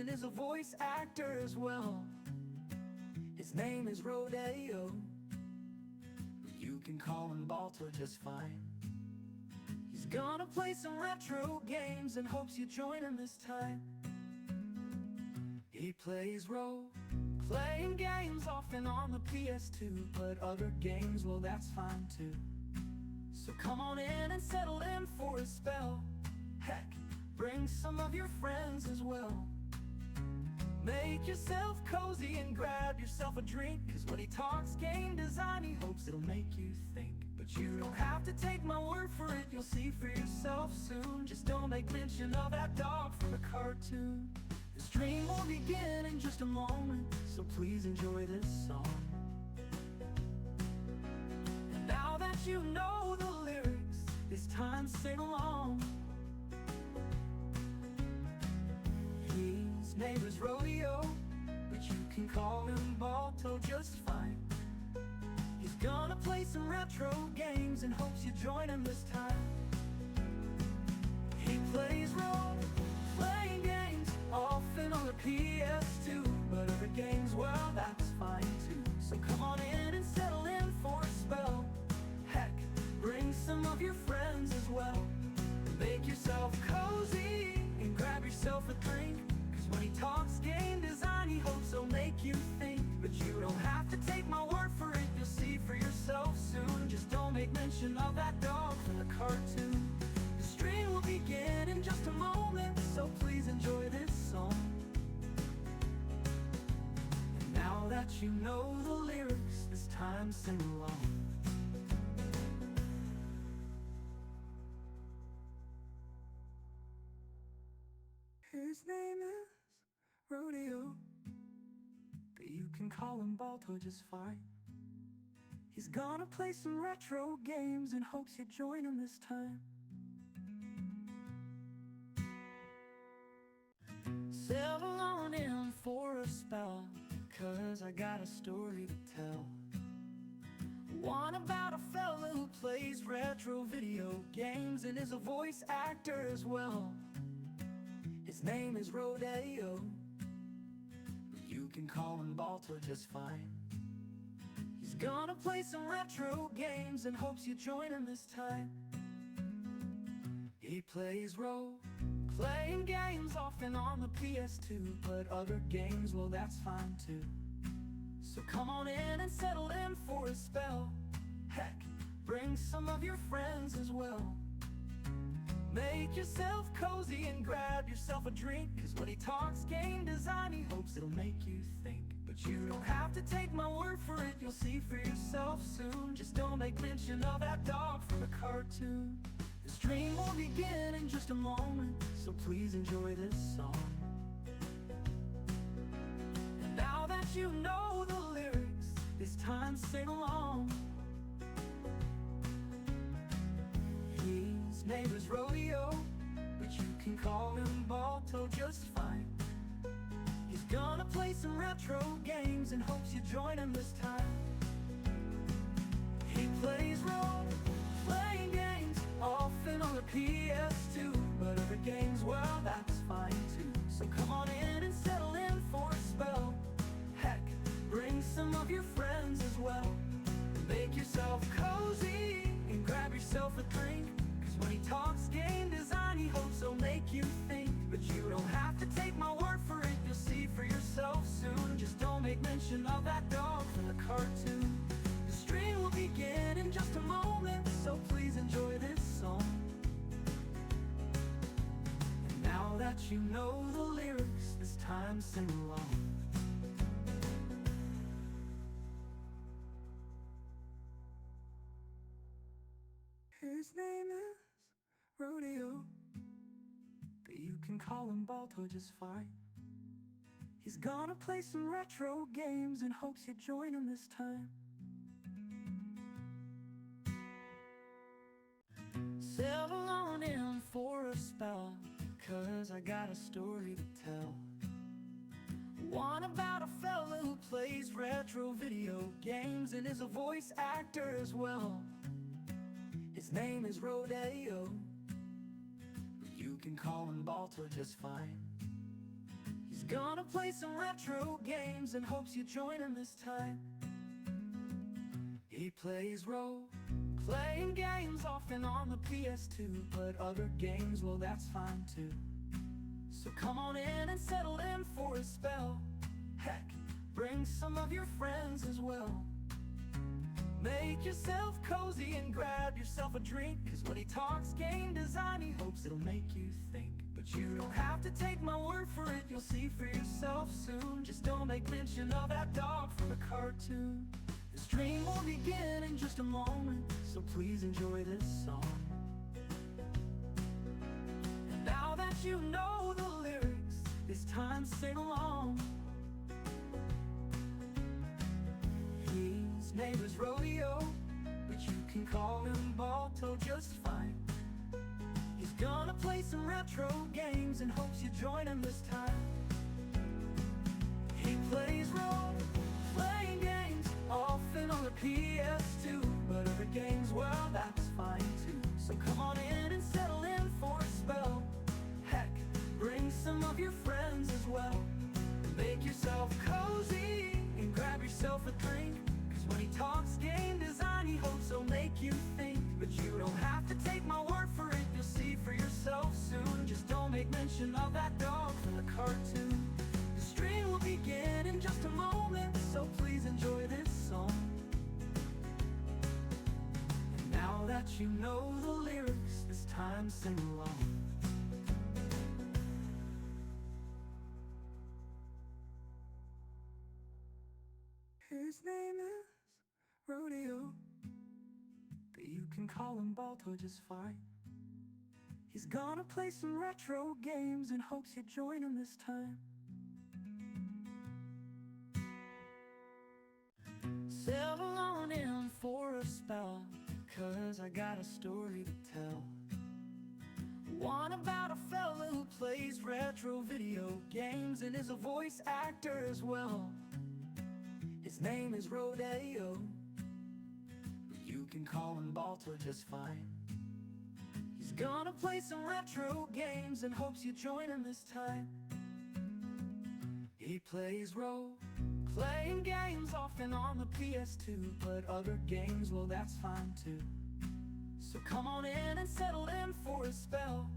and is a voice actor as well. His name is Rodeo. You can call him Balto just fine. He's gonna play some retro games and hopes you join him this time. He plays role-playing games, often on the PS2, but other games, well, that's fine too. So come on in and settle in for a spell. Heck, bring some of your friends as well. Make yourself cozy and grab yourself a drink, 'cause when he talks game design, he hopes it'll make you think. But you don't have to take my word for it, you'll see for yourself soon. Just don't make mention of that dog from the cartoon. The stream will begin in just a moment, so please enjoy this song. And now that you know the lyrics, it's time to sing along. His name is Rodeo, but you can call him Balto just fine. He's gonna play some retro games and hopes you join him this time. He plays role-playing games, often on the PS2, but other games, well, that's fine too. So come on in and settle in for a spell. Heck, bring some of your friends as well. Make yourself cozy and grab yourself a drink, 'cause when he talks game design, he hopes he'll make you think. But you don't have to take my word for it, you'll see for yourself soon. Just don't make mention of that dog from the cartoon. The stream will begin in just a moment, so please enjoy this song. And now that you know the lyrics, it's time to sing along. His name is Rodeo, but you can call him Balto just fine. He's gonna play some retro games and hopes you join him this time. Settle on in for a spell, 'cause I got a story to tell. One about a fella who plays retro video games and is a voice actor as well. His name is Rodeo. You can call him Balto just fine. He's gonna play some retro games and hopes you join him this time. He plays role-playing games, often on the PS2, but other games, well, that's fine too. So come on in and settle in for a spell. Heck, bring some of your friends as well. Make yourself cozy and grab yourself a drink, 'cause when he talks game design, he hopes it'll make you think. But you don't have to take my word for it, you'll see for yourself soon. Just don't make mention of that dog from the cartoon. The stream will begin in just a moment, so please enjoy this song. And now that you know the lyrics, it's time to sing along. His name is Rodeo, but you can call him Balto just fine. He's gonna play some retro games and hopes you join him this time. He plays role-playing games, often on the PS2, but other games, well, that's fine too. So come on in and settle in for a spell. Heck, bring some of your friends as well. Make yourself cozy and grab yourself a drink, 'cause when he talks game design, he hopes he'll make you think. But you don't have to take my word for it, you'll see for yourself soon. Just don't make mention of that dog from the cartoon. The stream will begin in just a moment, so please enjoy this song. And now that you know the lyrics, it's time to sing along. His name is Rodeo, but you can call him Balto just fine. He's gonna play some retro games and hopes you join him this time. Settle on in for a spell, 'cause I got a story to tell. One about a fella who plays retro video games and is a voice actor as well. His name is Rodeo. You can call him Balto just fine. He's gonna play some retro games and hopes you join him this time. He plays role-playing games often on the PS2, but other games, well, that's fine too. So come on in and settle in for a spell. Heck, bring some of your friends as well. Make yourself cozy and grab yourself a drink, 'cause when he talks game design, he hopes it'll make you think. But you don't have to take my word for it, you'll see for yourself soon. Just don't make mention of that dog from the cartoon. The stream will begin in just a moment, so please enjoy this song. And now that you know the lyrics, it's time to sing along. His name is Rodeo, but you can call him Balto just fine. He's gonna play some retro games and hopes you join him this time. He plays role-playing games, often on the PS2, but other games, well, that's fine too. So come on in and settle in for a spell. Heck, bring some of your friends as well. Make yourself cozy and grab yourself a drink, 'cause when he talks game design, he hopes he'll make you think. But you don't have to take my word for it, you'll see for yourself soon. Just don't make mention of that dog from the cartoon. The stream will begin in just a moment, so please enjoy this song. And now that you know the lyrics, it's time to sing along. His name is Rodeo, but you can call him Balto just fine. He's gonna play some retro games and hopes you join him this time. Settle on in for a spell, 'cause I got a story to tell. One about a fella who plays retro video games and is a voice actor as well. His name is Rodeo, but you can call him Balto just fine. He's gonna play some retro games and hopes you join him this time. He plays role-playing games often on the PS2, but other games, well, that's fine too. So come on in and settle in for a spell.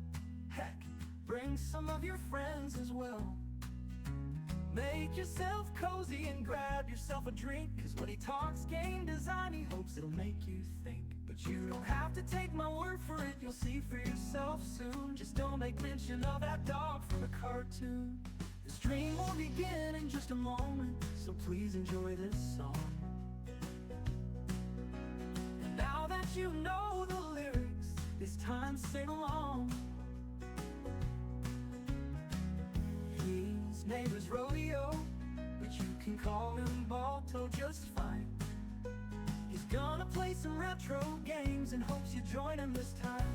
Heck, bring some of your friends as well. Make yourself cozy and grab yourself a drink, 'cause when he talks game design, he hopes it'll make you think. But you don't have to take my word for it, you'll see for yourself soon. Just don't make mention of that dog from the cartoon. The stream will begin in just a moment, so please enjoy this song. And now that you know the lyrics, it's time to sing along. His name is Rodeo, but you can call him Balto just fine. He's gonna play some retro games and hopes you join him this time.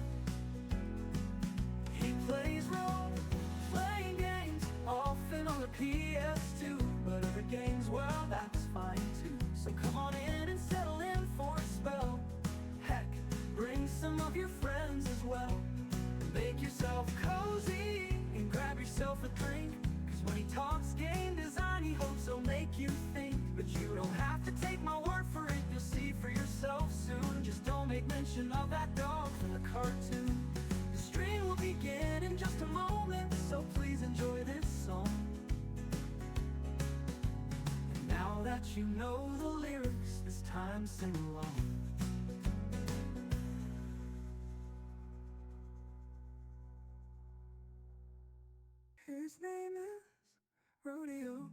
He plays role-playing games, often on the PS2, but other games, well, that's fine too. So come on in and settle in for a spell. Heck, bring some of your friends as well. Make yourself cozy and grab yourself a drink, 'cause when he talks game design, he hopes he'll make you think. But you don't have to take my word for it, you'll see for yourself soon. Just don't make mention of that dog from the cartoon. The stream will begin in just a moment, so please enjoy this song. And now that you know the lyrics, it's time to sing along. His name is Rodeo,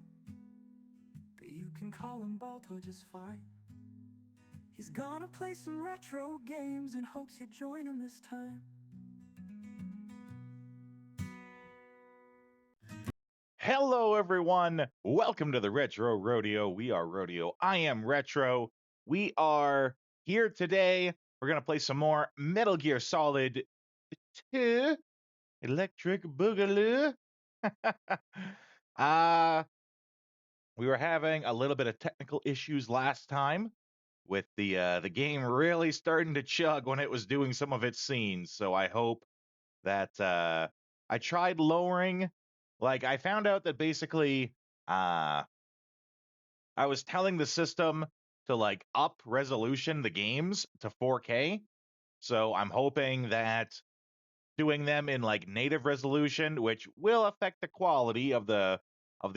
but you can call him Balto just fine. He's gonna play some retro games and hopes you join him this time. Hello, everyone. Welcome to the Retro Rodeo. We are Rodeo. I am Retro. We are here today. We're going to play some more Metal Gear Solid 2 Electric Boogaloo. We were having a little bit of technical issues last time with the game really starting to chug when it was doing some of its scenes. So I hope that I tried lowering Like, I found out that basically, I was telling the system to like up resolution the games to 4K. So I'm hoping that doing them in like native resolution, which will affect the quality of the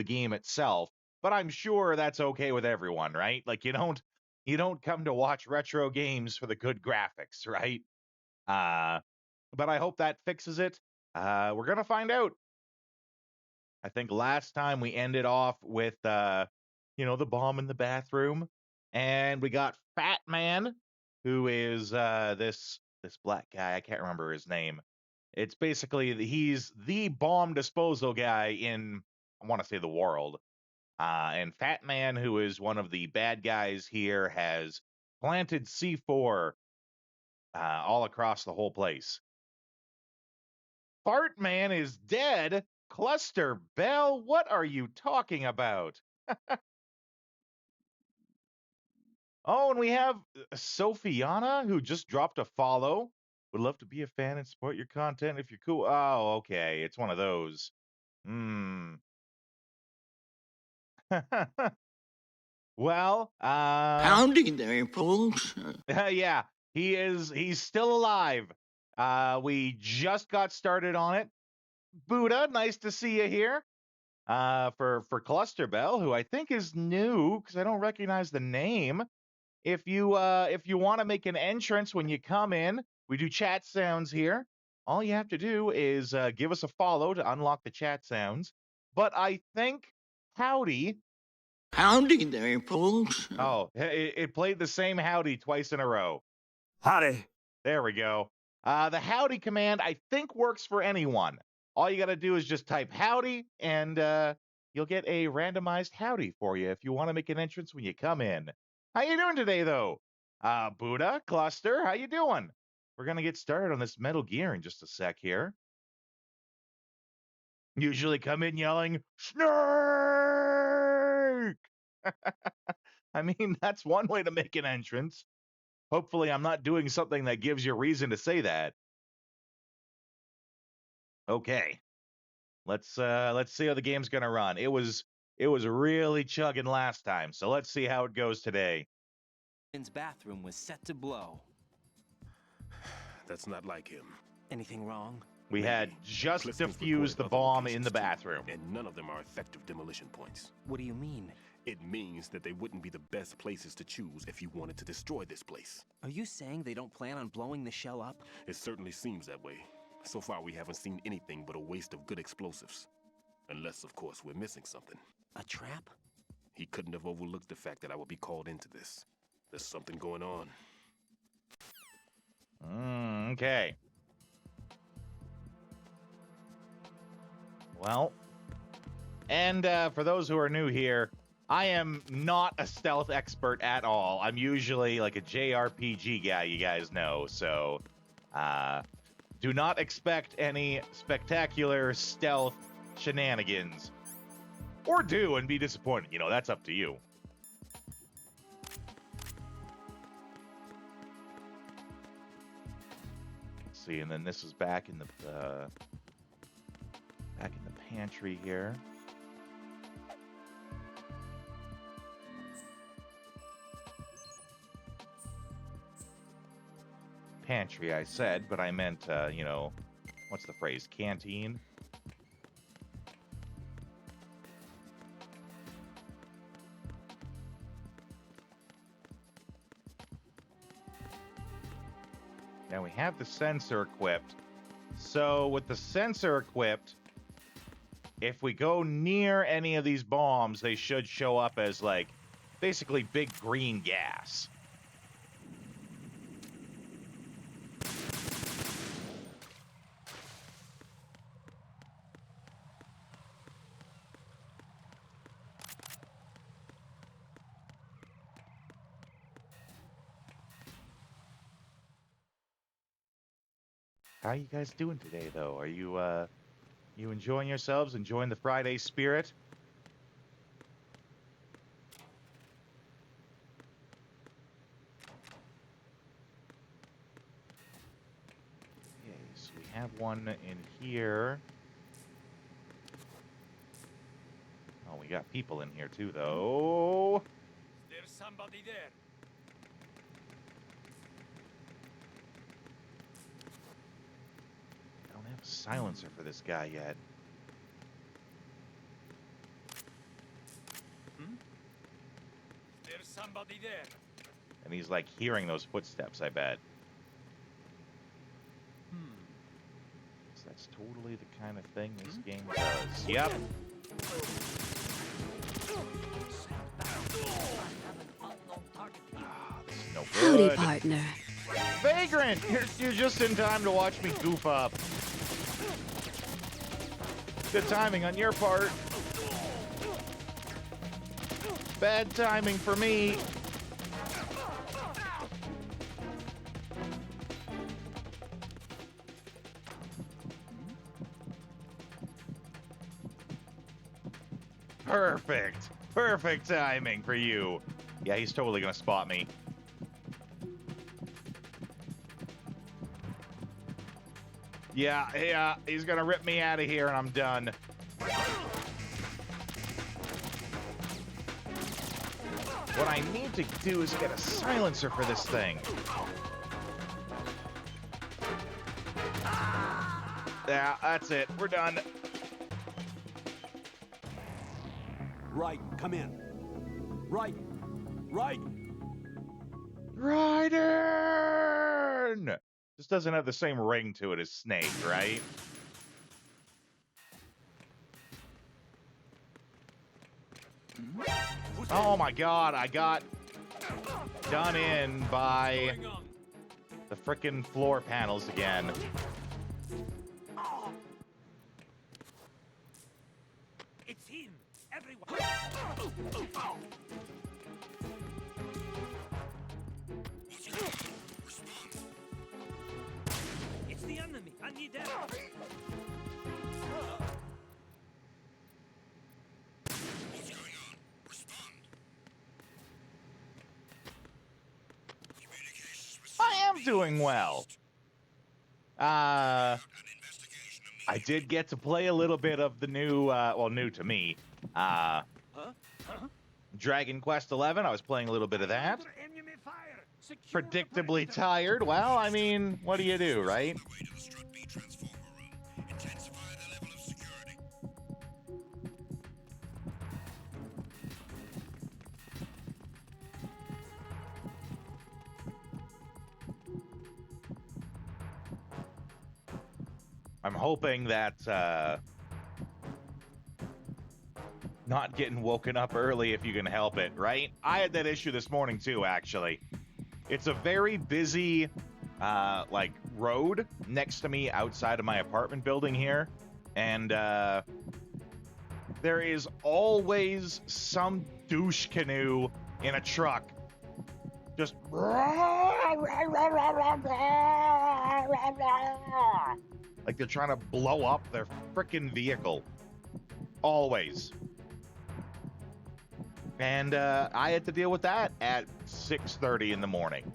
game itself, but I'm sure that's okay with everyone, right? Like you don't come to watch retro games for the good graphics, right? Uh but I hope that fixes it. We're gonna find out. I think last time we ended off with the bomb in the bathroom, and we got Fat Man, who is this black guy. I can't remember his name. It's basically he's the bomb disposal guy in, I want to say, the world. And Fat Man, who is one of the bad guys here, has planted C4 all across the whole place. Fart Man is dead. Cluster Bell, what are you talking about? Oh, and we have Sophiana, who just dropped a follow. Would love to be a fan and support your content if you're cool. Oh, okay. It's one of those. Hmm. Well, Howdy there, folks. yeah, he's still alive. We just got started on it. Buddha, nice to see you here. For Cluster Bell, who I think is new because I don't recognize the name. If you want to make an entrance when you come in, we do chat sounds here. All you have to do is give us a follow to unlock the chat sounds. But I think howdy. Howdy there, folks. Oh, it played the same howdy twice in a row. Howdy. There we go. The howdy command, I think, works for anyone. All you got to do is just type howdy, and you'll get a randomized howdy for you if you want to make an entrance when you come in. How you doing today, though? Buddha, Cluster, how you doing? We're going to get started on this Metal Gear in just a sec here. Usually come in yelling, Snake! I mean, that's one way to make an entrance. Hopefully, I'm not doing something that gives you reason to say that. Okay. Let's see how the game's gonna run. It was really chugging last time, so let's see how it goes today. His bathroom was set to blow. That's not like him. Anything wrong? We had just Pliskin's defused the reported other bomb in locations the too, bathroom. and none of them are effective demolition points. What do you mean? It means that they wouldn't be the best places to choose if you wanted to destroy this place. Are you saying they don't plan on blowing the shell up? It certainly seems that way. So far, we haven't seen anything but a waste of good explosives. Unless, of course, we're missing something. A trap? He couldn't have overlooked the fact that I would be called into this. There's something going on. Okay. Well, and for those who are new here, I am not a stealth expert at all. I'm usually like a JRPG guy, you guys know. So, do not expect any spectacular stealth shenanigans. Or do and be disappointed. That's up to you. Let's see, and then this is back in the pantry here. Pantry, I said, but I meant, what's the phrase? Canteen? Now we have the sensor equipped. So with the sensor equipped, if we go near any of these bombs, they should show up as, like, basically big green gas. How are you guys doing today, though? Are you enjoying yourselves? Enjoying the Friday spirit? Okay, so we have one in here. We got people in here too, though. There's somebody there. I don't have a silencer for this guy yet. There's somebody there. And he's like hearing those footsteps, I bet. So that's totally the kind of thing this game does. Yep. This is no Howdy, good. partner. Vagrant! You're just in time to watch me goof up. Good timing on your part. Bad timing for me. Perfect. Perfect timing for you. Yeah, he's totally gonna spot me. Yeah, he's gonna rip me out of here and I'm done. What I need to do is get a silencer for this thing. Yeah, that's it. We're done. Right, come in. Right. Raiden! This doesn't have the same ring to it as Snake, right? Oh my god, I got done in by the frickin' floor panels again. It's him. Everyone. It's the enemy. I need help. I am doing well. I did get to play a little bit of the new, well, new to me, Dragon Quest XI. I was playing a little bit of that. Enemy fire. Secure the Predictably perimeter. tired. Well, I mean, what do you do, right? I'm hoping that not getting woken up early if you can help it, right? I had that issue this morning too, actually. It's a very busy like road next to me outside of my apartment building here, and there is always some douche canoe in a truck just like they're trying to blow up their frickin' vehicle. Always. And I had to deal with that at 6:30 in the morning.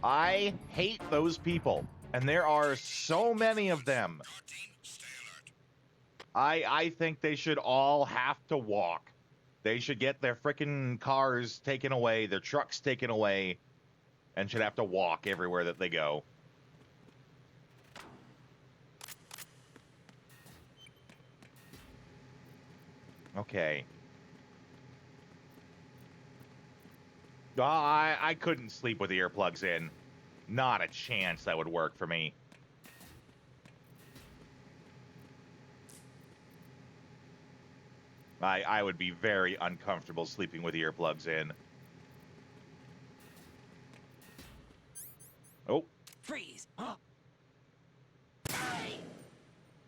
I hate those people, and there are so many of them. I think they should all have to walk. They should get their frickin' cars taken away, their trucks taken away, and should have to walk everywhere that they go. Okay. I couldn't sleep with the earplugs in. Not a chance that would work for me. I would be very uncomfortable sleeping with earplugs in. Oh. Freeze!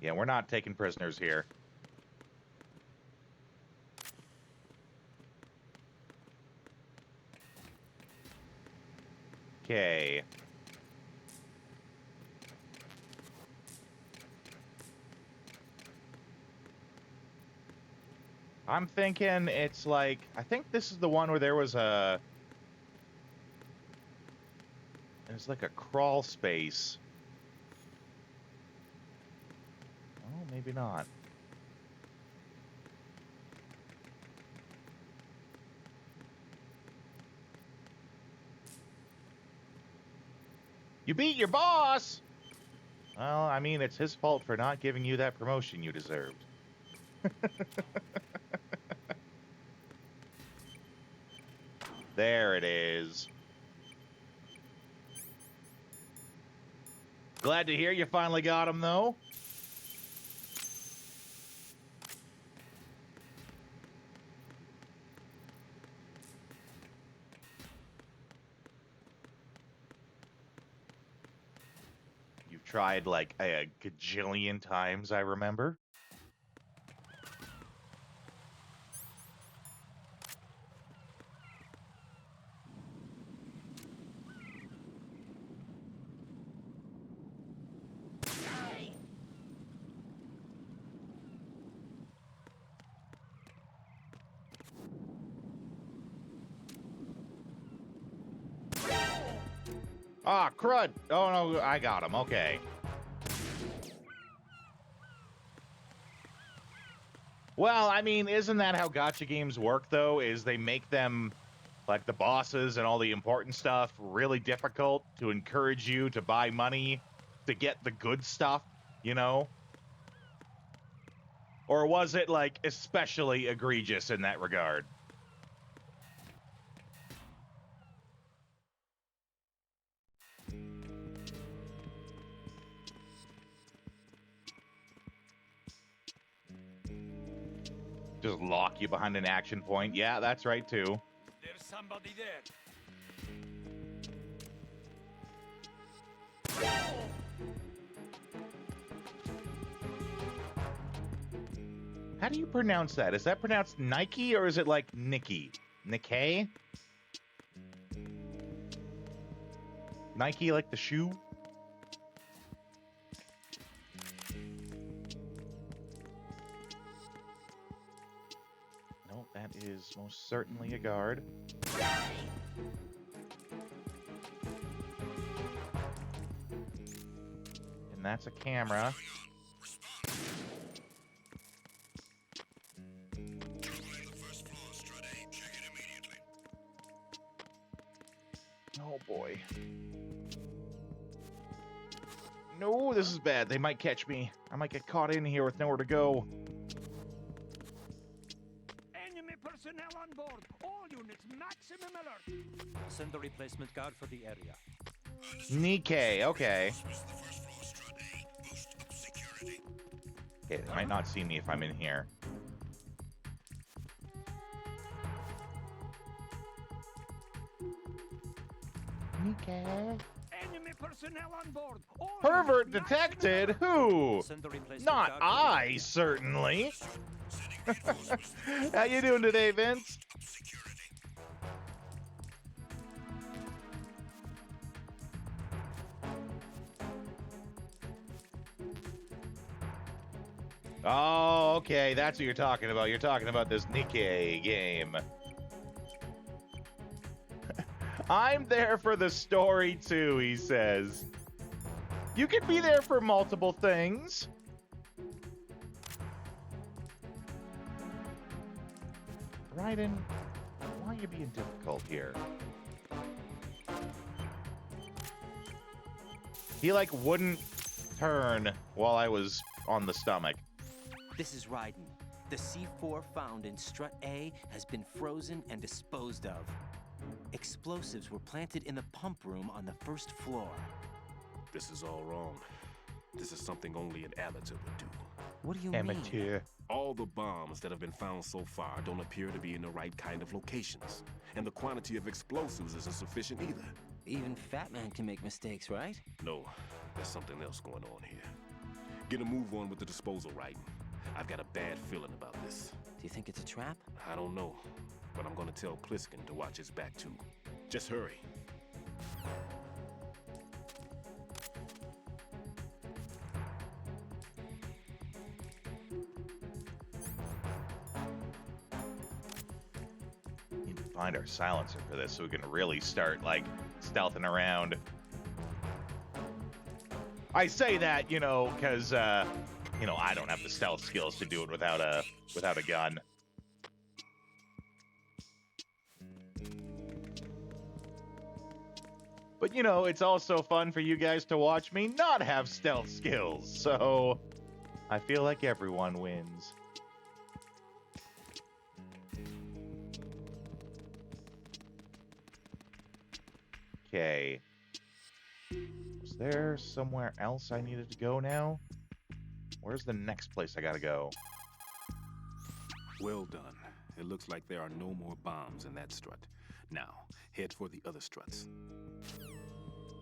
Yeah, we're not taking prisoners here. Okay. I'm thinking it's like, I think this is the one where there was there's like a crawl space. Oh, maybe not. You beat your boss! Well, I mean, it's his fault for not giving you that promotion you deserved. There it is. Glad to hear you finally got him, though. You've tried like a gajillion times, I remember. Ah, crud. Oh, no, I got him. Okay. Well, I mean, isn't that how gacha games work, though? Is they make them, like the bosses and all the important stuff, really difficult to encourage you to buy money to get the good stuff, you know? Or was it, like, especially egregious in that regard? Just lock you behind an action point. Yeah, that's right, too. There's somebody there. How do you pronounce that? Is that pronounced Nike or is it like Nikki? Nikkei? Nike like the shoe? No, that is most certainly a guard. And that's a camera. Oh boy. No, this is bad. They might catch me. I might get caught in here with nowhere to go. Enemy personnel on board. All units, maximum alert. Send the replacement guard for the area. Nikkei, okay. Okay, they might not see me if I'm in here. Nikkei. Enemy personnel on board. All Pervert units, detected? maximum Who? Send the replacement Not guard for the I, area. certainly. How you doing today, Vince? Oh, okay, that's what you're talking about. You're talking about this Nikkei game. I'm there for the story too, he says. You can be there for multiple things. Raiden, why are you being difficult here? He, like, wouldn't turn while I was on the stomach. This is Raiden. The C4 found in Strut A has been frozen and disposed of. Explosives were planted in the pump room on the first floor. This is all wrong. This is something only an amateur would do. What do you mean? Amateur. All the bombs that have been found so far don't appear to be in the right kind of locations. And the quantity of explosives isn't sufficient either. Even Fat Man can make mistakes, right? No, there's something else going on here. Get a move on with the disposal, Raiden. I've got a bad feeling about this. Do you think it's a trap? I don't know, but I'm gonna tell Pliskin to watch his back too. Just hurry. Need to find our silencer for this so we can really start, like, stealthing around. I say that, you know, because, you know, I don't have the stealth skills to do it without a gun. But, you know, it's also fun for you guys to watch me not have stealth skills. So I feel like everyone wins. Okay. Was there somewhere else I needed to go now? Where's the next place I gotta go? Well done. It looks like there are no more bombs in that strut. Now, head for the other struts.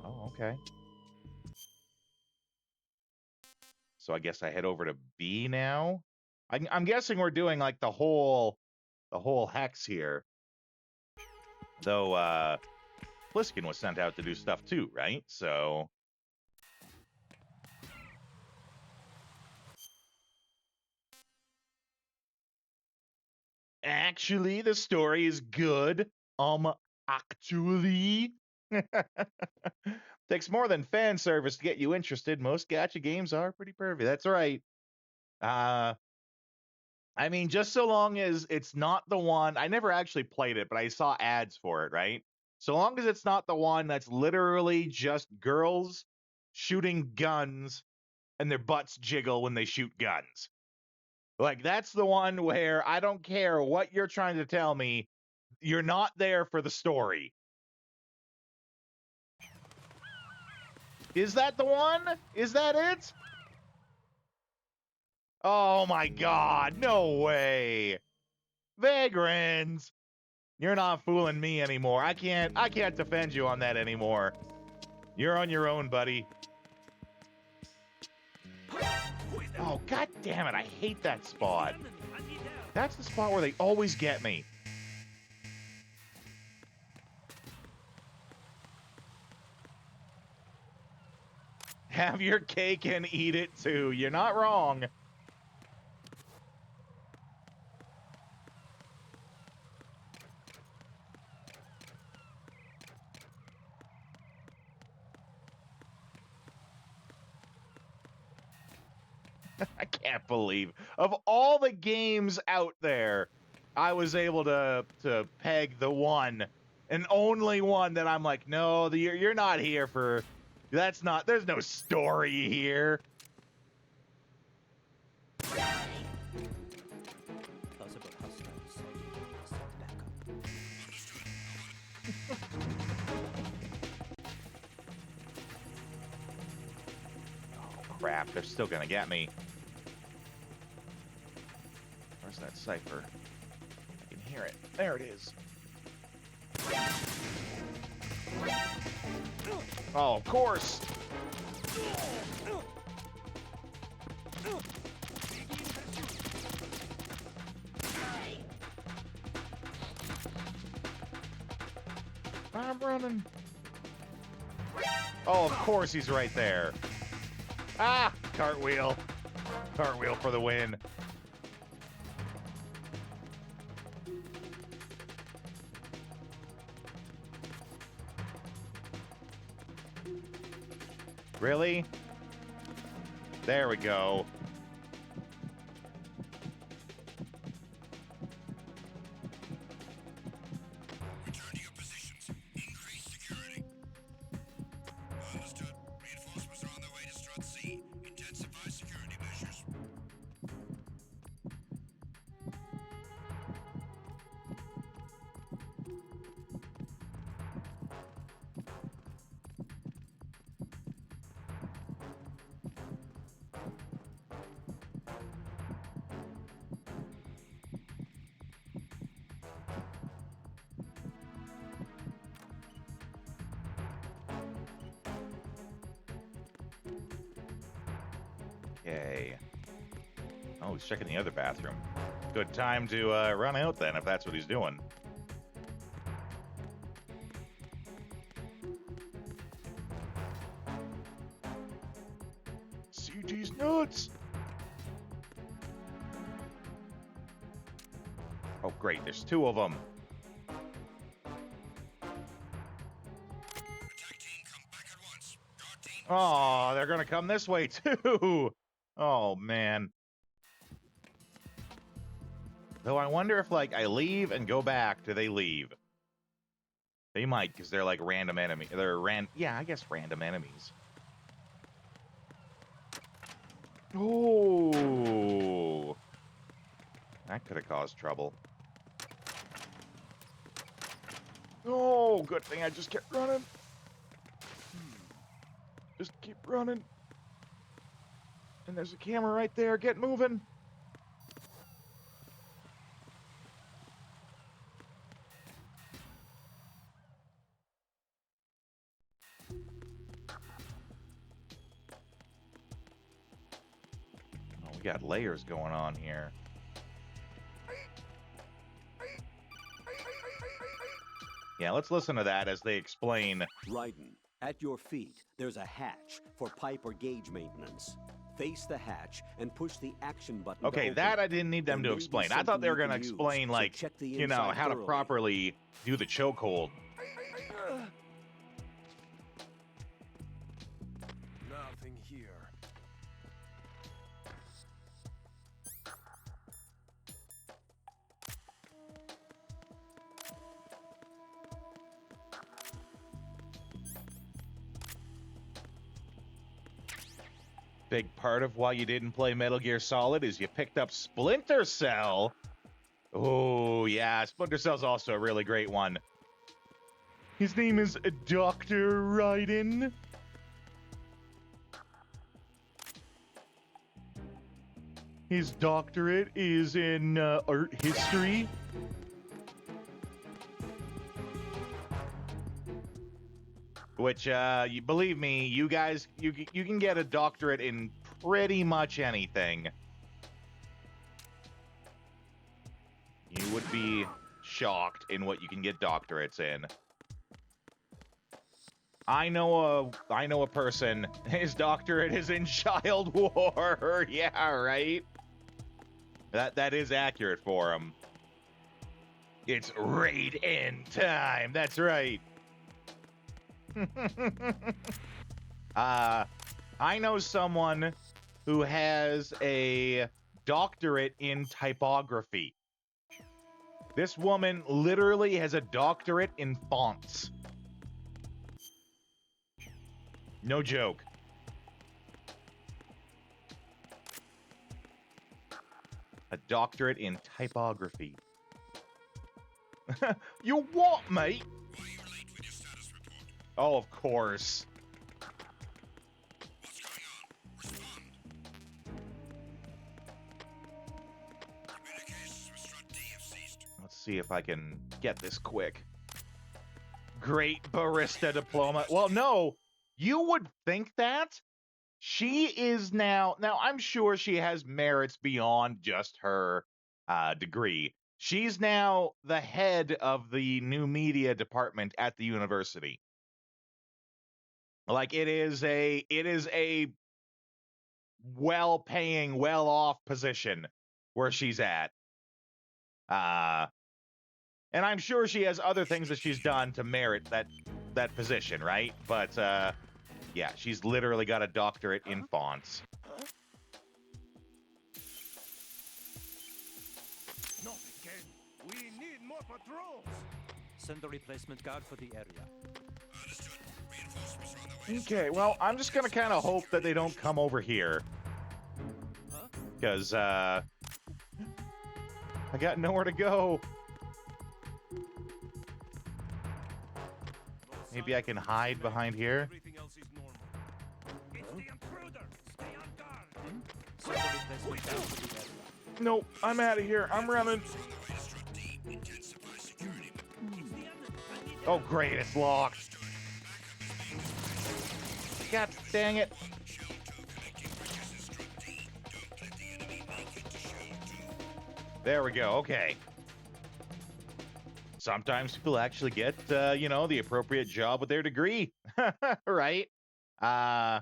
Oh, okay. So I guess I head over to B now. I'm guessing we're doing like the whole hex here. Though Pliskin was sent out to do stuff too, right? So actually the story is good. Actually takes more than fan service to get you interested. Most gacha games are pretty pervy. That's right. I mean, just so long as it's not the one, I never actually played it, but I saw ads for it, right? So long as it's not the one that's literally just girls shooting guns and their butts jiggle when they shoot guns. Like, that's the one where I don't care what you're trying to tell me, you're not there for the story. Is that the one? Is that it? Oh my god, no way. Vagrant. You're not fooling me anymore. I can't defend you on that anymore. You're on your own, buddy. Oh, god damn it. I hate that spot. That's the spot where they always get me. Have your cake and eat it too. You're not wrong. I can't believe, of all the games out there, I was able to peg the one and only one that I'm like, no, you're not here for. That's not. There's no story here. Plausible hostiles sighted. Set backup. Oh crap! They're still gonna get me. Where's that cipher? I can hear it. There it is. Oh, of course. I'm running. Oh, of course he's right there. Ah, cartwheel. Cartwheel for the win. Really? There we go. Return to your positions. Increase security. Understood. Reinforcements are on their way to Strut C. Intensify security measures. Okay. Oh, he's checking the other bathroom. Good time to run out then, if that's what he's doing. CG's nuts! Oh, great. There's two of them. Attack team, come back at once. Guard team. Oh, they're gonna come this way too. Oh man. Though I wonder if like I leave and go back, do they leave? They might, because they're like random enemy. Yeah, I guess random enemies. Oh, that could have caused trouble. Oh, good thing I just kept running. Just keep running. And there's a camera right there. Get moving. Oh, we got layers going on here. Yeah, let's listen to that as they explain. Raiden, at your feet, there's a hatch for pipe or gauge maintenance. Face the hatch and push the action button. Okay, that I didn't need them to explain. I thought they were going to explain, like, you know, how to properly do the chokehold. Nothing here. Big part of why you didn't play Metal Gear Solid is you picked up Splinter Cell. Oh, yeah, Splinter Cell's also a really great one. His name is Dr. Raiden. His doctorate is in art history. Which, you believe me, you guys, you can get a doctorate in pretty much anything. You would be shocked in what you can get doctorates in. I know a person. His doctorate is in child war. Yeah, right. That is accurate for him. It's raid-in time. That's right. I know someone who has a doctorate in typography. This woman literally has a doctorate in fonts. No joke. A doctorate in typography. You what, mate? Why are you late with your status report? Oh, of course. What's going on? Respond. Communications with Strut D have ceased. Let's see if I can get this quick. Great barista diploma. Well, no, you would think that. She is now I'm sure she has merits beyond just her degree. She's now the head of the new media department at the university. Like, it is a well-paying, well-off position where she's at. And I'm sure she has other things that she's done to merit that position, right? But yeah, she's literally got a doctorate in fonts. Not again. We need more patrols. Send a replacement guard for the area. Understood. Reinforcements are on the way. Okay, well, I'm just gonna kind of hope that they don't come over here. Because, I got nowhere to go. Maybe I can hide behind here. Everything else is normal. It's the intruder. Stay on guard. Send a replacement guard for the area. Nope, I'm out of here. I'm running. On the way to Strut D. Intensify security. Oh, great, it's locked. God dang it. Shell 2 connecting bridges in Strut D. Don't let the enemy make it to Shell 2. There we go, okay. Sometimes people actually get, you know, the appropriate job with their degree, right? Yeah,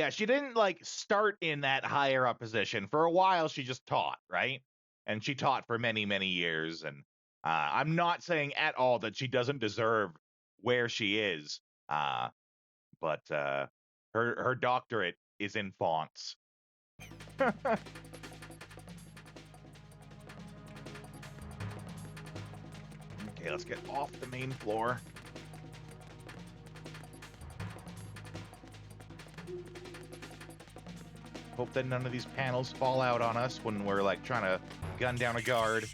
she didn't, like, start in that higher up position. For a while, she just taught, right? And she taught for many, many years. And I'm not saying at all that she doesn't deserve where she is. But her doctorate is in fonts. Okay, Okay, let's get off the main floor. Hope that none of these panels fall out on us when we're, like, trying to gun down a guard.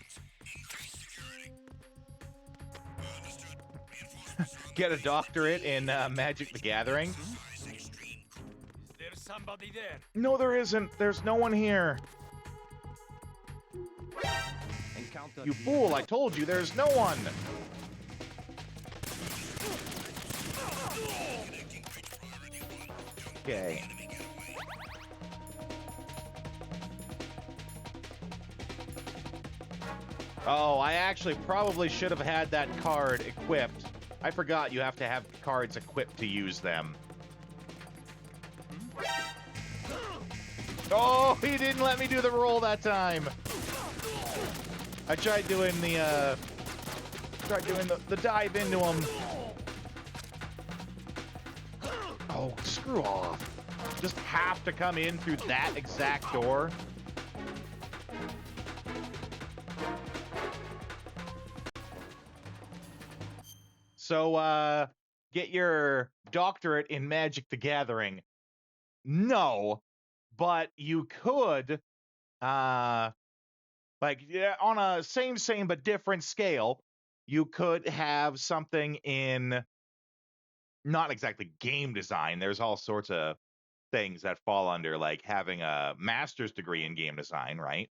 Get a doctorate in Magic the Gathering. Is there somebody there? No, there isn't. There's no one here. Encounter You fool, I told you there's no one. Okay. Oh, I actually probably should have had that card equipped. I forgot you have to have cards equipped to use them. Oh, he didn't let me do the roll that time. I tried doing the dive into him. Oh, screw off. Just have to come in through that exact door. So, get your doctorate in Magic the Gathering. No, but you could, like, yeah, on a same but different scale, you could have something in not exactly game design. There's all sorts of things that fall under, like, having a master's degree in game design, right?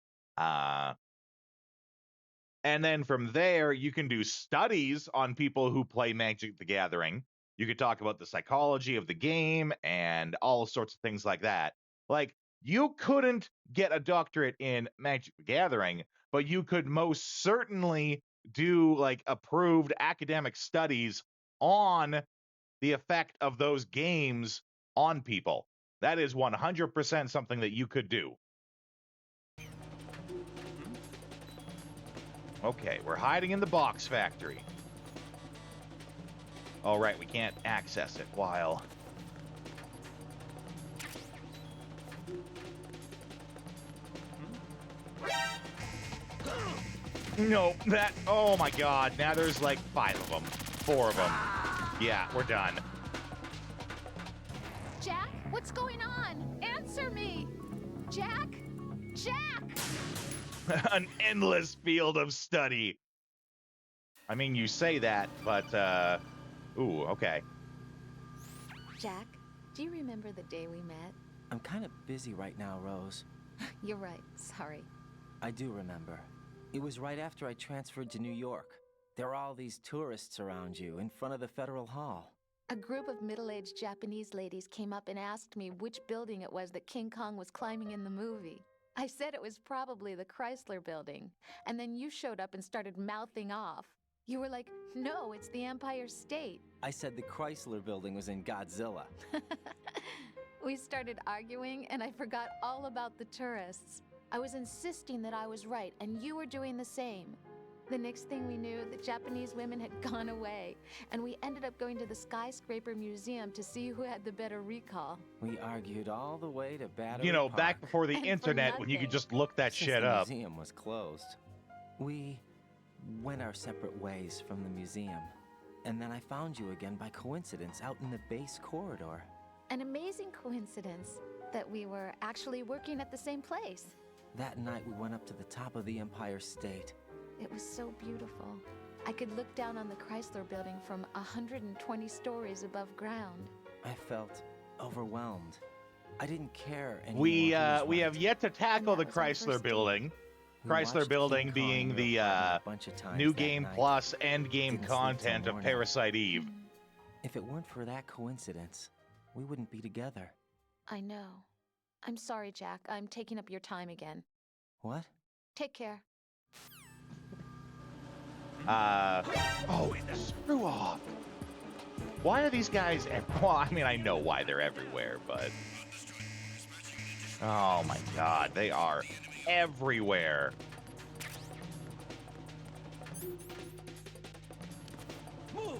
And then from there, you can do studies on people who play Magic the Gathering. You could talk about the psychology of the game and all sorts of things like that. Like, you couldn't get a doctorate in Magic the Gathering, but you could most certainly do, like, approved academic studies on the effect of those games on people. That is 100% something that you could do. Okay, we're hiding in the box factory. All right, we can't access it while... No, that... Oh my god, now there's like 5 of them. 4 of them. Yeah, we're done. Jack, what's going on? Answer me! Jack? Jack! An endless field of study. I mean, you say that, but, ooh, okay. Jack, do you remember the day we met? I'm kind of busy right now, Rose. You're right, sorry. I do remember. It was right after I transferred to New York. There were all these tourists around you in front of the Federal Hall. A group of middle-aged Japanese ladies came up and asked me which building it was that King Kong was climbing in the movie. I said it was probably the Chrysler Building, and then you showed up and started mouthing off. You were like, no, it's the Empire State. I said the Chrysler Building was in Godzilla. We started arguing, and I forgot all about the tourists. I was insisting that I was right, and you were doing the same. The next thing we knew, the Japanese women had gone away, and we ended up going to the Skyscraper Museum to see who had the better recall. We argued all the way to Battery You know, Park. back before the And for internet, when you could nothing. just look that Since shit the up. museum was closed. We went our separate ways from the museum. And then I found you again by coincidence out in the base corridor. An amazing coincidence that we were actually working at the same place. That night we went up to the top of the Empire State. It was so beautiful. I could look down on the Chrysler Building from 120 stories above ground. I felt overwhelmed. I didn't care anymore. We who was have right. yet to tackle And the that was our Chrysler first date. Building. We Chrysler watched Building King Kong being in the your apartment a bunch of times New that Game night. Plus end game Didn't sleep till content of morning. Parasite Eve. If it weren't for that coincidence, we wouldn't be together. I know. I'm sorry, Jack. I'm taking up your time again. What? Take care. Oh, screw off. Why are these guys... Well, I mean, I know why they're everywhere, but... Oh my god, they are everywhere. Move!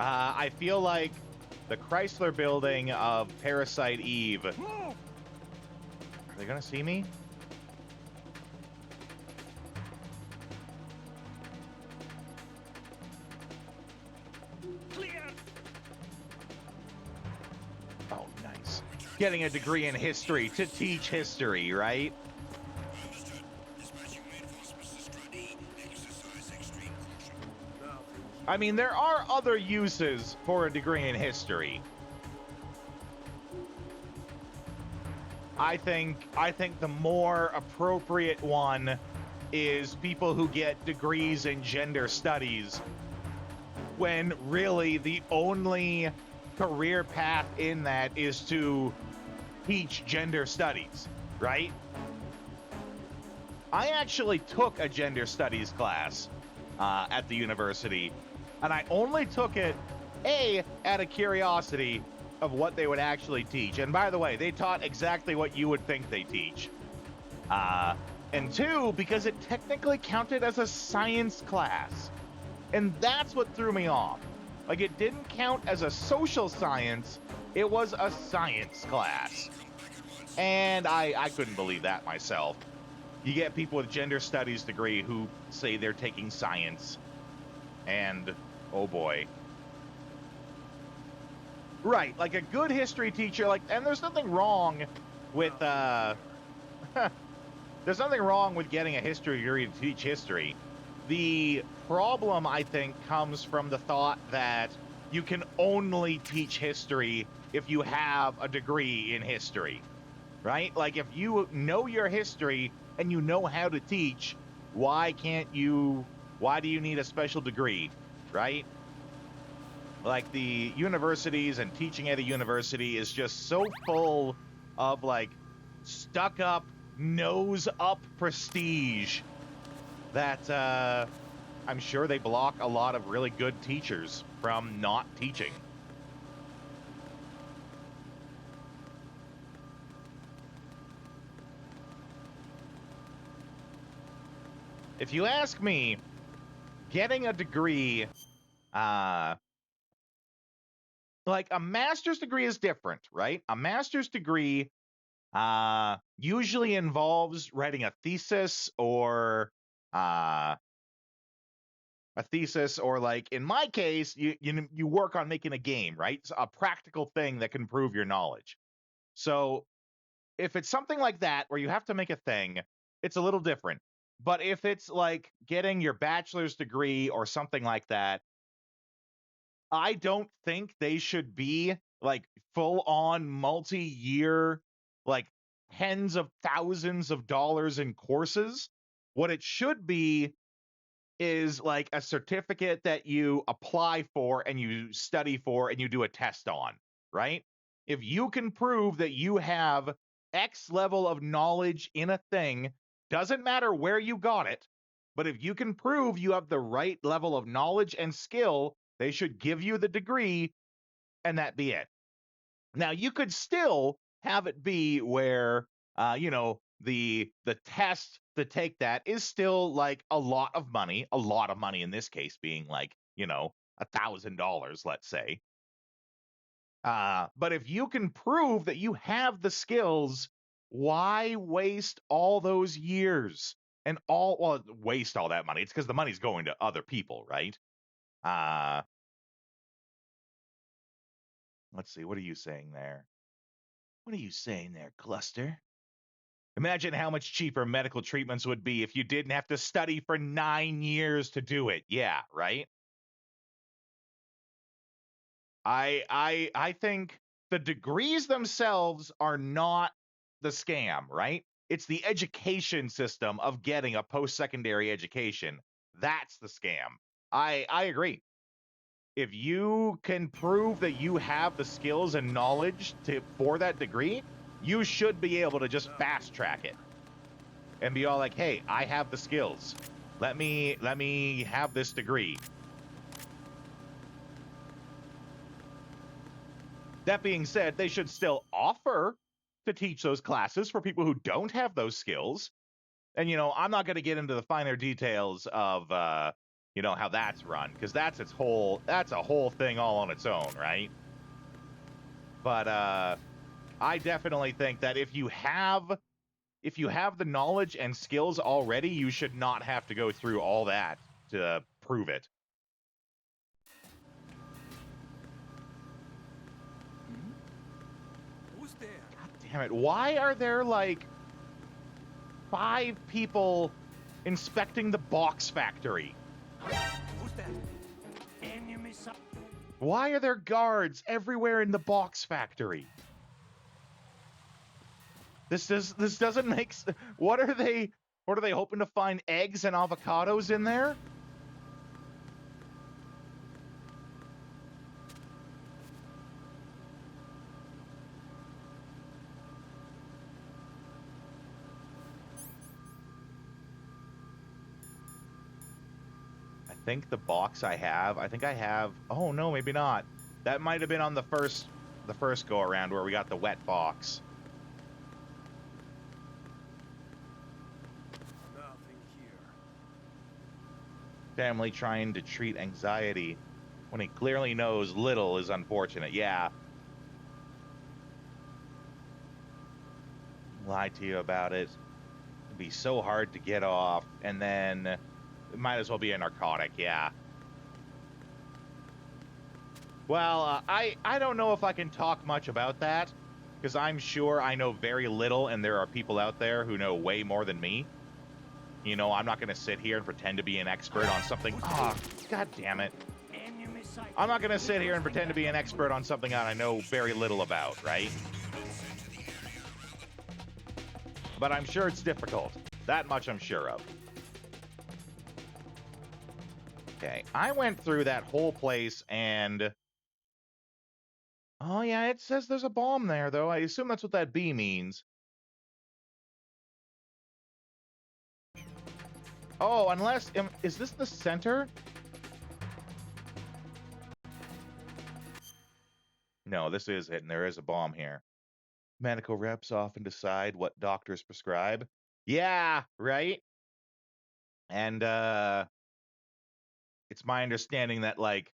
I feel like the Chrysler Building of Parasite Eve Move! they gonna see me? Clear. Oh, nice. Getting a degree in history to teach history, right? Understood. Dispatching reinforcements to Strut E. Exercise extreme caution. I mean, there are other uses for a degree in history. I think the more appropriate one is people who get degrees in gender studies, when really the only career path in that is to teach gender studies, right? I actually took a gender studies class at the university, and I only took it, A, out of curiosity of what they would actually teach. And by the way, they taught exactly what you would think they teach. And two, because it technically counted as a science class. And that's what threw me off. Like, it didn't count as a social science, it was a science class. And I couldn't believe that myself. You get people with gender studies degree who say they're taking science. And, oh boy. Right, like a good history teacher, like, and there's nothing wrong with, there's nothing wrong with getting a history degree to teach history. The problem, I think, comes from the thought that you can only teach history if you have a degree in history, right? Like, if you know your history and you know how to teach, why do you need a special degree, right? Like, the universities and teaching at a university is just so full of, like, stuck-up, nose-up prestige that I'm sure they block a lot of really good teachers from not teaching. If you ask me, getting a degree, like, a master's degree is different, right? A master's degree usually involves writing a thesis or like, in my case, you work on making a game, right? It's a practical thing that can prove your knowledge. So if it's something like that where you have to make a thing, it's a little different. But if it's like getting your bachelor's degree or something like that, I don't think they should be like full on multi-year, like tens of thousands of dollars in courses. What it should be is like a certificate that you apply for and you study for and you do a test on, right? If you can prove that you have X level of knowledge in a thing, doesn't matter where you got it, but if you can prove you have the right level of knowledge and skill, they should give you the degree and that be it. Now, you could still have it be where, the test to take that is still like a lot of money in this case being like, $1,000, let's say. But if you can prove that you have the skills, why waste all those years and waste all that money? It's because the money's going to other people, right? Let's see. What are you saying there? What are you saying there, Cluster? Imagine how much cheaper medical treatments would be if you didn't have to study for 9 years to do it. Yeah, right? I think the degrees themselves are not the scam, right? It's the education system of getting a post-secondary education. That's the scam. I agree. If you can prove that you have the skills and knowledge for that degree, you should be able to just fast track it and be all like, hey, I have the skills. Let me have this degree. That being said, they should still offer to teach those classes for people who don't have those skills. And, I'm not going to get into the finer details of, how that's run, because that's a whole thing all on its own, right? But I definitely think that if you have if you have the knowledge and skills already, you should not have to go through all that to prove it. Who's there? God damn it. Why are there like 5 people inspecting the box factory? Who's that? Enemy side. Why are there guards everywhere in the box factory? This doesn't make what are they hoping to find eggs and avocados in there? I think the box I think I have, oh no, maybe not. That might have been on the first go around where we got the wet box. Nothing here. Family trying to treat anxiety when he clearly knows little is unfortunate. Yeah. Lie to you about it. It'd be so hard to get off, and then it might as well be a narcotic, yeah. Well, I don't know if I can talk much about that, because I'm sure I know very little, and there are people out there who know way more than me. You know, I'm not going to sit here and pretend to be an expert on something. Oh, God damn it. I'm not going to sit here and pretend to be an expert on something that I know very little about, right? But I'm sure it's difficult. That much I'm sure of. Okay, I went through that whole place and... Oh, yeah, it says there's a bomb there, though. I assume that's what that B means. Oh, unless... Is this the center? No, this is it, and there is a bomb here. Medical reps often decide what doctors prescribe. Yeah, right? And, it's my understanding that, like,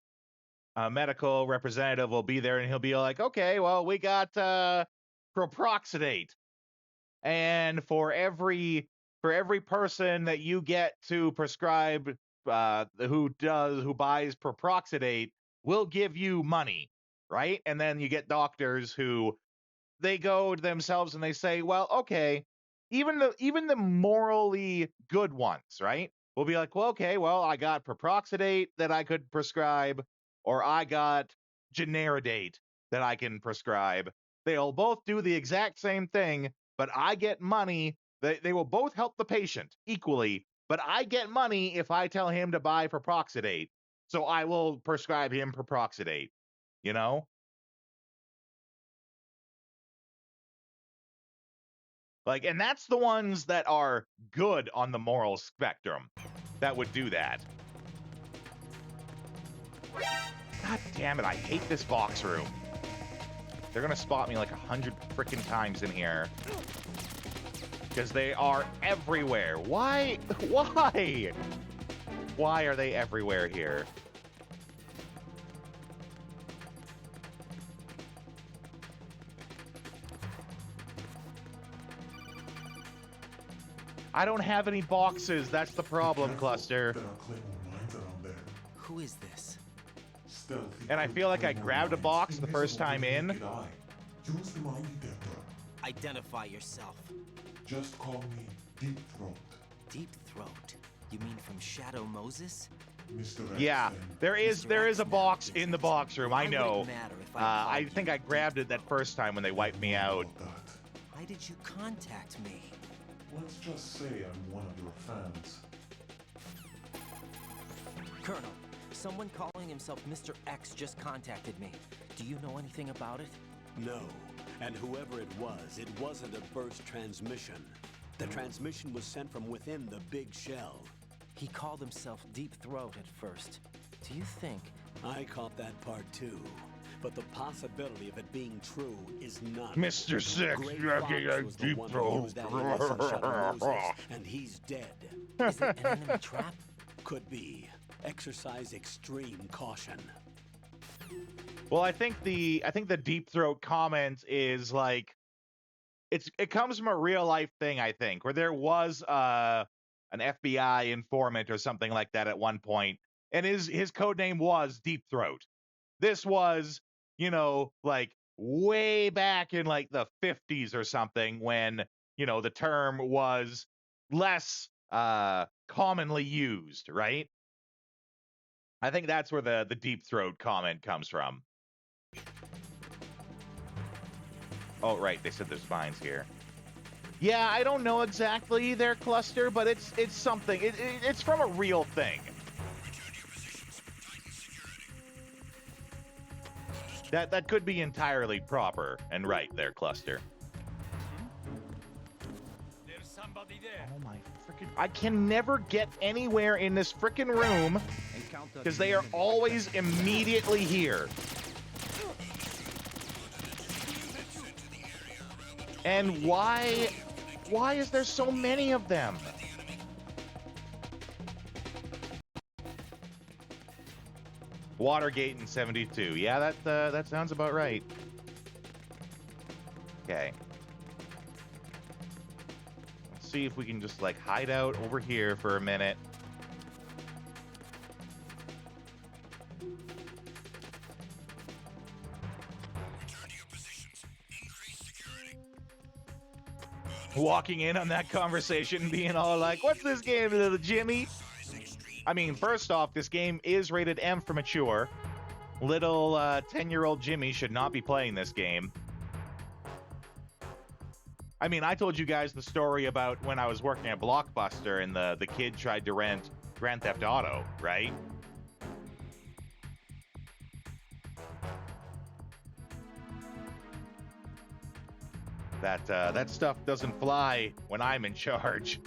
a medical representative will be there and he'll be like, okay, well, we got proproxidate. And for every person that you get to prescribe who buys proproxidate, we'll give you money, right? And then you get doctors who they go to themselves and they say, well, okay, even the morally good ones, right? Will be like, well, okay, well, I got proproxidate that I could prescribe, or I got Generidate that I can prescribe. They'll both do the exact same thing, but I get money. They will both help the patient equally, but I get money if I tell him to buy proproxidate. So I will prescribe him proproxidate, you know? Like, and that's the ones that are good on the moral spectrum that would do that. God damn it, I hate this box room. They're gonna spot me like 100 freaking times in here. Because they are everywhere. Why? Why? Why are they everywhere here? I don't have any boxes. That's the problem, Cluster. Who is this? And I feel like I grabbed a box the first time in. Identify yourself. Just call me Deep Throat. Deep Throat? You mean from Shadow Moses? Mr. Yeah, there is a box in the box room. I know. I think I grabbed it that first time when they wiped me out. Why did you contact me? Let's just say I'm one of your fans. Colonel, someone calling himself Mr. X just contacted me. Do you know anything about it? No. And whoever it wasn't a burst transmission. The transmission was sent from within the big shell. He called himself Deep Throat at first. Do you think... I caught that part too. But the possibility of it being true is none. Mr. Six, you're getting a Deep Throat. And he's dead. Is it an enemy trap? Could be. Exercise extreme caution. Well, I think the Deep Throat comment is like, it comes from a real life thing, I think, where there was an FBI informant or something like that at one point, and his code name was Deep Throat. This was, like way back in like the 50s or something when, the term was less commonly used, right? I think that's where the Deep Throat comment comes from. Oh, right, they said there's mines here. Yeah, I don't know exactly their cluster, but it's something. It's from a real thing. That could be entirely proper and right, their cluster. There's somebody there. Oh my freaking! I can never get anywhere in this freaking room because they are always immediately here. And why is there so many of them? Watergate in 72. Yeah, that sounds about right. Okay. Let's see if we can just like hide out over here for a minute. Return to your positions. Increase security. Walking in on that conversation, being all like, "What's this game, little Jimmy?" I mean, first off, this game is rated M for mature. Little 10-year-old Jimmy should not be playing this game. I mean, I told you guys the story about when I was working at Blockbuster and the kid tried to rent Grand Theft Auto, right? That stuff doesn't fly when I'm in charge.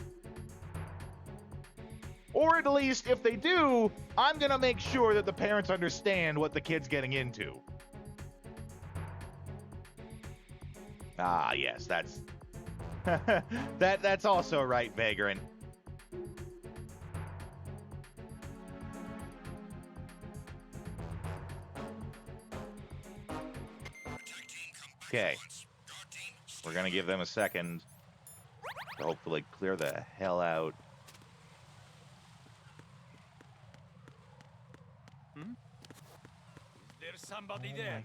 Or at least, if they do, I'm going to make sure that the parents understand what the kid's getting into. Ah, yes, that's... that's also right, Vagrant. Okay. We're going to give them a second to hopefully clear the hell out. There's somebody there.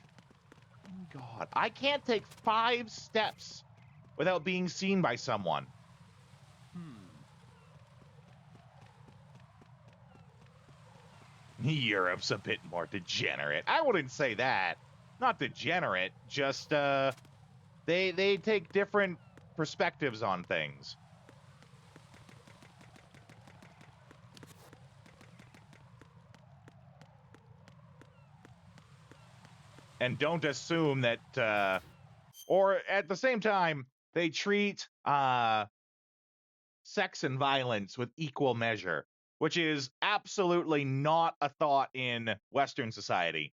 God, I can't take 5 steps without being seen by someone. Europe's a bit more degenerate. I wouldn't say that. Not degenerate, just they take different perspectives on things. And don't assume that, or at the same time, they treat sex and violence with equal measure, which is absolutely not a thought in Western society.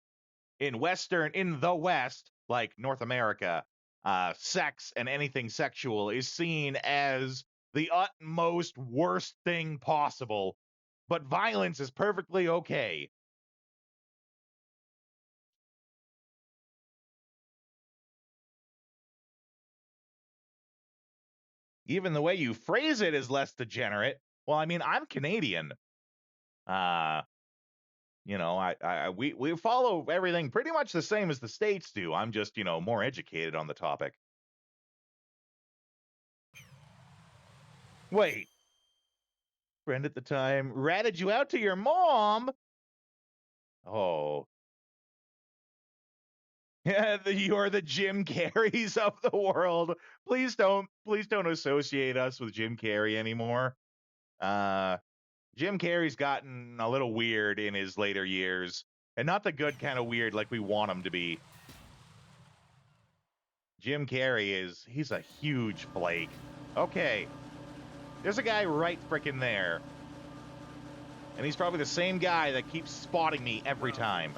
In the West, like North America, sex and anything sexual is seen as the utmost worst thing possible, but violence is perfectly okay. Even the way you phrase it is less degenerate. Well, I mean, I'm Canadian. We follow everything pretty much the same as the States do. I'm just, more educated on the topic. Wait. Friend at the time ratted you out to your mom? Oh. Yeah, you're the Jim Carreys of the world. Please don't associate us with Jim Carrey anymore. Jim Carrey's gotten a little weird in his later years, and not the good kind of weird like we want him to be. Jim Carrey he's a huge flake. Okay. There's a guy right frickin' there. And he's probably the same guy that keeps spotting me every time.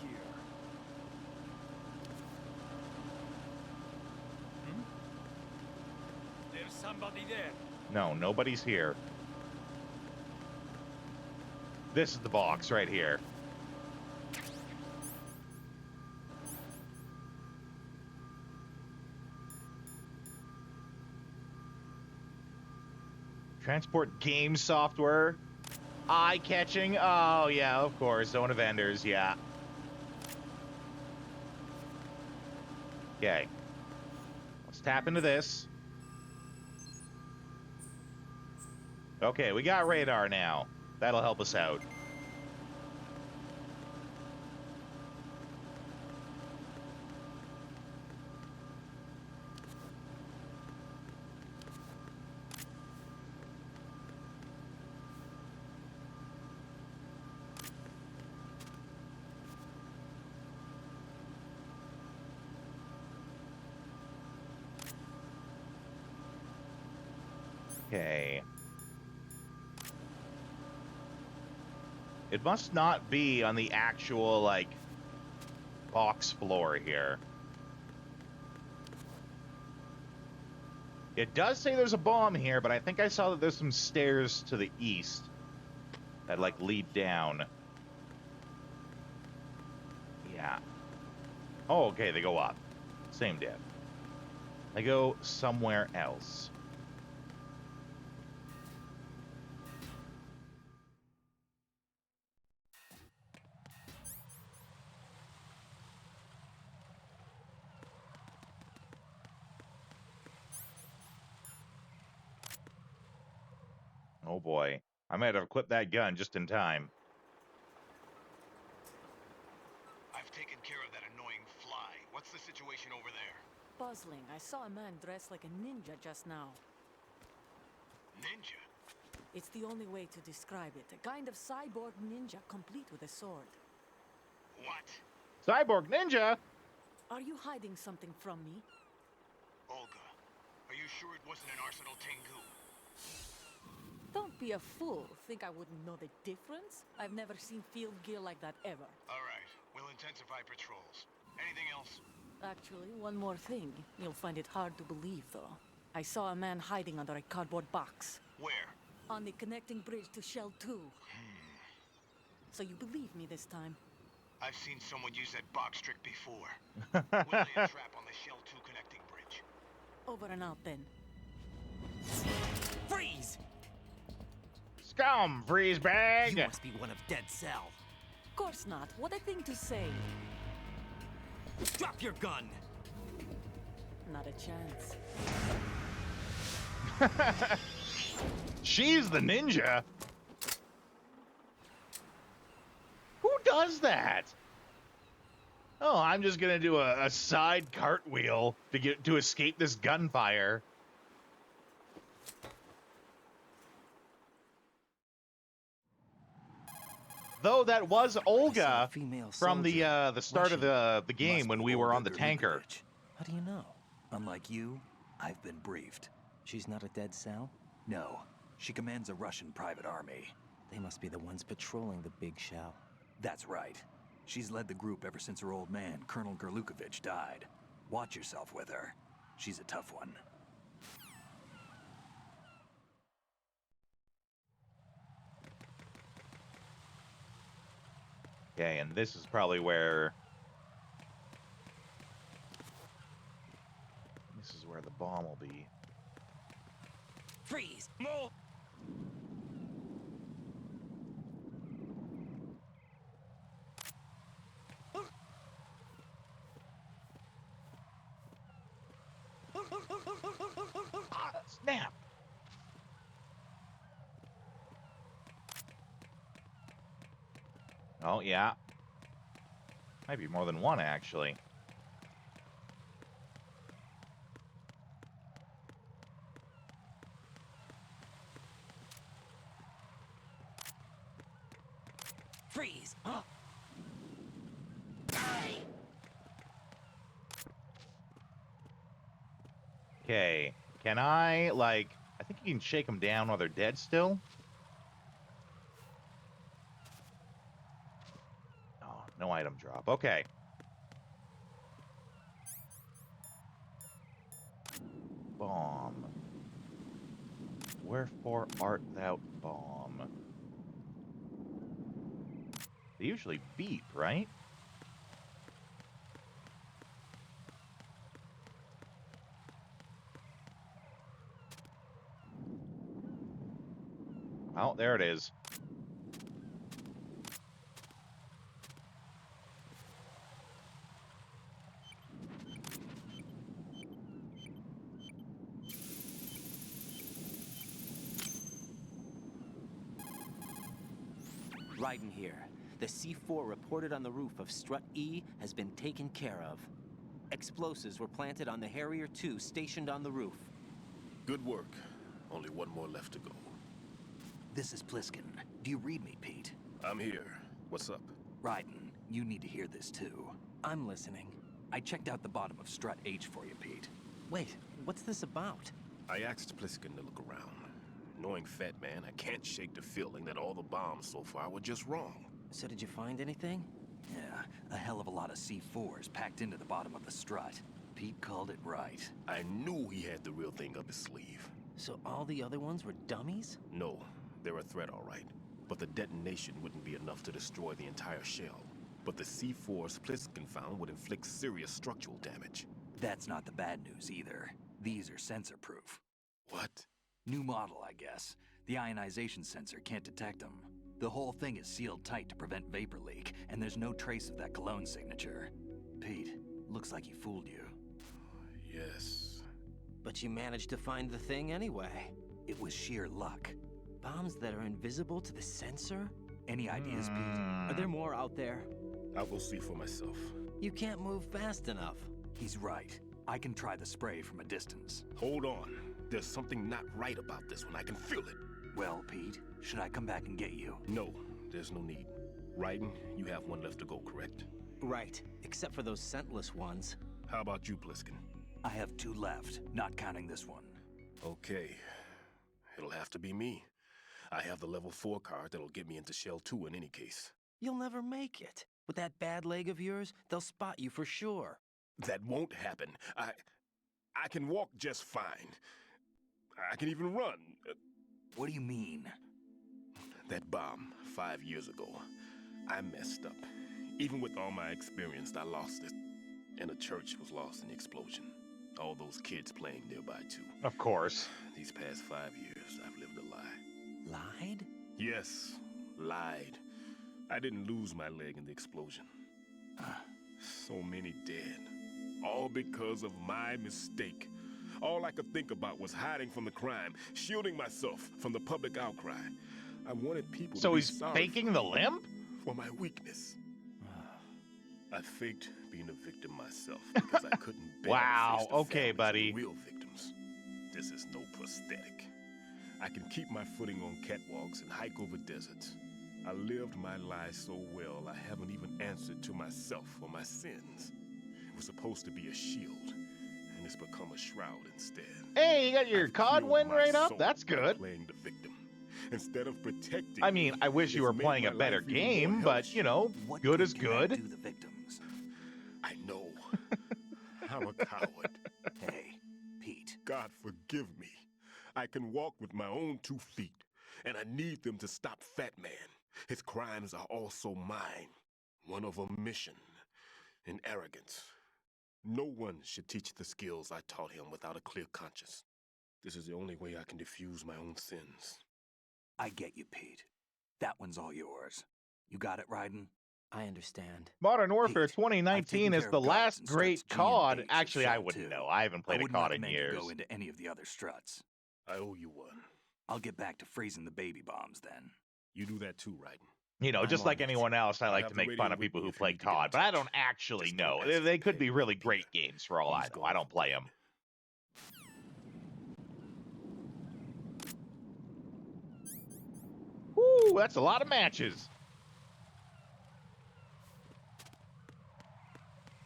There's somebody there. No, nobody's here. This is the box right here. Transport game software. Eye-catching. Oh, yeah, of course. Zone of Enders, yeah. Okay. Let's tap into this. Okay, we got radar now. That'll help us out. Okay. It must not be on the actual, like, box floor here. It does say there's a bomb here, but I think I saw that there's some stairs to the east that, like, lead down. Yeah. Oh, okay, they go up. Same div. They go somewhere else. Oh boy. I might have equipped that gun just in time. I've taken care of that annoying fly. What's the situation over there? Puzzling. I saw a man dressed like a ninja just now. Ninja? It's the only way to describe it. A kind of cyborg ninja complete with a sword. What? Cyborg ninja? Are you hiding something from me? Olga, are you sure it wasn't an Arsenal Tengu? Don't be a fool. Think I wouldn't know the difference? I've never seen field gear like that ever. All right, we'll intensify patrols. Anything else? Actually, one more thing. You'll find it hard to believe, though. I saw a man hiding under a cardboard box. Where? On the connecting bridge to Shell 2. So you believe me this time? I've seen someone use that box trick before. We'll lay a trap on the Shell 2 connecting bridge. Over and out, then. Freeze! Scum, freeze bag! You must be one of Dead Cell. Of course not. What a thing to say. Drop your gun! Not a chance. She's the ninja. Who does that? Oh, I'm just gonna do a side cartwheel to escape this gunfire. Though that was Olga from the start of the game when we were on the tanker. How do you know? Unlike you, I've been briefed. She's not a Dead Cell? No, she commands a Russian private army. They must be the ones patrolling the big shell. That's right. She's led the group ever since her old man, Colonel Gerlukovich, died. Watch yourself with her. She's a tough one. Okay, and this is probably where... This is where the bomb will be. Freeze! More! Snap! Oh, yeah. Might be more than one, actually. Freeze! Okay. Can I, like... I think you can shake them down while they're dead still. Oh, no item drop. Okay. Bomb. Wherefore art thou bomb? They usually beep, right? Oh, there it is. Raiden here. The C4 reported on the roof of Strut E has been taken care of. Explosives were planted on the Harrier 2 stationed on the roof. Good work. Only one more left to go. This is Pliskin. Do you read me, Pete? I'm here. What's up? Raiden, you need to hear this too. I'm listening. I checked out the bottom of Strut H for you, Pete. Wait, what's this about? I asked Pliskin to look around. Knowing Fat Man, I can't shake the feeling that all the bombs so far were just wrong. So did you find anything? Yeah, a hell of a lot of C4s packed into the bottom of the strut. Pete called it right. I knew he had the real thing up his sleeve. So all the other ones were dummies? No, they're a threat, all right. But the detonation wouldn't be enough to destroy the entire shell. But the C4s Pliskin found would inflict serious structural damage. That's not the bad news either. These are sensor-proof. What? New model, I guess. The ionization sensor can't detect them. The whole thing is sealed tight to prevent vapor leak, and there's no trace of that cologne signature. Pete, looks like he fooled you. Yes. But you managed to find the thing anyway. It was sheer luck. Bombs that are invisible to the sensor? Any ideas, Pete? Are there more out there? I'll go see for myself. You can't move fast enough. He's right. I can try the spray from a distance. Hold on. There's something not right about this one. I can feel it. Well, Pete, should I come back and get you? No, there's no need. Raiden, you have one left to go, correct? Right, except for those scentless ones. How about you, Pliskin? I have 2 left, not counting this one. Okay. It'll have to be me. I have the level 4 card that'll get me into Shell 2 in any case. You'll never make it. With that bad leg of yours, they'll spot you for sure. That won't happen. I can walk just fine. I can even run. What do you mean? That bomb 5 years ago, I messed up. Even with all my experience, I lost it. And the church was lost in the explosion. All those kids playing nearby, too. Of course. These past 5 years, I've lived a lie. Lied? Yes, lied. I didn't lose my leg in the explosion. So many dead. All because of my mistake. All I could think about was hiding from the crime, shielding myself from the public outcry. I wanted people to be he's sorry faking the limp? for my weakness. I faked being a victim myself because I couldn't bear Wow, to face the okay, families of buddy. the real victims. This is no prosthetic. I can keep my footing on catwalks and hike over deserts. I lived my life so well, I haven't even answered to myself for my sins. It was supposed to be a shield, and it's become a shroud instead. Hey, you got your I've COD killed win my right up? soul That's by good. Playing the victim. Instead of protecting I mean, I wish you were it's made playing a my better life even more game, but, hellish. you know, What good is can I good. do the victims? I know. I'm a coward. Hey, Pete. God forgive me. I can walk with my own 2 feet, and I need them to stop Fat Man. His crimes are also mine. One of omission and arrogance. No one should teach the skills I taught him without a clear conscience. This is the only way I can diffuse my own sins. I get you, Pete. That one's all yours. You got it, Raiden? I understand. Modern Warfare Pete, 2019 I've is taken the care of last guards and great struts G and COD. H of Actually, I Shell wouldn't 2. know. I haven't played a wouldn't COD in recommend years. you go into any of the other struts. I owe you one. I'll get back to freezing the baby bombs then. You do that too, Raiden. You know, I'm just on like it. anyone else, I like have to the make radio fun of with people me who if you play need to get in COD, but I don't touch. actually Just know. don't ask They for could be pay, really Peter. great games for all I He's know. gone I don't for play good. them. Woo, that's a lot of matches.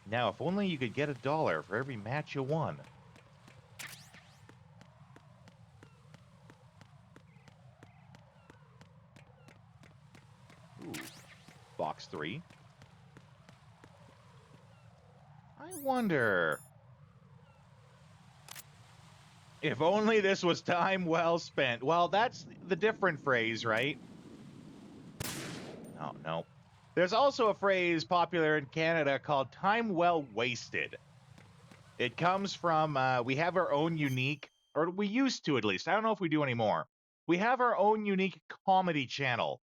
Now, if only you could get $1 for every match you won. Ooh, box 3. I wonder... If only this was time well spent. Well, that's the different phrase, right? Oh, no. There's also a phrase popular in Canada called time well wasted. It comes from, we have our own unique, or we used to at least. I don't know if we do anymore. we have our own unique comedy channel,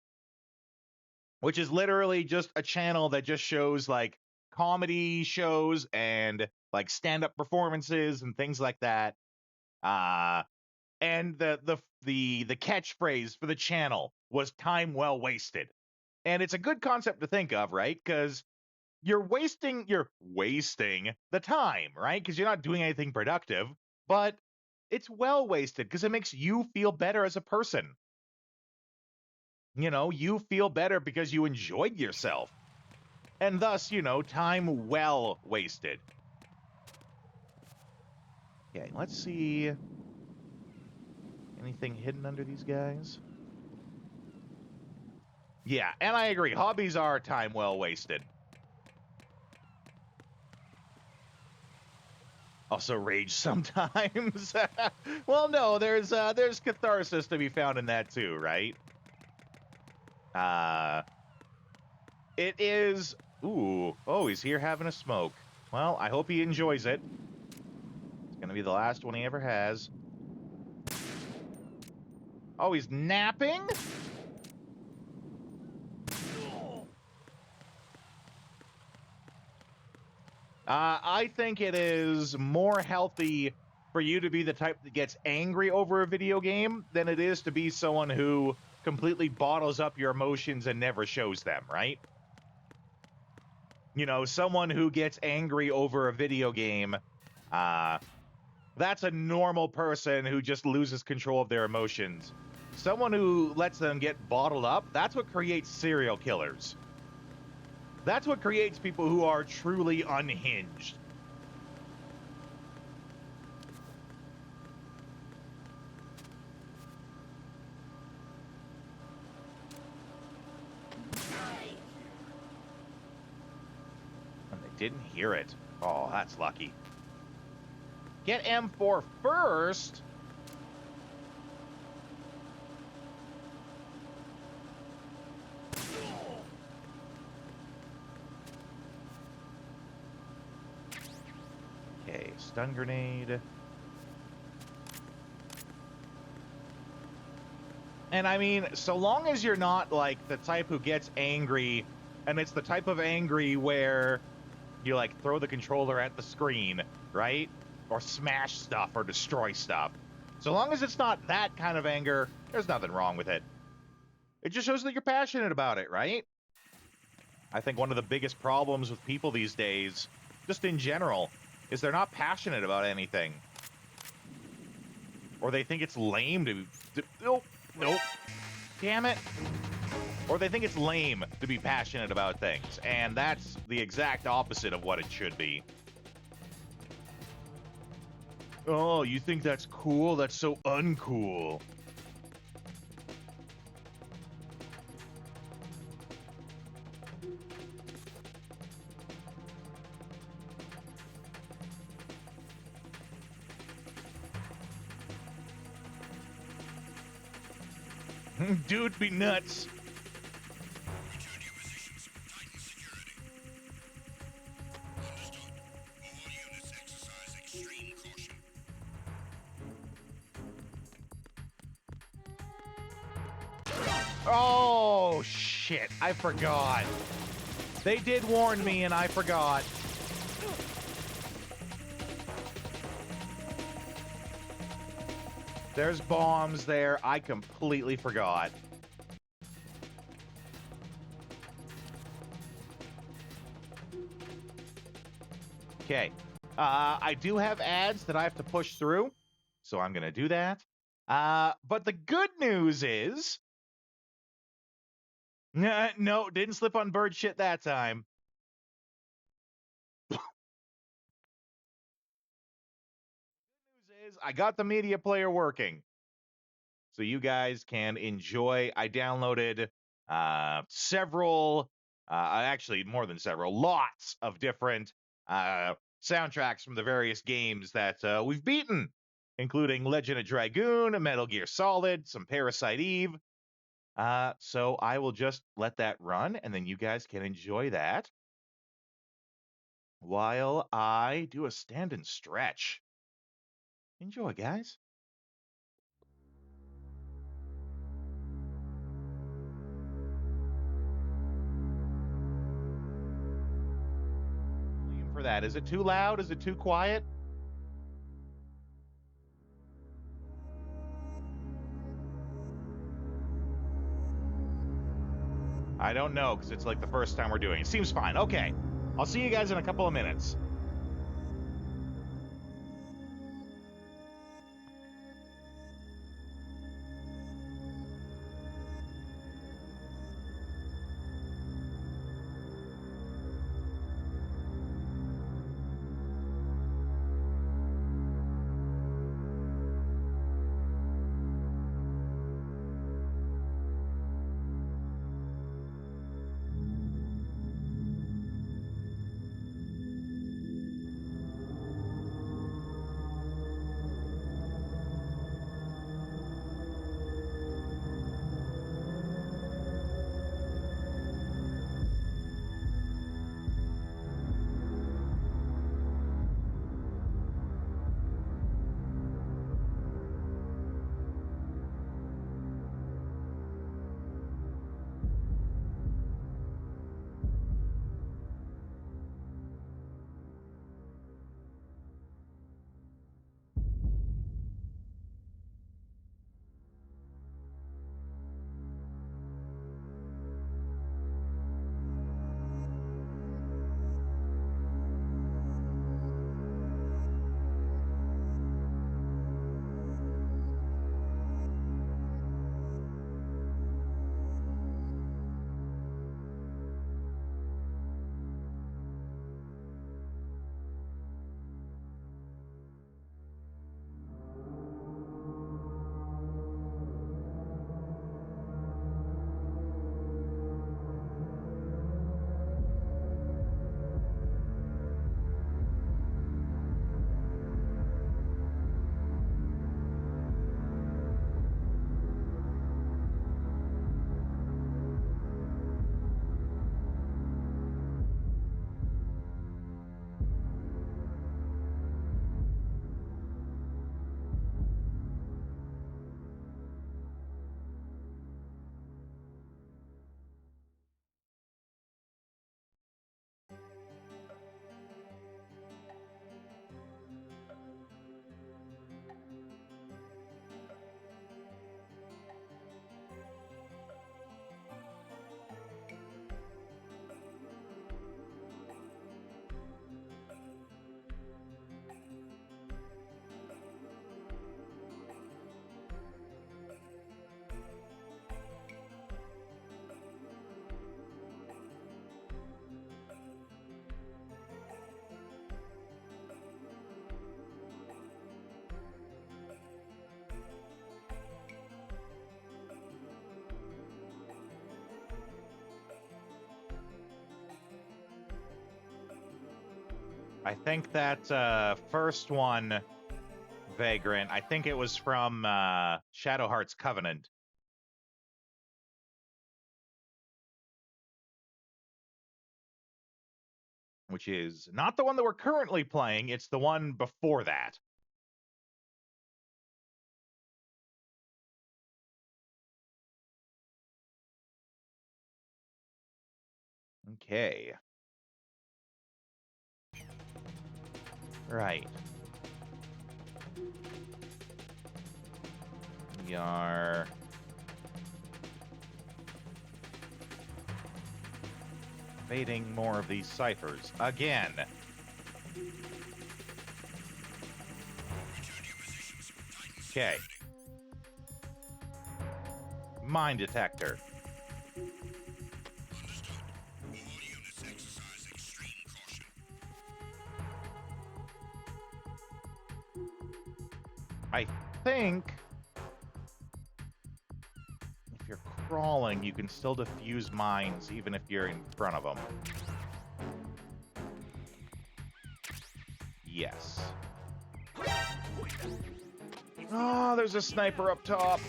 which is literally just a channel that just shows like comedy shows and like stand-up performances and things like that. And the catchphrase for the channel was "time well wasted," and it's a good concept to think of, right? Because you're wasting the time, right? Because you're not doing anything productive, but it's well wasted because it makes you feel better as a person. You feel better because you enjoyed yourself, and thus, time well wasted. Okay, let's see. Anything hidden under these guys? Yeah, and I agree. Hobbies are time well wasted. Also rage sometimes. Well, no, there's catharsis to be found in that too, right? It is. Ooh, oh, he's here having a smoke. Well, I hope he enjoys it. It's gonna be the last one he ever has. Oh, he's napping? I think it is more healthy for you to be the type that gets angry over a video game than it is to be someone who completely bottles up your emotions and never shows them, right? Someone who gets angry over a video game, that's a normal person who just loses control of their emotions. Someone who lets them get bottled up, that's what creates serial killers. That's what creates people who are truly unhinged. And they didn't hear it. Oh, that's lucky. Get M4 first. Okay, stun grenade. And I mean, so long as you're not like the type who gets angry, and it's the type of angry where you like throw the controller at the screen, right? Or smash stuff or destroy stuff. So long as it's not that kind of anger, there's nothing wrong with it. It just shows that you're passionate about it, right? I think one of the biggest problems with people these days, just in general, is they're not passionate about anything. Or they think it's lame to nope. Damn it. Or they think it's lame to be passionate about things, and that's the exact opposite of what it should be. Oh, you think that's cool? That's so uncool. Dude, be nuts. Return to your positions. Tighten security. Understood. All units exercise extreme caution. Oh, shit. I forgot. They did warn me, and I forgot. There's bombs there. I completely forgot. Okay. I do have ads that I have to push through, so I'm going to do that. But the good news is... No, didn't slip on bird shit that time. The good news is I got the media player working. So you guys can enjoy. I downloaded several, actually more than several, lots of different soundtracks from the various games that we've beaten, including Legend of Dragoon, Metal Gear Solid, some Parasite Eve. So I will just let that run, and then you guys can enjoy that while I do a stand and stretch. Enjoy, guys. that. Is it too loud? Is it too quiet? I don't know, because it's like the first time we're doing it. Seems fine. Okay. I'll see you guys in a couple of minutes. I think that first one, Vagrant, I think it was from Shadowheart's Covenant. Which is not the one that we're currently playing, it's the one before that. Okay. Right. We are evading more of these ciphers again. Okay. Mine detector. I think if you're crawling, you can still defuse mines even if you're in front of them. Yes. Oh, there's a sniper up top.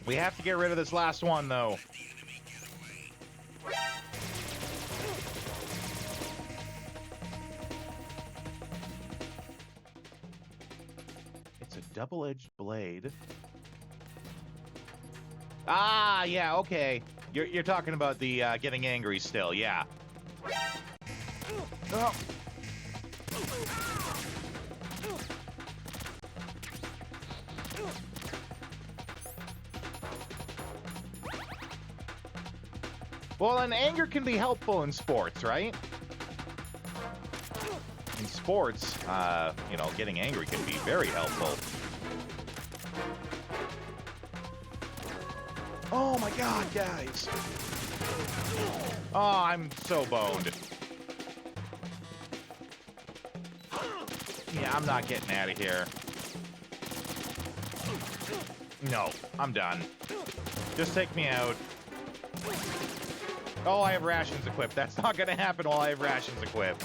We have to get rid of this last one, though. It's a double-edged blade. Ah, yeah, okay. You're talking about the getting angry still, yeah. Oh. Well, and anger can be helpful in sports, right? In sports, you know, getting angry can be very helpful. Oh my god, guys. Oh, I'm so boned. Yeah, I'm not getting out of here. No, I'm done. Just take me out. Oh, I have rations equipped. That's not going to happen while I have rations equipped.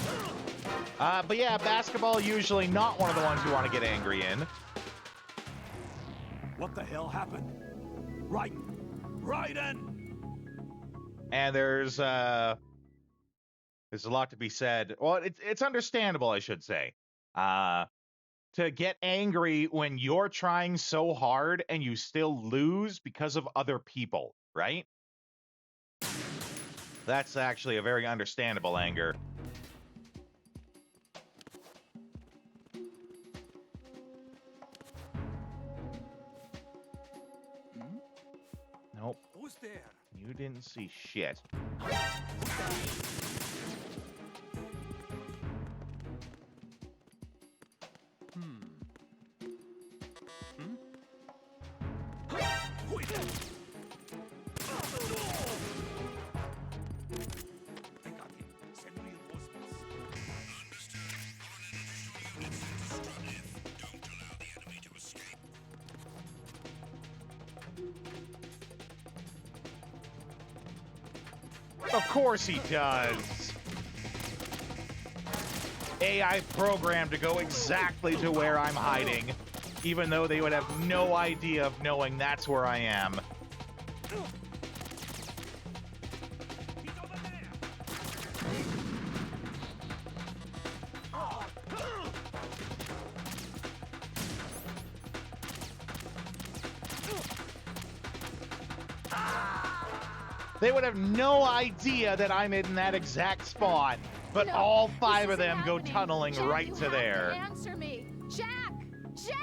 But yeah, basketball usually not one of the ones you want to get angry in. What the hell happened? Raiden! And there's a lot to be said. Well, it's understandable, I should say. To get angry when you're trying so hard and you still lose because of other people, right? That's actually a very understandable anger. Nope. Who's there? You didn't see shit. Of course he does. AI programmed to go exactly to where I'm hiding, even though they would have no idea of knowing that's where I am. They would have no idea that I'm in that exact spot, but No, all five this of them isn't go happening. tunneling Jack, right you to have there. Answer me, Jack! Jack!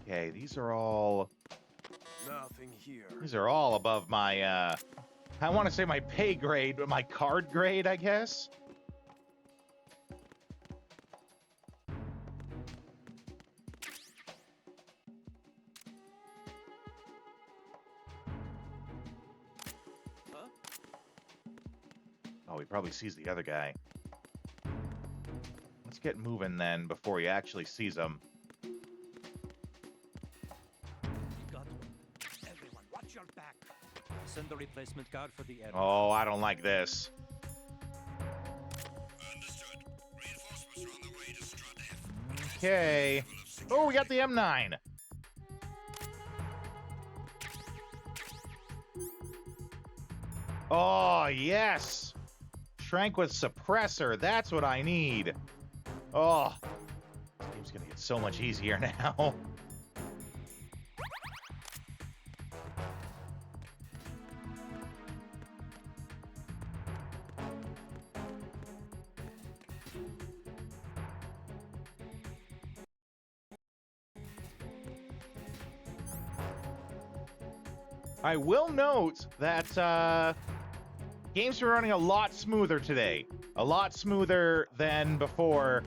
Okay, these are all Nothing here. these are all above my I want to say my pay grade, but my card grade, I guess. Huh? Oh, he probably sees the other guy. Let's get moving then before he actually sees him. Got one. Everyone, watch your back. Send the replacement guard for the area. Oh, I don't like this. Understood. Reinforcements are on the way to Strut F. Okay. Oh, we got the M9. Oh, yes. Shrank with suppressor. That's what I need. Oh. This game's gonna get so much easier now. I will note that games are running a lot smoother today. A lot smoother than before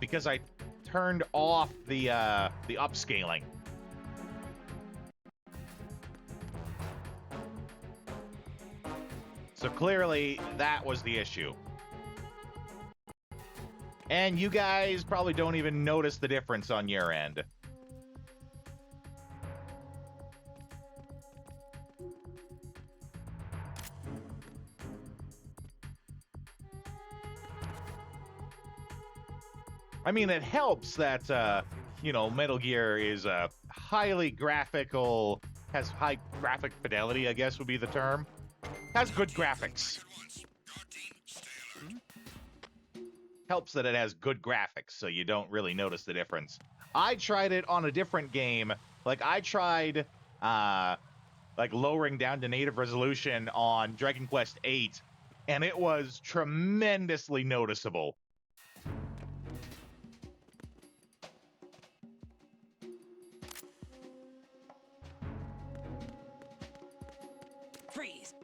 because I turned off the upscaling. So clearly that was the issue. And you guys probably don't even notice the difference on your end. I mean, it helps that, you know, Metal Gear is a highly graphical Has high graphic fidelity, I guess would be the term. Has good graphics. Helps that it has good graphics, so you don't really notice the difference. I tried it on a different game. Like, I tried, like, lowering down to native resolution on Dragon Quest VIII, and it was tremendously noticeable. Freeze!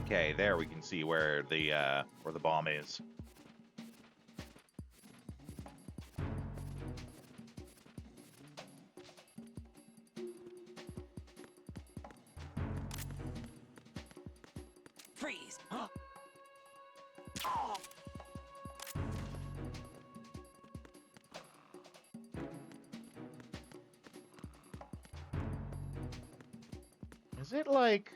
Okay, there we can see where the bomb is. Freeze! Is it like...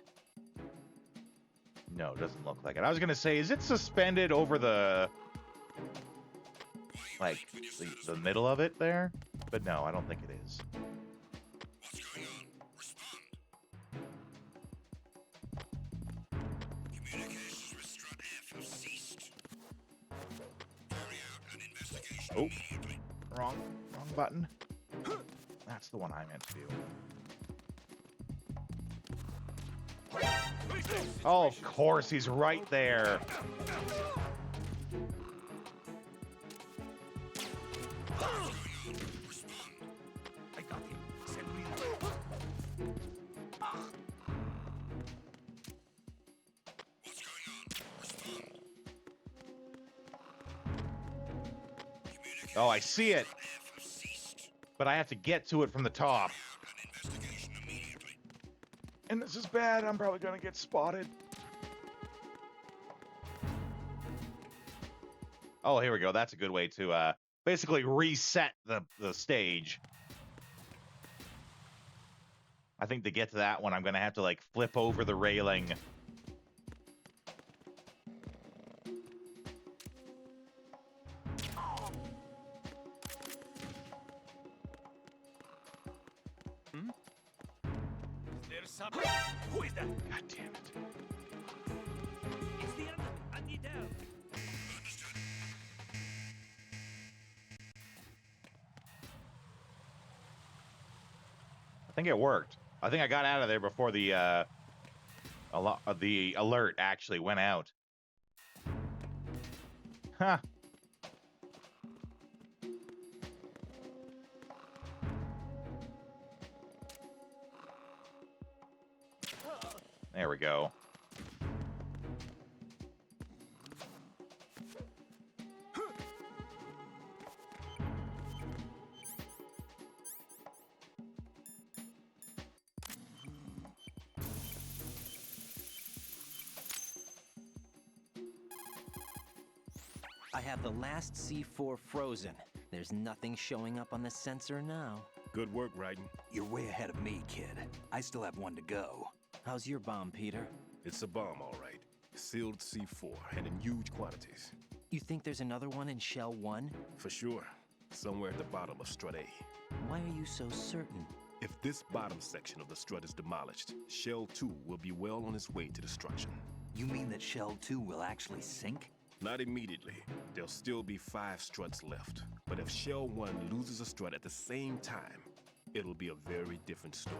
No, it doesn't look like it. I was gonna say, is it suspended over the... like, the middle of it there? But no, I don't think it is. What's going on? Respond. Communications with Strut F have ceased. Carry out an investigation immediately. Wrong button. That's the one I meant to do. Oh, of course, he's right there. I got him. Send me What's going on? Respond. Oh, I see it. But I have to get to it from the top. An investigation immediately. And this is bad. I'm probably gonna get spotted. Oh, here we go. That's a good way to basically reset the stage. I think to get to that one, I'm gonna have to like flip over the railing. There's something. Who is that? God damn it. It's the enemy. I need help. I think it worked. I think I got out of there before the alert actually went out. Huh. There we go. I have the last C4 frozen. There's nothing showing up on the sensor now. Good work, Raiden. You're way ahead of me, kid. I still have one to go. How's your bomb, Peter? It's a bomb, all right. Sealed C4 and in huge quantities. You think there's another one in Shell 1? For sure. Somewhere at the bottom of Strut A. Why are you so certain? If this bottom section of the strut is demolished, Shell 2 will be well on its way to destruction. You mean that Shell 2 will actually sink? Not immediately. There'll still be 5 struts left. But if Shell 1 loses a strut at the same time, it'll be a very different story.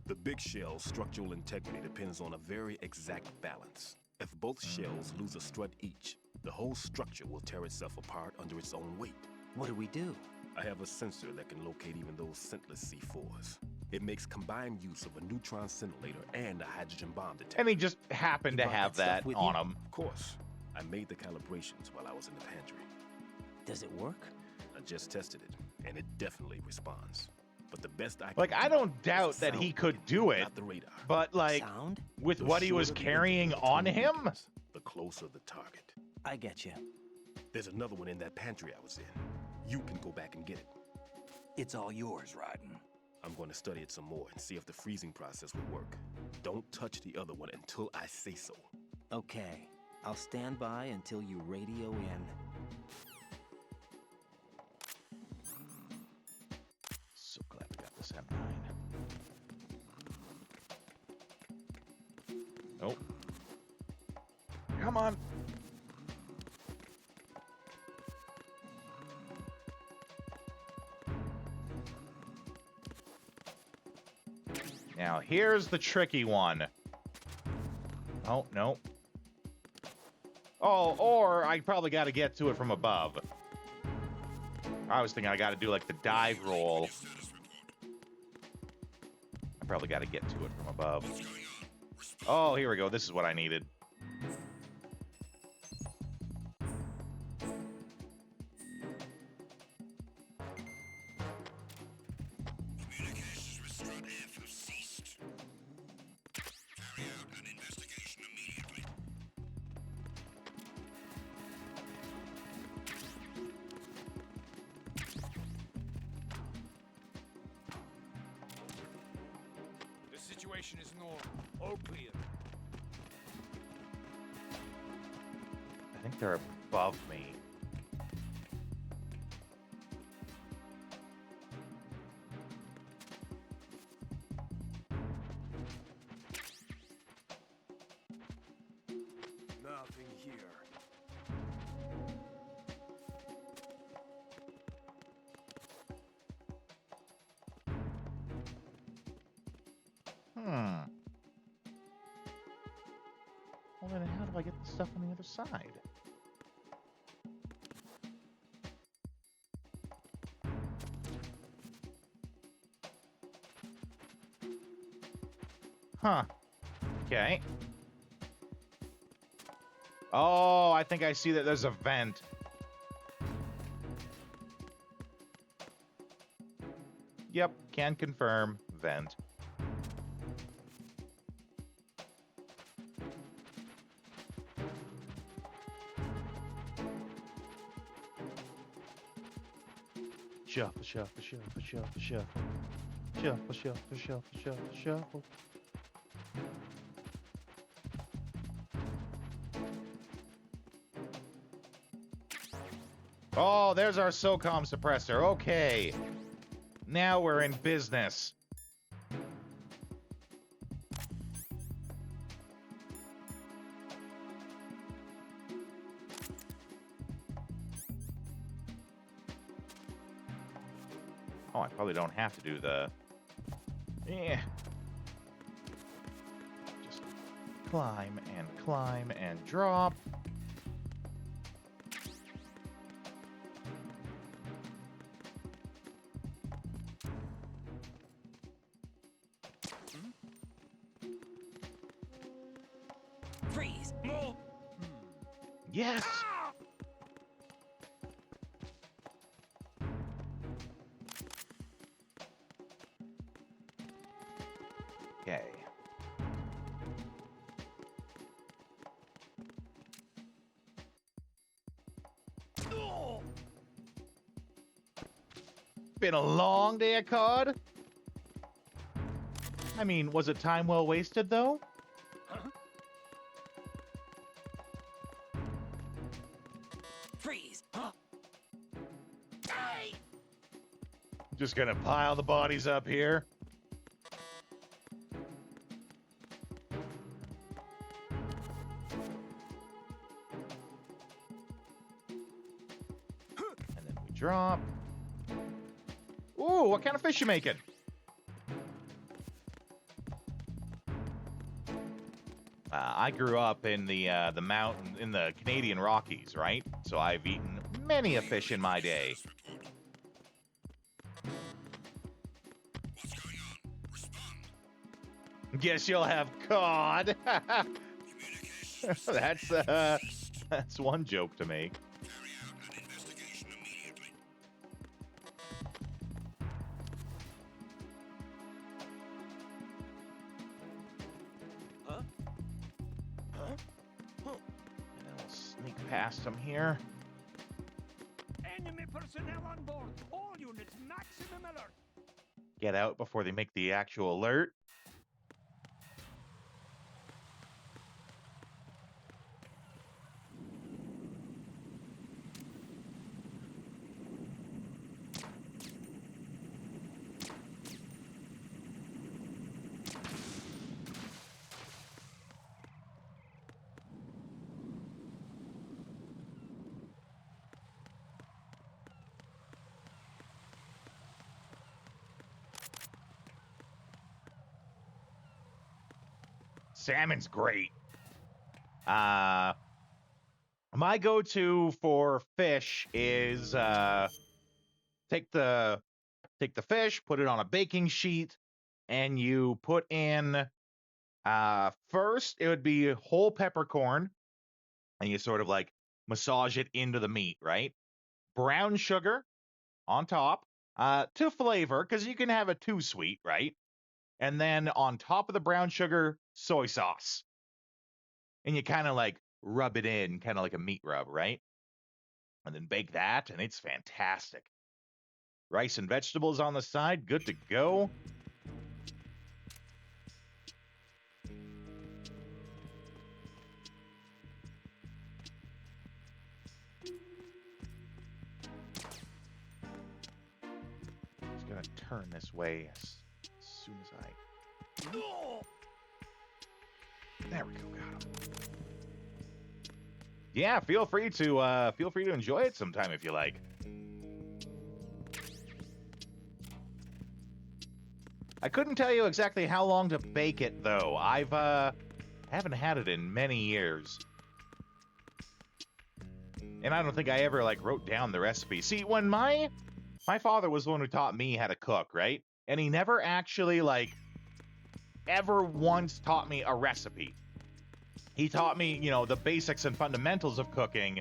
The big shell's structural integrity depends on a very exact balance. If both shells lose a strut each, the whole structure will tear itself apart under its own weight. What do we do? I have a sensor that can locate even those scentless C4s. It makes combined use of a neutron scintillator and a hydrogen bomb detector. And he just happened to have that on him. Of course. I made the calibrations while I was in the pantry. Does it work? I just tested it, and it definitely responds. But the best I can Like, I don't doubt that he could do it, not the radar. but like, Sound? with what he was carrying on him? The closer the target. I get you. There's another one in that pantry I was in. You can go back and get it. It's all yours, Raiden. I'm going to study it some more and see if the freezing process will work. Don't touch the other one until I say so. Okay. I'll stand by until you radio in. So glad we got this M9. Nope. Come on. Now, here's the tricky one. Oh, no. Oh, or I probably got to get to it from above. I was thinking I got to do, like, the dive roll. I probably got to get to it from above. Oh, here we go. This is what I needed. Communications with Strut F have ceased. Carry out an investigation immediately. The situation is normal. All clear. I think they're above me. Nothing here. Well, then how do I get the stuff on the other side? Huh. Okay. Oh, I think I see that there's a vent. Yep, can confirm. Vent. Shuffle, shuffle, shuffle, shuffle, shuffle. Shuffle, shuffle, shuffle, shuffle, shuffle. Oh, there's our SOCOM suppressor. Okay. Now we're in business. Oh, I probably don't have to do the... Yeah. Just climb and drop. Freeze! More! Yes! Okay. Been a long day at COD. I mean, was it time well wasted, though? Freeze! Just gonna pile the bodies up here. And then we drop. Ooh, what kind of fish you making? I grew up in the mountain, in the Canadian Rockies, right? So I've eaten many a fish in my day. What's going on? Respond. Guess you'll have cod. That's one joke to make. Carry out an investigation immediately. And then we'll sneak past them here. Enemy personnel on board. All units, maximum alert. Get out before they make the actual alert. salmon's great. My go-to for fish is take the fish, put it on a baking sheet, and you put in first it would be whole peppercorn, and you sort of like massage it into the meat, right? Brown sugar on top to flavor, because you can have it too sweet, right? And then on top of the brown sugar, soy sauce. And you kind of like rub it in, kind of like a meat rub, right? And then bake that, and it's fantastic. Rice and vegetables on the side, good to go. It's gonna turn this way as soon as I... There we go, got him. Yeah, feel free to enjoy it sometime if you like. I couldn't tell you exactly how long to bake it though. Haven't had it in many years. And I don't think I ever like wrote down the recipe. See, when my father was the one who taught me how to cook, right? And he never actually like ever once taught me a recipe. He taught me, you know, the basics and fundamentals of cooking,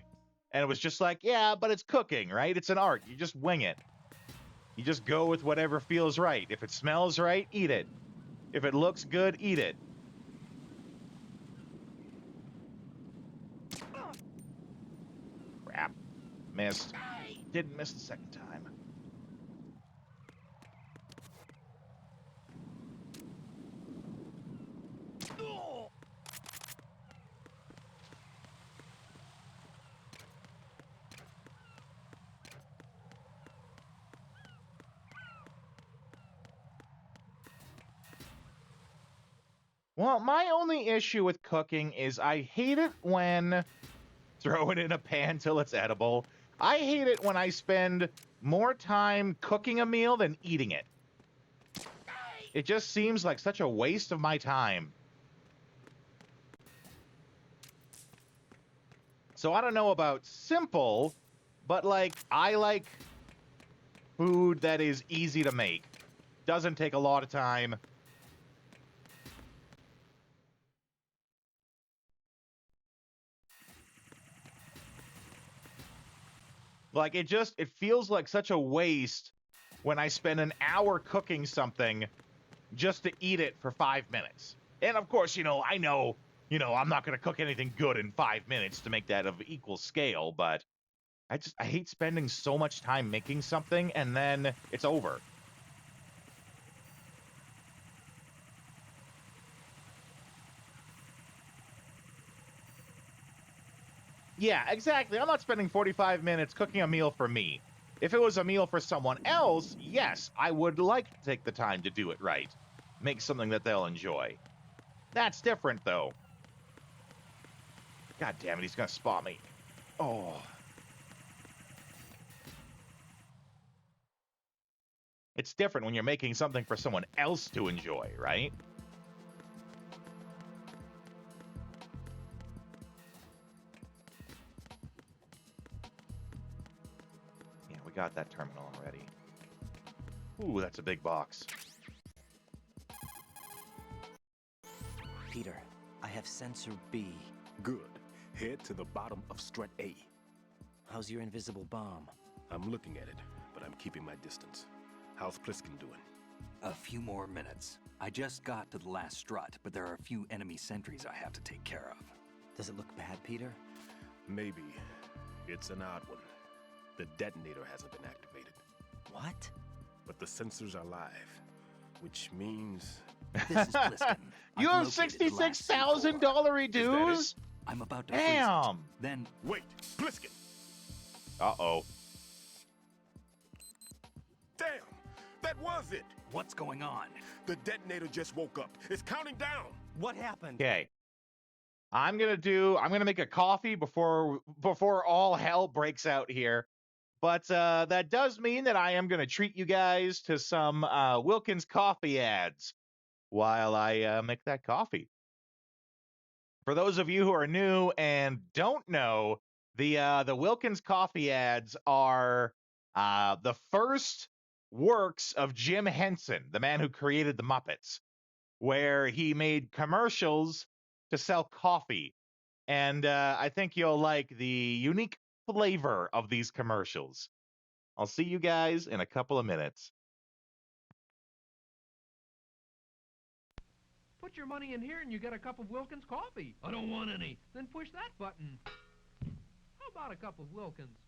and it was just like, yeah, but it's cooking, right? It's an art. You just wing it. You just go with whatever feels right. If it smells right, eat it. If it looks good, eat it. Crap. Missed. Didn't miss the second time. Well, my only issue with cooking is I hate it when throw it in a pan till it's edible. I hate it when I spend more time cooking a meal than eating it. It just seems like such a waste of my time. So I don't know about simple, but like I like food that is easy to make. Doesn't take a lot of time. Like, it feels like such a waste when I spend an hour cooking something just to eat it for 5 minutes. And of course, you know, I know, I'm not going to cook anything good in 5 minutes to make that of equal scale, but I hate spending so much time making something and then it's over. Yeah, exactly. I'm not spending 45 minutes cooking a meal for me. If it was a meal for someone else, yes, I would like to take the time to do it right. Make something that they'll enjoy. That's different, though. God damn it, he's gonna spot me. Oh. It's different when you're making something for someone else to enjoy, right? Got that terminal already. Ooh, that's a big box. Peter, I have sensor B. Good. Head to the bottom of strut A. How's your invisible bomb? I'm looking at it, but I'm keeping my distance. How's Pliskin doing? A few more minutes. I just got to the last strut, but there are a few enemy sentries I have to take care of. Does it look bad, Peter? Maybe. It's an odd one. The detonator hasn't been activated. What? But the sensors are live, which means... This is Pliskin. You have $66,000 dues? I'm about to Damn! Then... Wait, Pliskin! Uh-oh. Damn! That was it! What's going on? The detonator just woke up. It's counting down! What happened? Okay. I'm gonna make a coffee before all hell breaks out here. But that does mean that I am going to treat you guys to some Wilkins coffee ads while I make that coffee. For those of you who are new and don't know, the Wilkins Coffee ads are the first works of Jim Henson, the man who created the Muppets, where he made commercials to sell coffee. And I think you'll like the unique flavor of these commercials. I'll see you guys in a couple of minutes. Put your money in here and you get a cup of Wilkins coffee. I don't want any. Then push that button. How about a cup of Wilkins?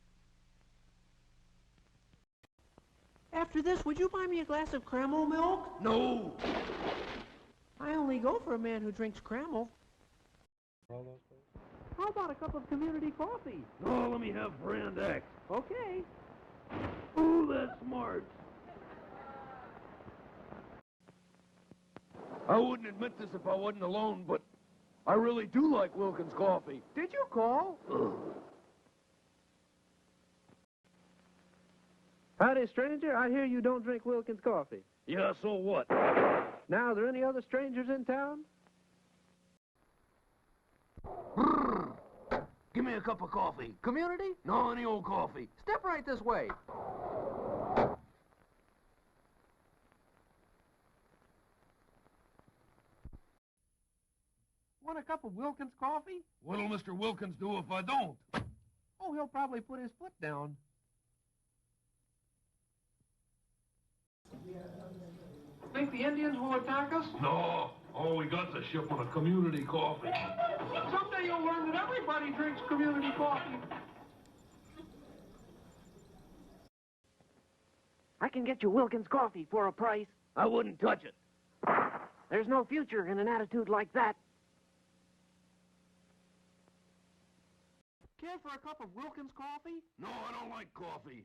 After this, would you buy me a glass of caramel milk? No! I only go for a man who drinks caramel. How about a cup of community coffee? No, let me have brand X. Okay. Ooh, that's smart. I wouldn't admit this if I wasn't alone, but I really do like Wilkins coffee. Did you call? Howdy, stranger. I hear you don't drink Wilkins coffee. Yeah, so what? Now, are there any other strangers in town? Give me a cup of coffee. Community? No, any old coffee. Step right this way. Want a cup of Wilkins coffee? What'll Mr. Wilkins do if I don't? Oh, he'll probably put his foot down. Think the Indians will attack us? No, all we got's a shipment of community coffee. Someday you'll learn that everybody drinks community coffee. I can get you Wilkins coffee for a price. I wouldn't touch it. There's no future in an attitude like that. Care for a cup of Wilkins coffee? No, I don't like coffee.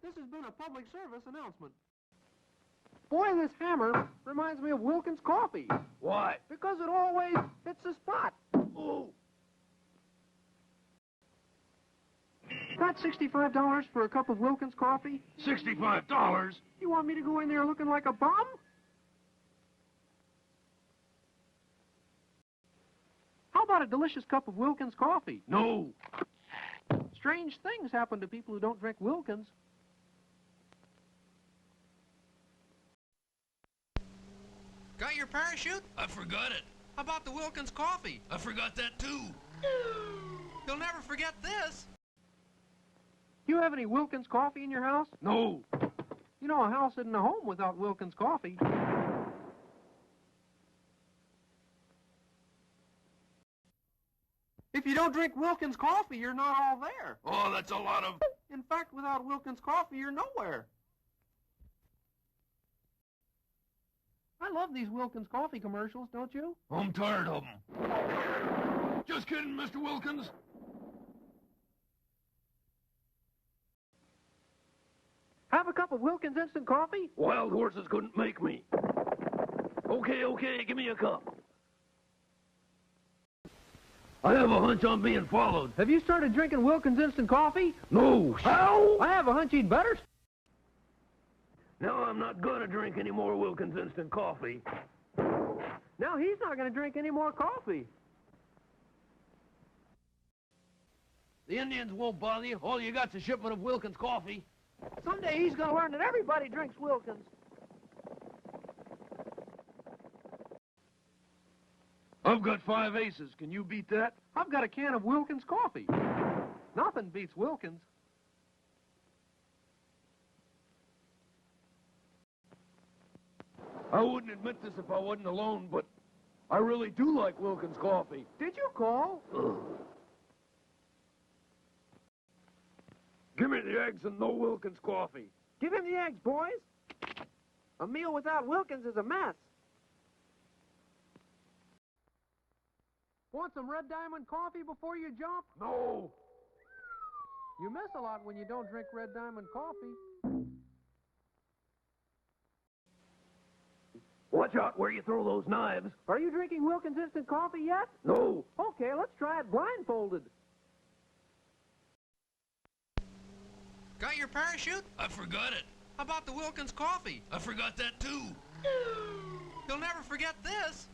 This has been a public service announcement. Boy, this hammer reminds me of Wilkins coffee. Why? Because it always hits the spot. Ooh. Got $65 for a cup of Wilkins coffee? $65? You want me to go in there looking like a bum? How about a delicious cup of Wilkins coffee? No. Strange things happen to people who don't drink Wilkins. Got your parachute? I forgot it. How about the Wilkins coffee? I forgot that too. You'll never forget this. Do you have any Wilkins coffee in your house? No. You know, a house isn't a home without Wilkins coffee. If you don't drink Wilkins coffee, you're not all there. Oh, that's a lot of... In fact, without Wilkins coffee, you're nowhere. I love these Wilkins coffee commercials, don't you? I'm tired of them. Just kidding, Mr. Wilkins. Have a cup of Wilkins instant coffee? Wild horses couldn't make me. Okay, give me a cup. I have a hunch I'm being followed. Have you started drinking Wilkins instant coffee? No. How? I have a hunch he'd better. No, I'm not gonna drink any more Wilkins instant coffee. Now he's not gonna drink any more coffee. The Indians won't bother you. All you got's a shipment of Wilkins coffee. Someday he's gonna learn that everybody drinks Wilkins. I've got 5 aces. Can you beat that? I've got a can of Wilkins coffee. Nothing beats Wilkins. I wouldn't admit this if I wasn't alone, but I really do like Wilkins coffee. Did you call? Give me the eggs and no Wilkins coffee. Give him the eggs, boys. A meal without Wilkins is a mess. Want some Red Diamond coffee before you jump? No. You miss a lot when you don't drink Red Diamond coffee. Watch out where you throw those knives. Are you drinking Wilkins instant coffee yet? No. Okay, let's try it blindfolded. Got your parachute? I forgot it. How about the Wilkins coffee? I forgot that too. You'll never forget this.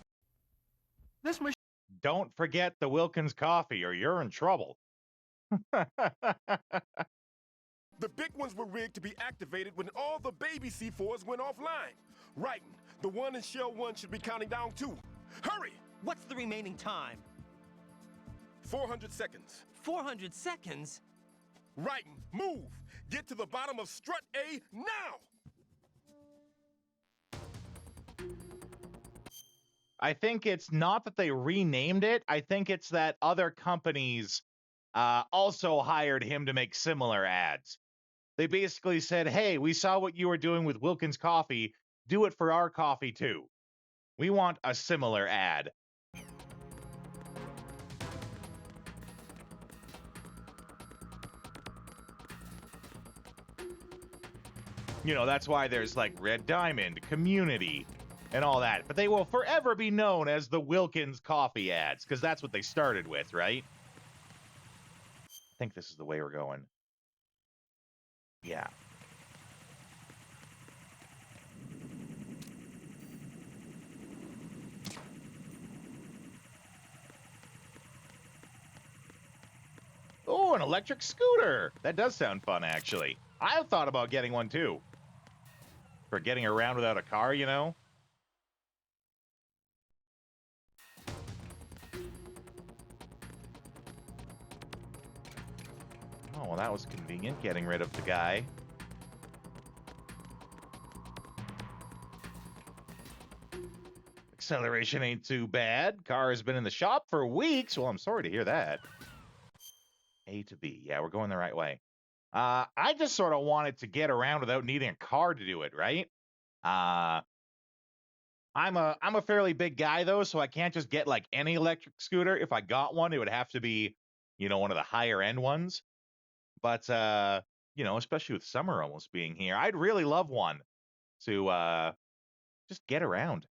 This machine. don't forget the Wilkins coffee or you're in trouble. The big ones were rigged to be activated when all the baby C4s went offline. Writing, the one in Shell 1 should be counting down too. Hurry! What's the remaining time? 400 seconds. 400 seconds? Writing, move! Get to the bottom of strut A now! I think it's not that they renamed it. I think it's that other companies also hired him to make similar ads. They basically said, hey, we saw what you were doing with Wilkins Coffee. Do it for our coffee, too. We want a similar ad. You know, that's why there's like Red Diamond, Community, and all that. But they will forever be known as the Wilkins Coffee ads, because that's what they started with, right? I think this is the way we're going. Yeah. Oh, an electric scooter. That does sound fun, actually. I've thought about getting one, too. For getting around without a car, you know? Oh, well, that was convenient, getting rid of the guy. Acceleration ain't too bad. Car has been in the shop for weeks. Well, I'm sorry to hear that. A to B. Yeah, we're going the right way. I just sort of wanted to get around without needing a car to do it, right? I'm a fairly big guy, though, so I can't just get, like, any electric scooter. If I got one, it would have to be, you know, one of the higher-end ones. But, you know, especially with summer almost being here, I'd really love one to just get around.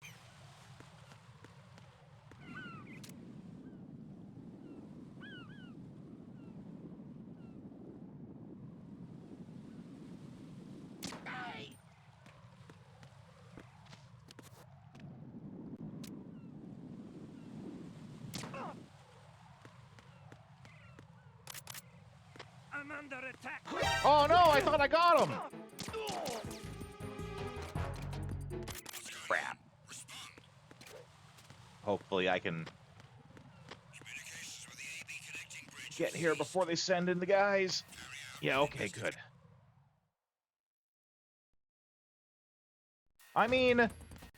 I'm under attack. Oh, no, I thought I got him. Crap. Hopefully I can get here before they send in the guys. Yeah, okay, good. I mean,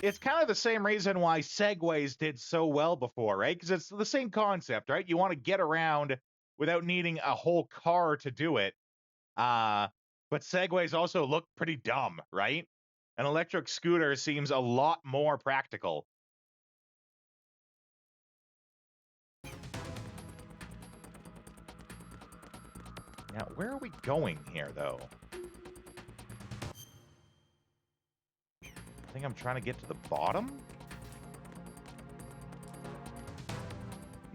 it's kind of the same reason why Segways did so well before, right? Because it's the same concept, right? You want to get around without needing a whole car to do it. But Segways also look pretty dumb, right? An electric scooter seems a lot more practical. Now, where are we going here, though? I think I'm trying to get to the bottom?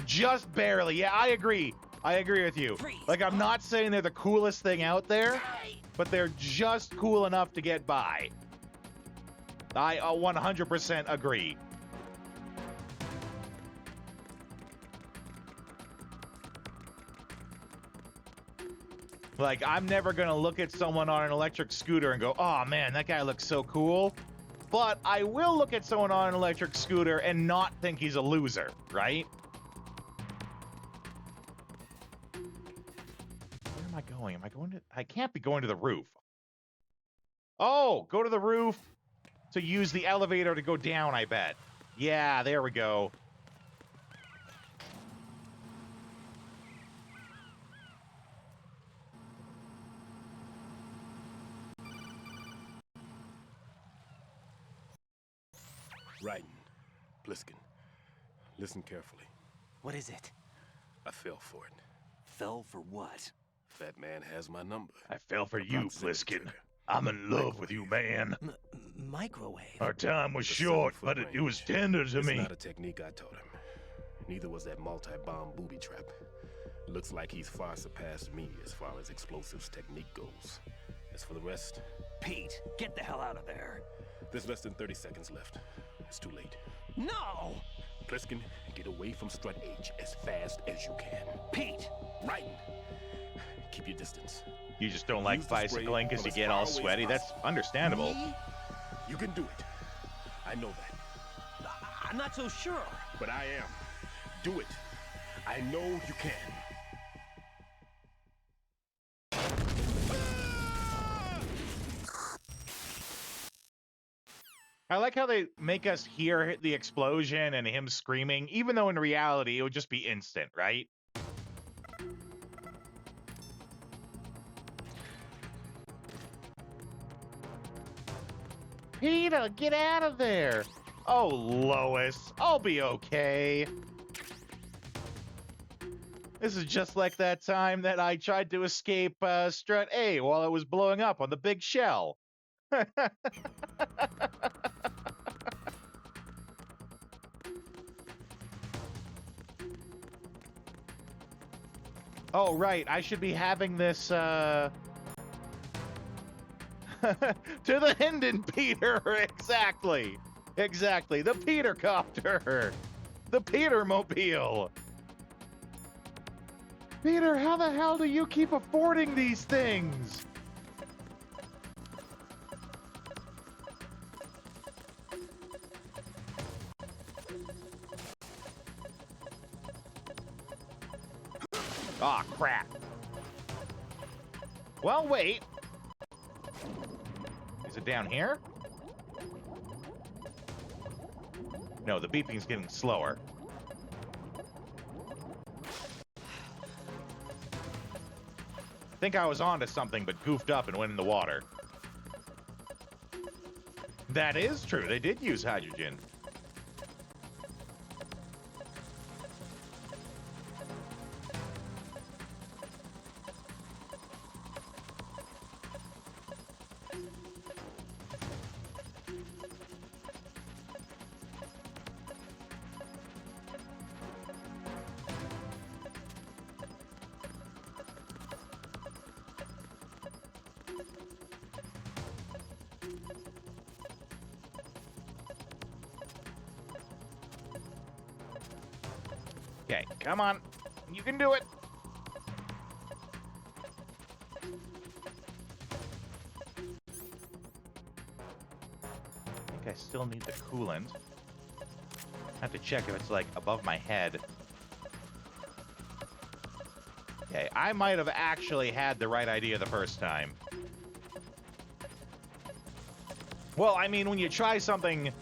Just barely. Yeah, I agree. I agree with you. Like, I'm not saying they're the coolest thing out there, but they're just cool enough to get by. I 100% agree. Like, I'm never going to look at someone on an electric scooter and go, oh, man, that guy looks so cool. But I will look at someone on an electric scooter and not think he's a loser, right? Where am I going? Am I going to... I can't be going to the roof. Oh, go to the roof to use the elevator to go down, I bet. Yeah, there we go. Writing. Pliskin. Listen carefully. What is it? I fell for it. Fell for what? Fat man has my number. I fell for you, Pliskin. I'm in love with you, man. Microwave? Our time was short, but it was tender to me. It's not a technique I taught him. Neither was that multi-bomb booby trap. Looks like he's far surpassed me as far as explosives technique goes. As for the rest... Pete, get the hell out of there. There's less than 30 seconds left. It's too late. No! Pliskin, get away from Strut H as fast as you can. Pete! Right. Keep your distance. You just don't like Use the spray bicycling because from you as get far all away as sweaty. That's possible. understandable. Me? You can do it. I know that. I'm not so sure. But I am. Do it. I know you can. I like how they make us hear the explosion and him screaming, even though in reality it would just be instant, right? Peter, get out of there! Oh, Lois, I'll be okay. This is just like that time that I tried to escape Strut A while it was blowing up on the big shell. Oh, right. I should be having this, to the Hinden Peter. Exactly. Exactly. The Peter Copter. The Peter Mobile. Peter, how the hell do you keep affording these things? Aw, crap. Well, wait. Is it down here? No, the beeping's getting slower. I think I was onto something, but goofed up and went in the water. That is true. They did use hydrogen. Okay, come on. You can do it. I think I still need the coolant. I have to check if it's, like, above my head. Okay, I might have actually had the right idea the first time. Well, I mean, when you try something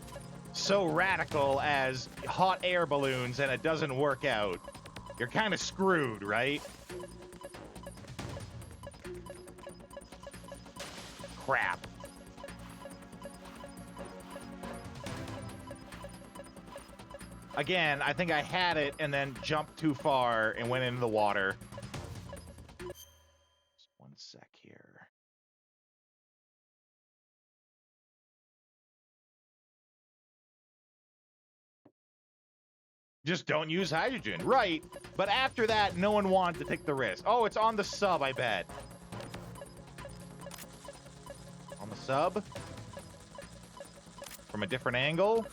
so radical as hot air balloons and it doesn't work out, you're kind of screwed, right? Crap. Again, I think I had it and then jumped too far and went into the water. Just one sec here. Just don't use hydrogen. Right. But after that, no one wanted to take the risk. Oh, it's on the sub, I bet. On the sub? From a different angle?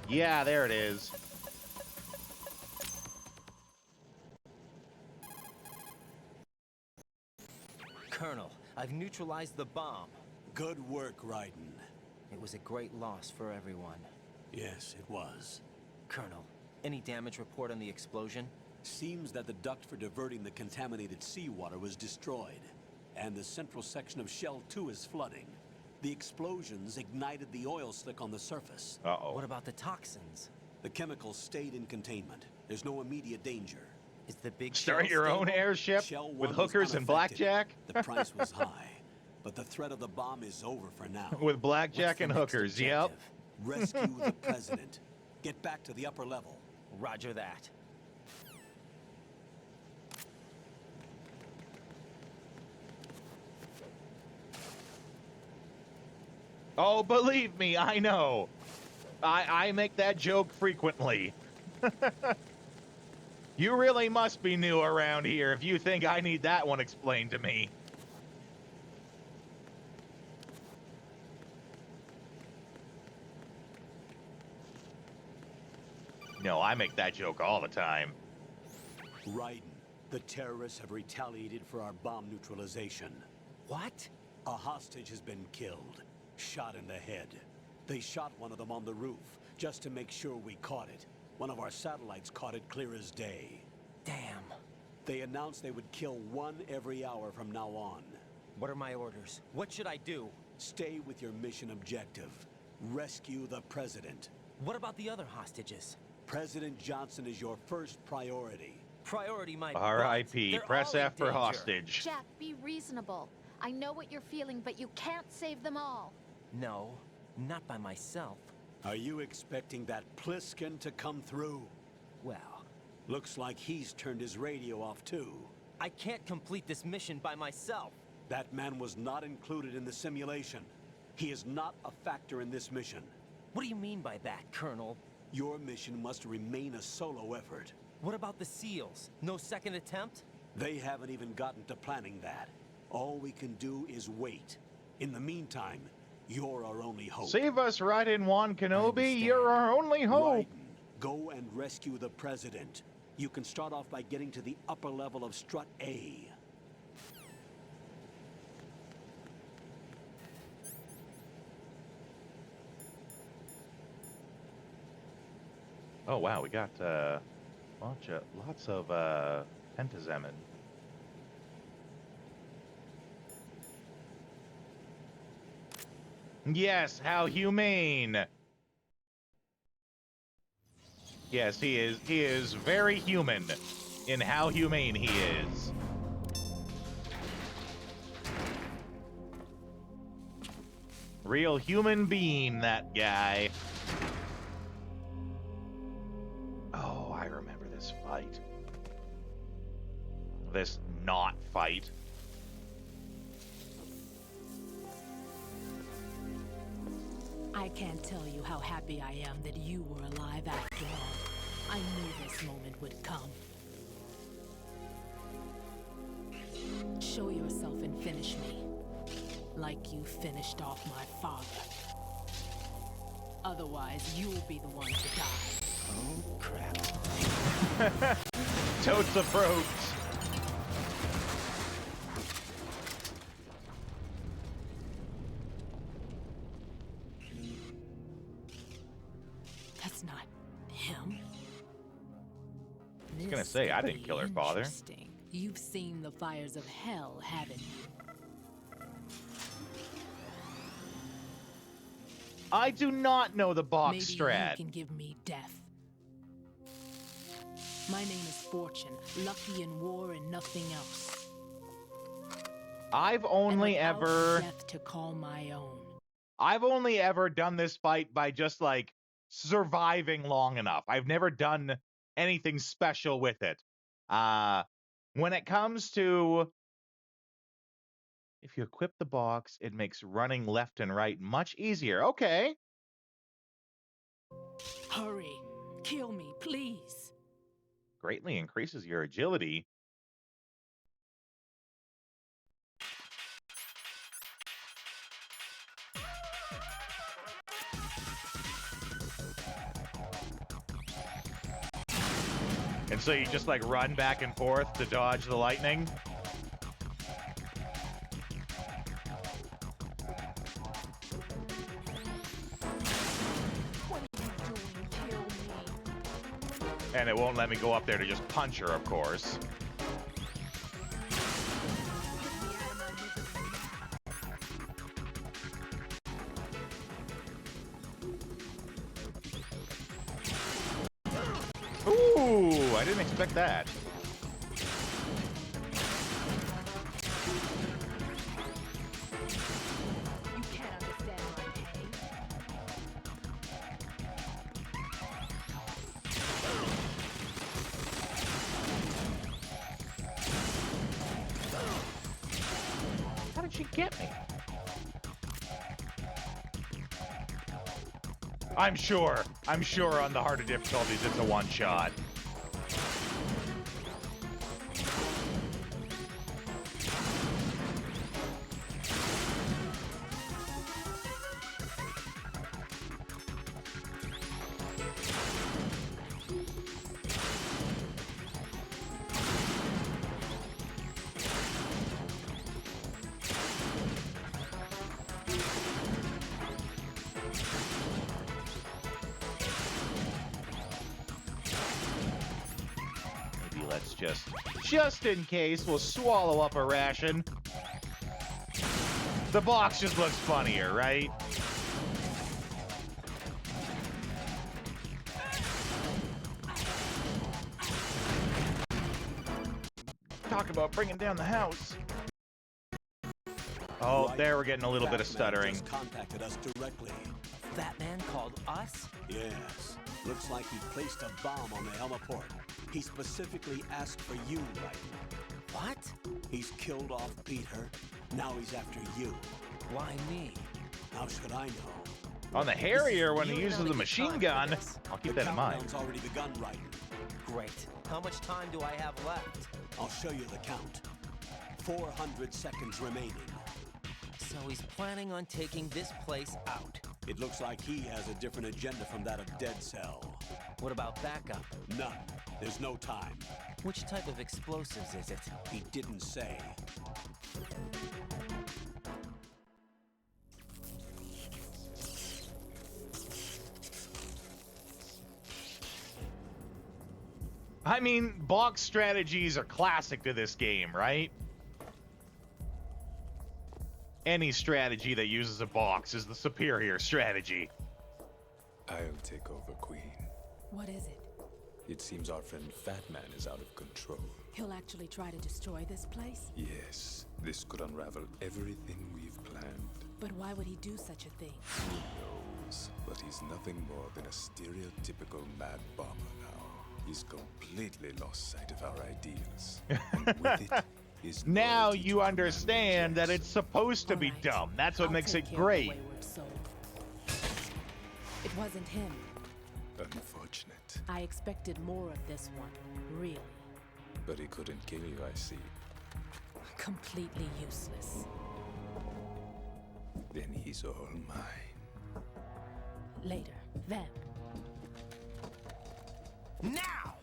Yeah, there it is. Colonel, I've neutralized the bomb. Good work, Raiden. It was a great loss for everyone. Yes, it was. Colonel, any damage report on the explosion? Seems that the duct for diverting the contaminated seawater was destroyed, and the central section of Shell 2 is flooding. The explosions ignited the oil slick on the surface. Uh-oh. What about the toxins? The chemicals stayed in containment. There's no immediate danger. Is the big Start shell your stable? own airship Shell with 1 was hookers and unaffected. blackjack? The price was high, but the threat of the bomb is over for now. With blackjack What's the and next hookers, yep. objective? Rescue the president. Get back to the upper level. Roger that. Oh, believe me, I know. I make that joke frequently. You really must be new around here if you think I need that one explained to me. No, I make that joke all the time. Raiden, the terrorists have retaliated for our bomb neutralization. What? A hostage has been killed, shot in the head. They shot one of them on the roof, just to make sure we caught it. One of our satellites caught it clear as day. Damn. They announced they would kill one every hour from now on. What are my orders? What should I do? Stay with your mission objective. Rescue the president. What about the other hostages? President Johnson is your first priority. Priority, my R.I.P. Press F for hostage. Jack, be reasonable. I know what you're feeling, but you can't save them all. No, not by myself. Are you expecting that Pliskin to come through? Well, looks like he's turned his radio off too. I can't complete this mission by myself. That man was not included in the simulation. He is not a factor in this mission. What do you mean by that, Colonel? Your mission must remain a solo effort. What about the SEALs? No second attempt? They haven't even gotten to planning that. All we can do is wait. In the meantime, you're our only hope. Save us, Raiden Juan Kenobi. You're our only hope. Raiden, go and rescue the president. You can start off by getting to the upper level of Strut A. Oh wow, we got lots of pentazemin. Yes, how humane. Yes, he is very human in how humane he is. Real human being, that guy. Oh, I remember this fight. This not fight. I can't tell you how happy I am that you were alive after all. I knew this moment would come. Show yourself and finish me. Like you finished off my father. Otherwise, you'll be the one to die. Oh, crap. Totes approach. That's not him. I was gonna say, I didn't kill her father. You've seen the fires of hell, haven't you? I do not know the box Maybe strat. you can give me death. My name is Fortune, lucky in war and nothing else. I've only ever death to call my own. I've only ever done this fight by just like surviving long enough. I've never done anything special with it. When it comes to if you equip the box, it makes running left and right much easier. Okay. Hurry, kill me, please. Greatly increases your agility. And so you just like run back and forth to dodge the lightning. What are you doing? Kill me. And it won't let me go up there to just punch her, of course. Ooh, I didn't expect that. You can't understand my pain. How did she get me? I'm sure on the harder difficulties it's a one-shot. let's just in case, we'll swallow up a ration. The box just looks funnier, right? Talk about bringing down the house. Oh, Right. there we're getting a little bit of Fat Man stuttering. just contacted us directly. Fat Man called us? Yes. Looks like he placed a bomb on the heliport. He specifically asked for you, right? What? He's killed off Peter. Now he's after you. Why me? How should I know? On the Harrier, when he You uses know the that machine you gun, can't do this. I'll keep The that in mind. countdown's already begun, right? Great. How much time do I have left? I'll show you the count. 400 seconds remaining. So he's planning on taking this place out. It looks like he has a different agenda from that of Dead Cell. What about backup? None. There's no time. Which type of explosives is it? He didn't say. I mean, box strategies are classic to this game, right? Any strategy that uses a box is the superior strategy. I'll take over, Queen. What is it? It seems our friend Fat Man is out of control. He'll actually try to destroy this place? Yes, this could unravel everything we've planned. But why would he do such a thing? Who knows? But he's nothing more than a stereotypical mad bomber now. He's completely lost sight of our ideals. And with it, his Now loyalty you to understand that it's supposed to be dumb. That's what makes it great. It wasn't him. Unfortunate. I expected more of this one, really. But he couldn't kill you, I see. Completely useless. Then he's all mine. Later, then. Now!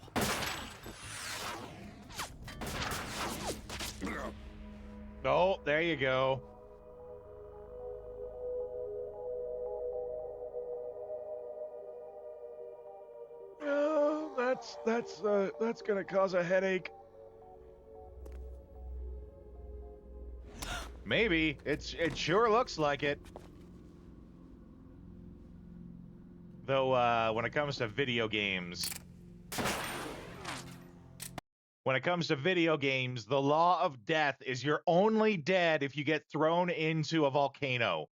Oh, there you go. Oh, that's gonna cause a headache. Maybe. It sure looks like it. Though, when it comes to video games, the law of death is you're only dead if you get thrown into a volcano.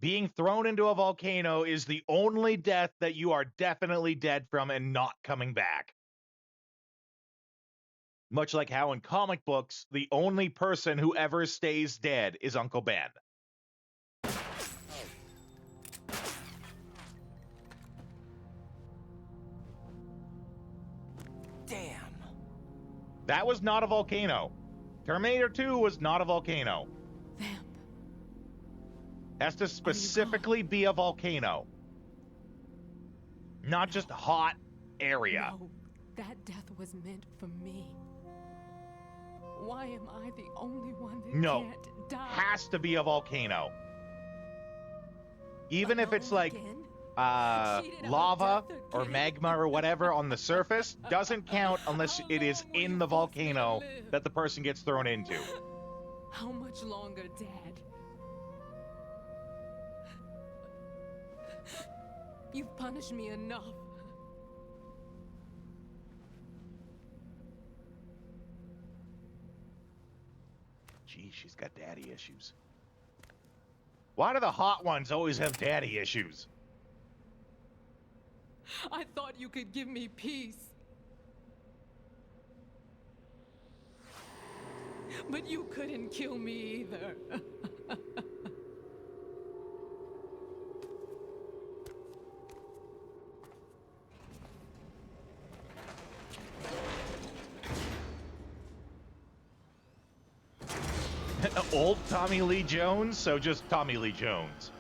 Being thrown into a volcano is the only death that you are definitely dead from and not coming back. Much like how in comic books, the only person who ever stays dead is Uncle Ben. Damn. That was not a volcano. Terminator 2 was not a volcano. Has to specifically be a volcano. Not just a hot area. No, that death was meant for me. Why am I the only one that No. can't die? Has to be a volcano. Even if it's like lava or magma or whatever on the surface, doesn't count unless it is in the volcano that the person gets thrown into. How much longer, Dad? You've punished me enough. Gee, she's got daddy issues. Why do the hot ones always have daddy issues? I thought you could give me peace. But you couldn't kill me either. Old Tommy Lee Jones, so just Tommy Lee Jones.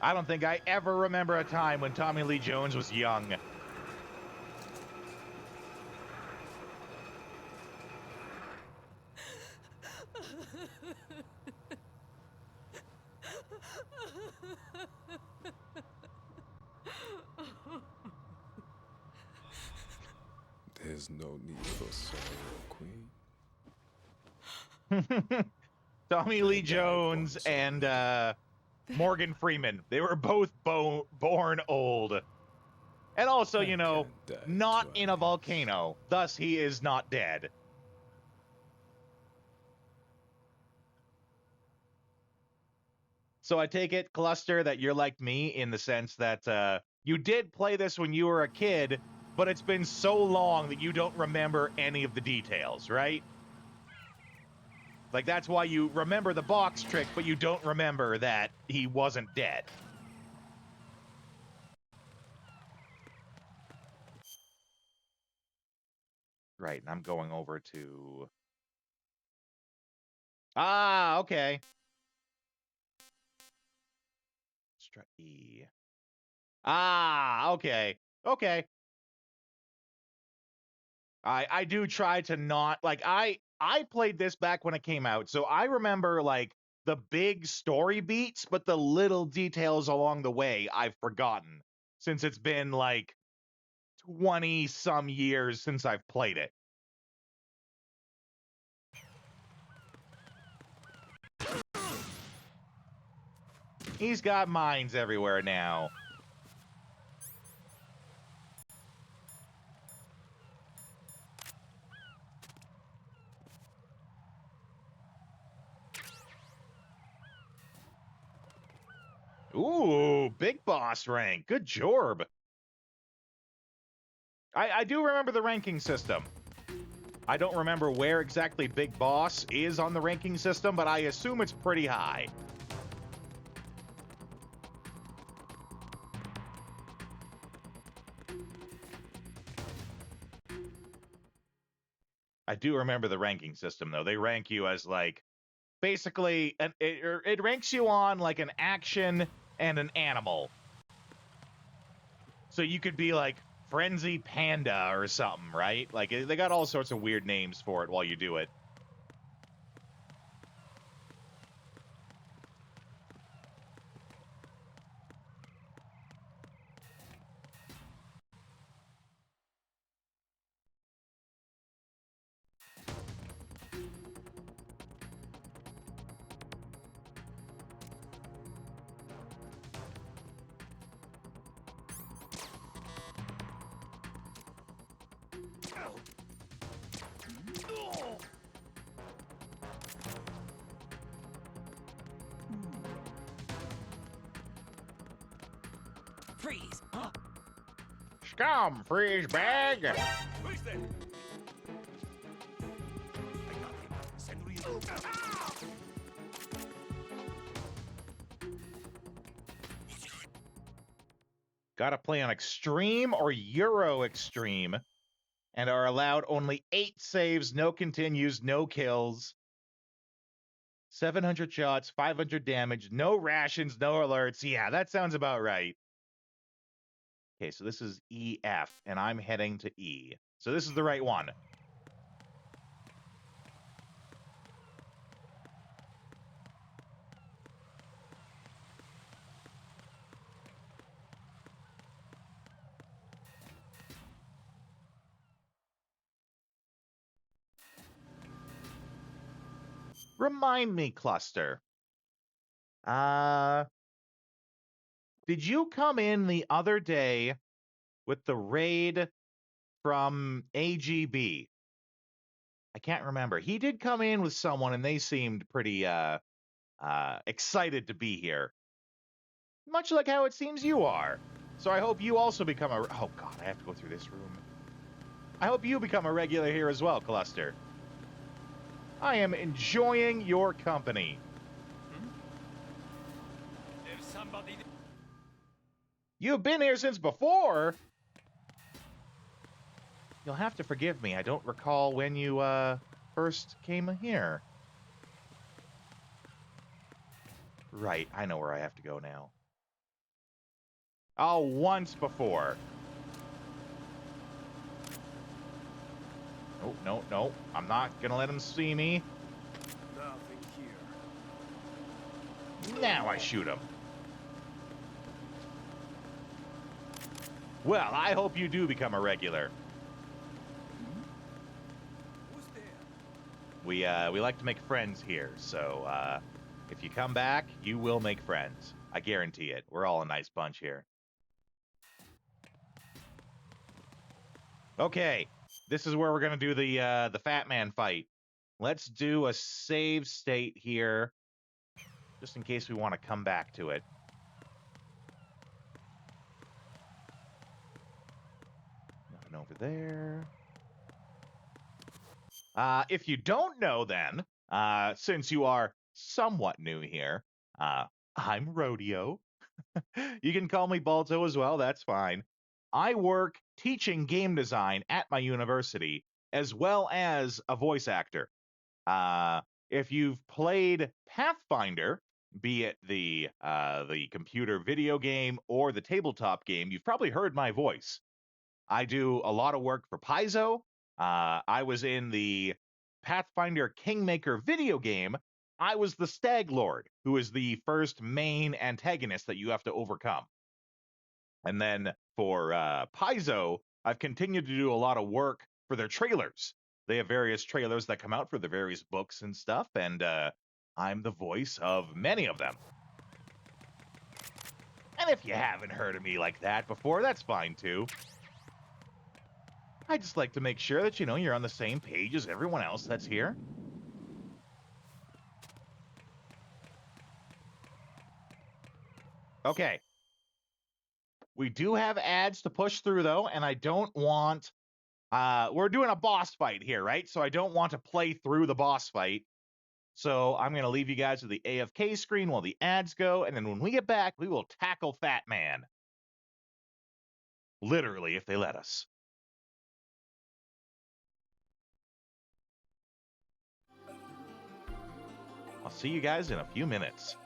I don't think I ever remember a time when Tommy Lee Jones was young. There's no need for soliloquy. Tommy Lee Jones and Morgan Freeman. They were both born old. And also, you know, not in a volcano. Thus, he is not dead. So I take it, Cluster, that you're like me in the sense that you did play this when you were a kid, but it's been so long that you don't remember any of the details, right? Like, that's why you remember the box trick, but you don't remember that he wasn't dead. Right, and I'm going over to... Ah, okay. Strut E. Ah, okay. Okay. I do try to not... Like, I played this back when it came out, so I remember, like, the big story beats, but the little details along the way I've forgotten, since it's been, like, 20-some years since I've played it. He's got mines everywhere now. Ooh, big boss rank. Good job. I do remember the ranking system. I don't remember where exactly Big Boss is on the ranking system, but I assume it's pretty high. I do remember the ranking system, though. They rank you as, like, basically, it ranks you on, like, an action and an animal. So you could be, like, Frenzy Panda or something, right? Like, they got all sorts of weird names for it while you do it. Freeze! Huh? Scum, freeze bag! Who's there? I got him. Senryu. Gotta play on Extreme or Euro Extreme, and are allowed only 8 saves, no continues, no kills. 700 shots, 500 damage, no rations, no alerts. Yeah, that sounds about right. Okay, so this is EF, and I'm heading to E. So this is the right one. Remind me, Cluster. Did you come in the other day with the raid from AGB? I can't remember. He did come in with someone, and they seemed pretty excited to be here. Much like how it seems you are. So I hope you also become a... Oh, God, I have to go through this room. I hope you become a regular here as well, Cluster. I am enjoying your company. There's somebody... You've been here since before. You'll have to forgive me. I don't recall when you first came here. Right, I know where I have to go now. Oh, once before. Oh, no, no. I'm not gonna let him see me. Nothing here. Now I shoot him. Well, I hope you do become a regular. We like to make friends here, so if you come back, you will make friends. I guarantee it. We're all a nice bunch here. Okay, this is where we're gonna do the Fat Man fight. Let's do a save state here, just in case we want to come back to it. Nothing over there. If you don't know, then, since you are somewhat new here, I'm Rodeo. You can call me Balto as well, that's fine. I work teaching game design at my university, as well as a voice actor. If you've played Pathfinder, be it the computer video game or the tabletop game, you've probably heard my voice. I do a lot of work for Paizo. I was in the Pathfinder Kingmaker video game. I was the Stag Lord, who is the first main antagonist that you have to overcome. And then for Paizo, I've continued to do a lot of work for their trailers. They have various trailers that come out for the various books and stuff, and I'm the voice of many of them. And if you haven't heard of me like that before, that's fine too. I just like to make sure that, you're on the same page as everyone else that's here. Okay. We do have ads to push through, though, and I don't want... we're doing a boss fight here, right? So I don't want to play through the boss fight. So I'm going to leave you guys with the AFK screen while the ads go, and then when we get back, we will tackle Fat Man. Literally, if they let us. I'll see you guys in a few minutes.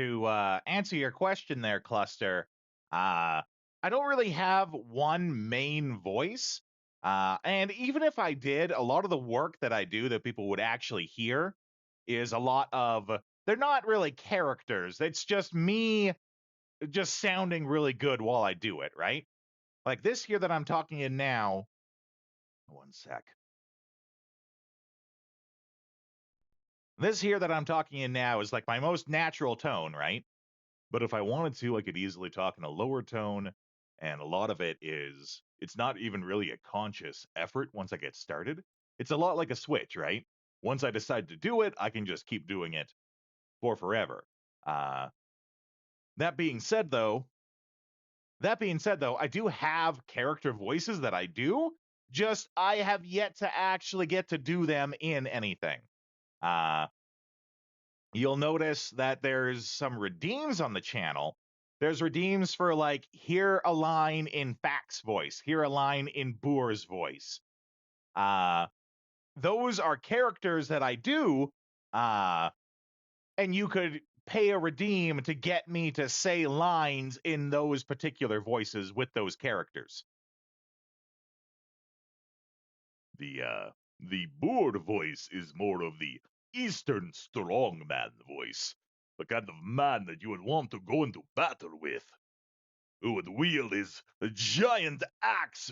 to answer your question there, Cluster, I don't really have one main voice. And even if I did, a lot of the work that I do that people would actually hear is a lot of, they're not really characters. It's just me just sounding really good while I do it, right? Like this here that I'm talking in now. One sec. This here that I'm talking in now is like my most natural tone, right? But if I wanted to, I could easily talk in a lower tone. And a lot of it is, it's not even really a conscious effort once I get started. It's a lot like a switch, right? Once I decide to do it, I can just keep doing it for forever. That being said, though, I do have character voices that I do, just I have yet to actually get to do them in anything. You'll notice that there's some redeems on the channel. There's redeems for like, hear a line in Fact's voice, hear a line in Boor's voice. Those are characters that I do, and you could pay a redeem to get me to say lines in those particular voices with those characters. The Boor voice is more of the Eastern strongman voice, the kind of man that you would want to go into battle with, who would wield his giant axe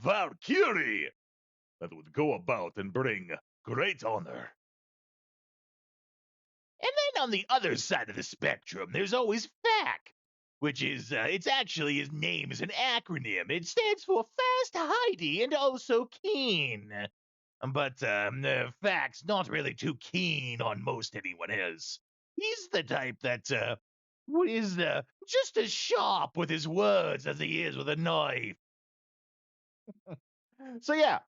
Valkyrie, that would go about and bring great honor. And then on the other side of the spectrum, there's always FAC, which is, it's actually, his name is an acronym. It stands for Fast, Heidi, and Also Keen. But Fact's not really too keen on most anyone else. He's the type that is just as sharp with his words as he is with a knife. So yeah,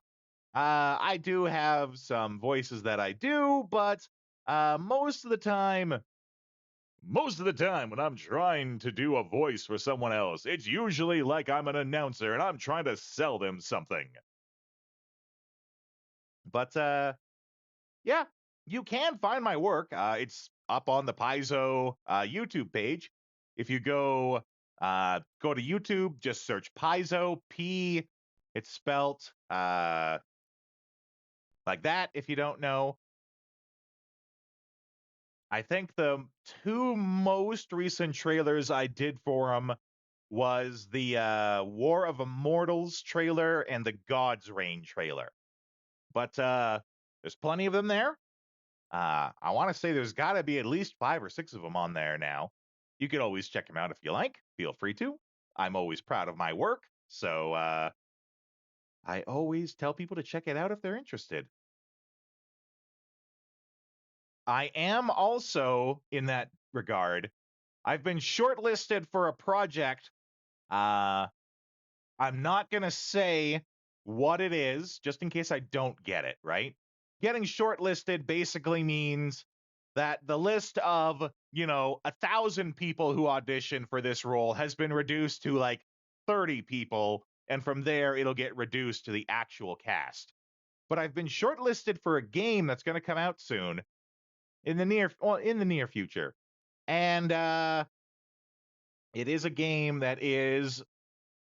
I do have some voices that I do, but most of the time when I'm trying to do a voice for someone else, it's usually like I'm an announcer and I'm trying to sell them something. But yeah, you can find my work. It's up on the Paizo YouTube page. If you go to YouTube, just search Paizo, P, it's spelt like that if you don't know. I think the two most recent trailers I did for him was the War of Immortals trailer and the God's Reign trailer. But there's plenty of them there. I want to say there's got to be at least 5 or 6 of them on there now. You could always check them out if you like. Feel free to. I'm always proud of my work, so I always tell people to check it out if they're interested. I am also, in that regard, I've been shortlisted for a project. I'm not going to say what it is, just in case I don't get it, right? Getting shortlisted basically means that the list of, 1,000 people who audition for this role has been reduced to like 30 people, and from there it'll get reduced to the actual cast. But I've been shortlisted for a game that's going to come out soon, in the near future, and it is a game that is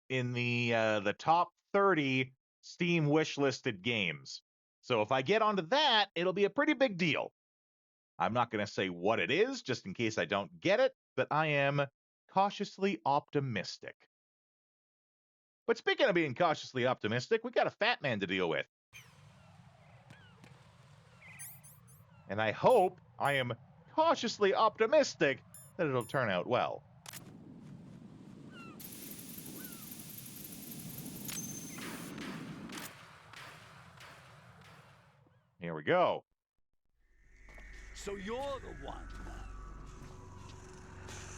in the top 30 Steam wishlisted games. So if I get onto that, it'll be a pretty big deal. I'm not going to say what it is, just in case I don't get it, but I am cautiously optimistic. But speaking of being cautiously optimistic, we got a fat man to deal with. And I am cautiously optimistic that it'll turn out well. Here we go. So you're the one.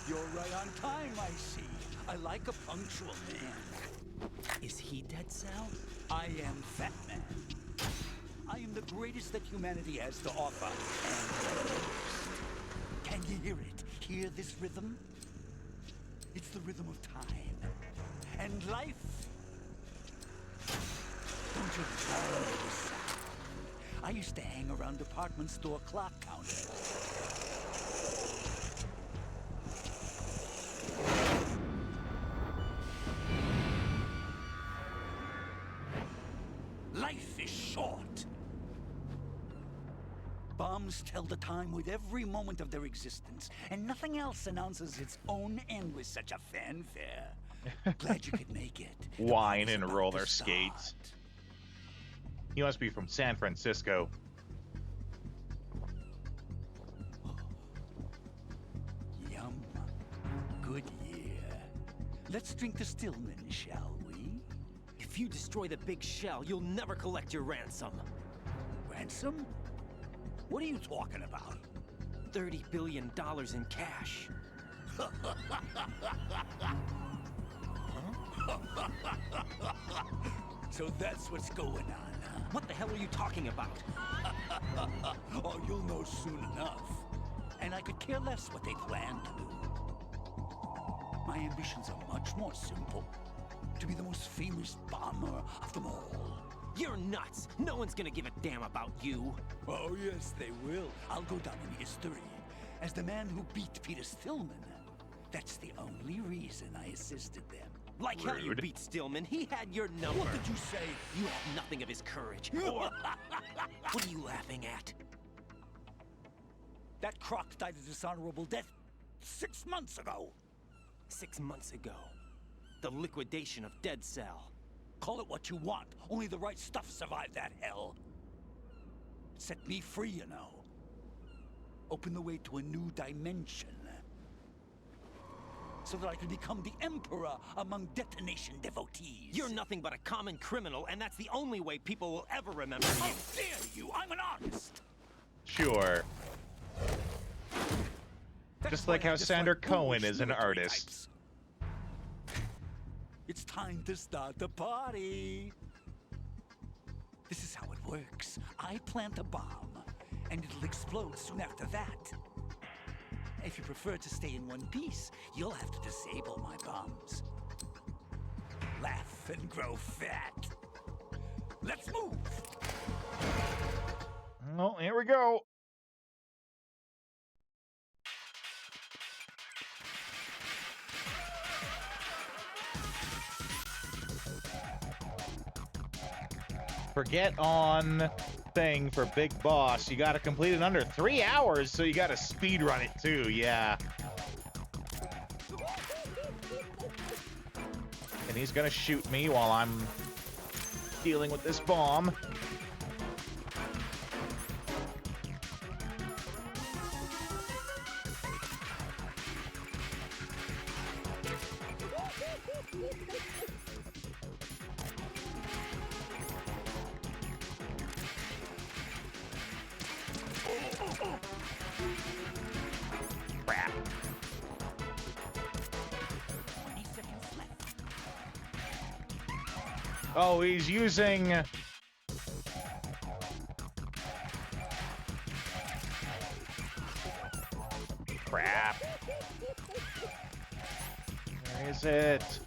You're right on time, I see. I like a punctual man. Is he dead, Sal? I am Fat Man. I am the greatest that humanity has to offer. And can you hear it? Hear this rhythm? It's the rhythm of time. And life. Don't you remember this sound? I used to hang around department store clock counters. bombs tell the time with every moment of their existence, and nothing else announces its own end with such a fanfare. Glad you could make it. Wine and roller skates. He must be from San Francisco. Yum. Good year. Let's drink to Stillman, shall we? If you destroy the big shell, you'll never collect your ransom. Ransom? What are you talking about? $30 billion in cash. So that's what's going on, huh? What the hell are you talking about? Oh, you'll know soon enough. And I could care less what they plan to do. My ambitions are much more simple. To be the most famous bomber of them all. You're nuts! No one's gonna give a damn about you. Oh, yes, they will. I'll go down in history as the man who beat Peter Stillman. That's the only reason I assisted them. Like hell you beat Stillman. He had your number. What did you say? You have nothing of his courage. Or... What are you laughing at? That croc died a dishonorable death 6 months ago. 6 months ago. The liquidation of Dead Cell. Call it what you want. Only the right stuff survived that hell. Set me free, you know. Open the way to a new dimension. So that I can become the emperor among detonation devotees. You're nothing but a common criminal, and that's the only way people will ever remember you. How dare you! I'm an artist! Sure. Just like how Sander Cohen is an artist. It's time to start the party. This is how it works. I plant a bomb, and it'll explode soon after that. If you prefer to stay in one piece, you'll have to disable my bombs. Laugh and grow fat. Let's move! Well, here we go. Forget on thing for Big Boss. You got to complete it under 3 hours, so you got to speed run it too. Yeah. And he's gonna shoot me while I'm dealing with this bomb. Crap. 20 seconds left. Oh, he's using... Crap. Where is it?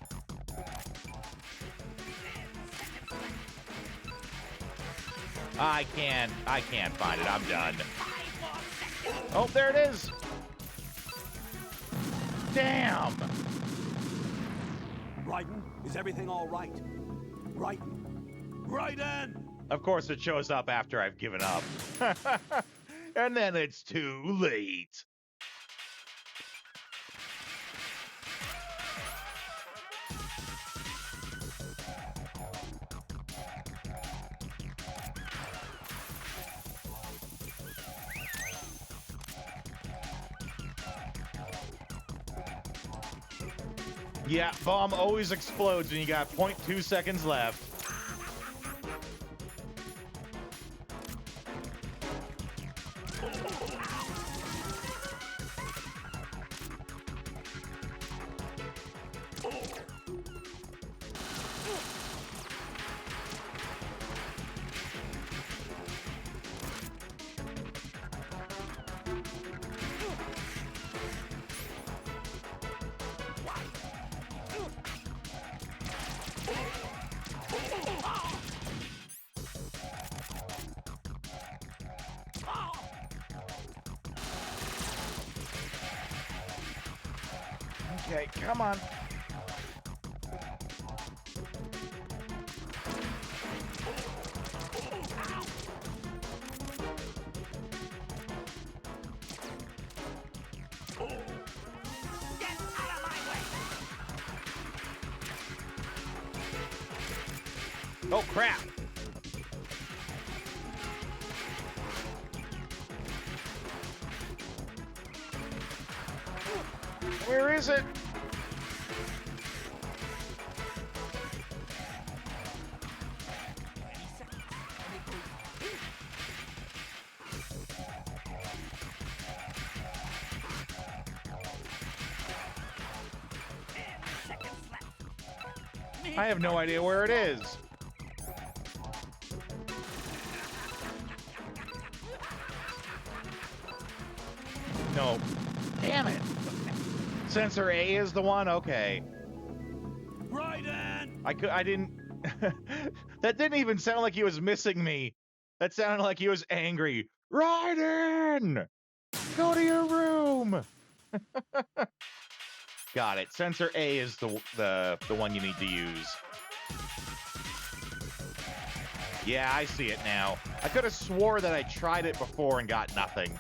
I can't find it. I'm done. Oh, there it is. Damn. Raiden, is everything all right? Raiden! Raiden! Of course it shows up after I've given up. And then it's too late. Yeah, bomb always explodes when you got 0.2 seconds left. Okay, come on. Oh, crap. Where is it? I have no idea where it is. No. Damn it. Sensor A is the one? Okay. Raiden! I didn't... That didn't even sound like he was missing me. That sounded like he was angry. Raiden! Go to your room! Got it. Sensor A is the one you need to use. Yeah, I see it now. I could have swore that I tried it before and got nothing.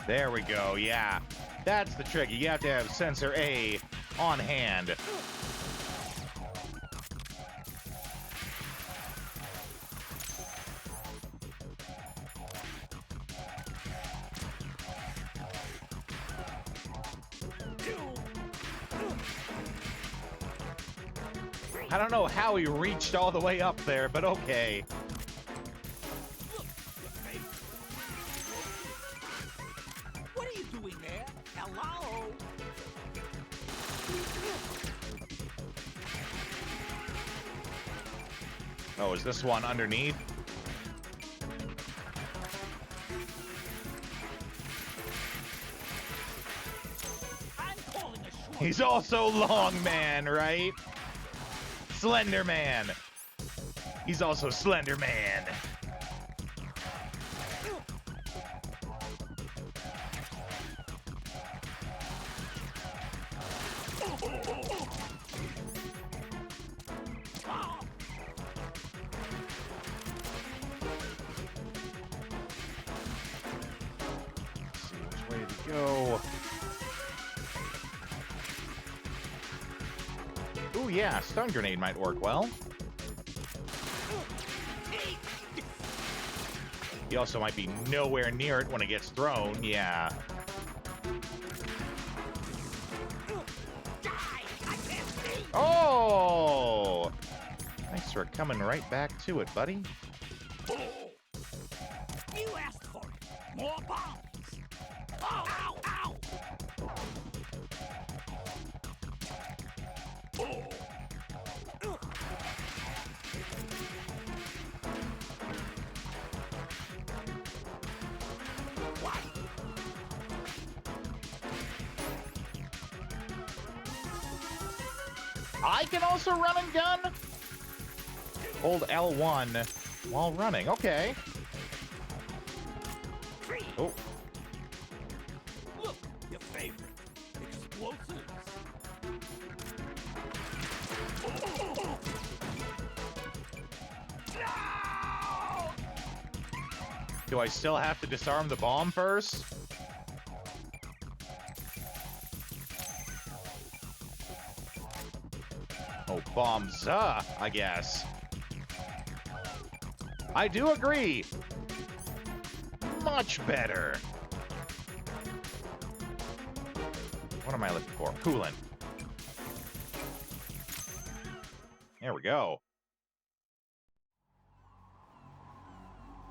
There we go, yeah. That's the trick. You have to have Sensor A on hand. I don't know how he reached all the way up there, but okay. What are you doing there? Hello? Oh, is this one underneath? I'm calling a short. He's also Long Man, right? Slender Man. He's also Slender Man. Let's see which way to go. Ooh, yeah, stun grenade might work well. He also might be nowhere near it when it gets thrown, yeah. Oh! Thanks for coming right back to it, buddy. You asked for it. More bombs. Oh, ow, ow. I can also run and gun? Hold L1 while running. Okay. Oh. Look, your favorite. Explosives. No! Do I still have to disarm the bomb first? Oh, bombs, I guess. I do agree. Much better. What am I looking for? Coolant. There we go.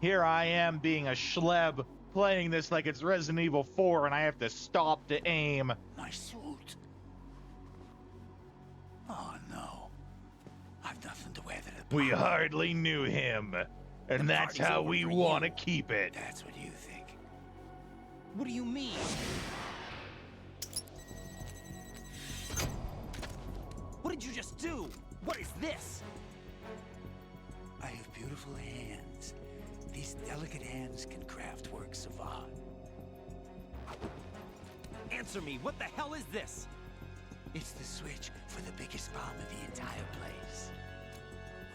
Here I am being a schleb, playing this like it's Resident Evil 4, and I have to stop to aim. My suit. Oh, no. I've nothing to wear that. We hardly knew him, and that's how we want to keep it. That's what you think. What do you mean? do? What is this? I have beautiful hands. These delicate hands can craft works of art. Answer me, what the hell is this? It's the switch for the biggest bomb of the entire place.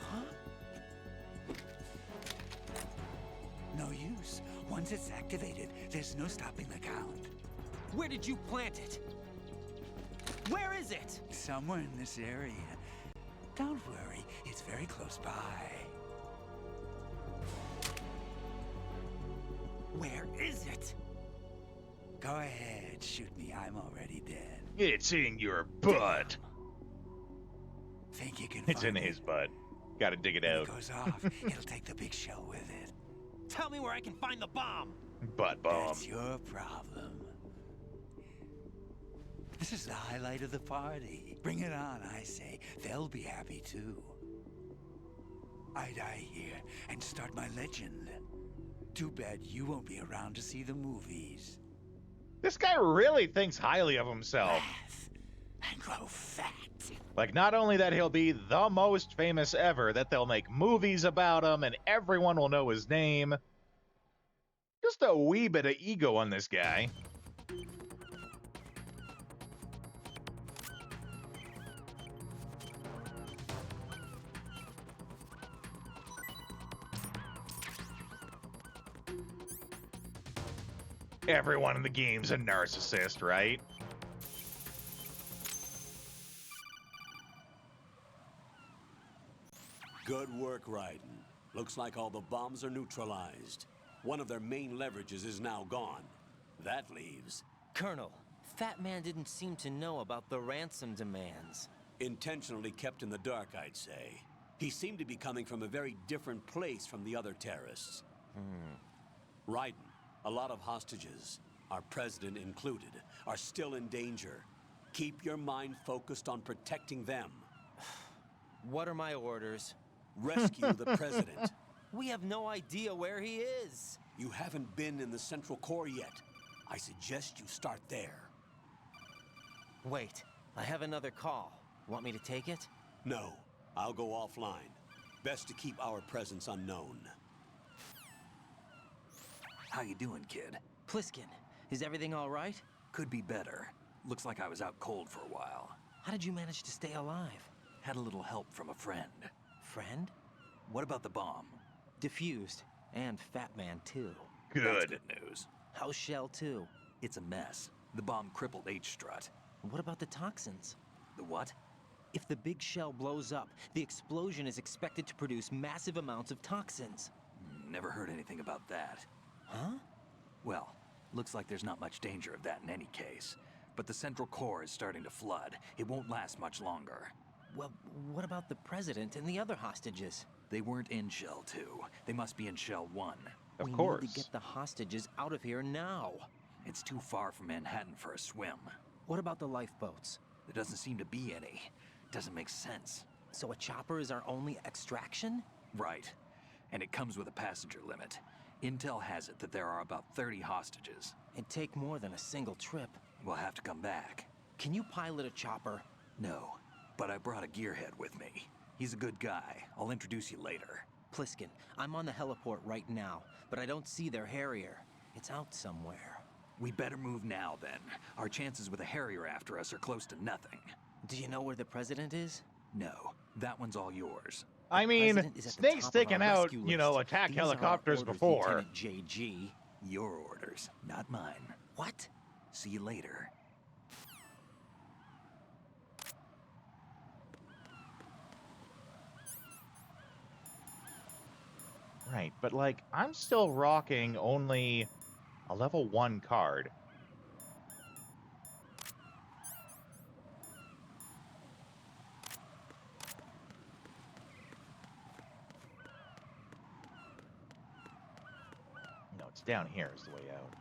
Huh? No use. Once it's activated, there's no stopping the count. Where did you plant it? Where is it? Somewhere in this area. Don't worry, it's very close by. Where is it? Go ahead, shoot me. I'm already dead. It's in your butt. Think you can It's in find it? his butt. Gotta dig it When out. it goes off, it'll take the big shell with it. Tell me where I can find the bomb. Butt bomb. That's your problem. This is the highlight of the party. Bring it on, I say. They'll be happy too. I die here and start my legend. Too bad you won't be around to see the movies. This guy really thinks highly of himself. Laugh and grow fat. Like, not only that he'll be the most famous ever, that they'll make movies about him and everyone will know his name. Just a wee bit of ego on this guy. Everyone in the game's a narcissist, right? Good work, Raiden. Looks like all the bombs are neutralized. One of their main leverages is now gone. That leaves... Colonel, Fat Man didn't seem to know about the ransom demands. Intentionally kept in the dark, I'd say. He seemed to be coming from a very different place from the other terrorists. Raiden, a lot of hostages, our president included, are still in danger. Keep your mind focused on protecting them. What are my orders? Rescue the president. We have no idea where he is. You haven't been in the Central Core yet. I suggest you start there. Wait, I have another call. Want me to take it? No, I'll go offline. Best to keep our presence unknown. How you doing, kid? Pliskin, is everything all right? Could be better. Looks like I was out cold for a while. How did you manage to stay alive? Had a little help from a friend. Friend? What about the bomb? Diffused. And Fat Man, too. That's Good. good news. How's Shell, too? It's a mess. The bomb crippled H-Strut. What about the toxins? The what? If the big shell blows up, the explosion is expected to produce massive amounts of toxins. Never heard anything about that. Huh? Well, looks like there's not much danger of that in any case. But the Central Core is starting to flood. It won't last much longer. Well, what about the president and the other hostages? They weren't in Shell 2. They must be in Shell 1. Of course. We need to get the hostages out of here now. It's too far from Manhattan for a swim. What about the lifeboats? There doesn't seem to be any. Doesn't make sense. So a chopper is our only extraction? Right. And it comes with a passenger limit. Intel has it that there are about 30 hostages. It'd take more than a single trip. We'll have to come back. Can you pilot a chopper? No, but I brought a gearhead with me. He's a good guy. I'll introduce you later. Pliskin, I'm on the heliport right now, but I don't see their Harrier. It's out somewhere. We better move now, then. Our chances with a Harrier after us are close to nothing. Do you know where the president is? No, that one's all yours. I mean, president is at the Snake's top of our taken out, rescue you know, list. attack These are our helicopters orders, before. Lieutenant JG. Your orders, not mine. What? See you later. Right, but like, I'm still rocking only a level 1 card. No, it's down here is the way out.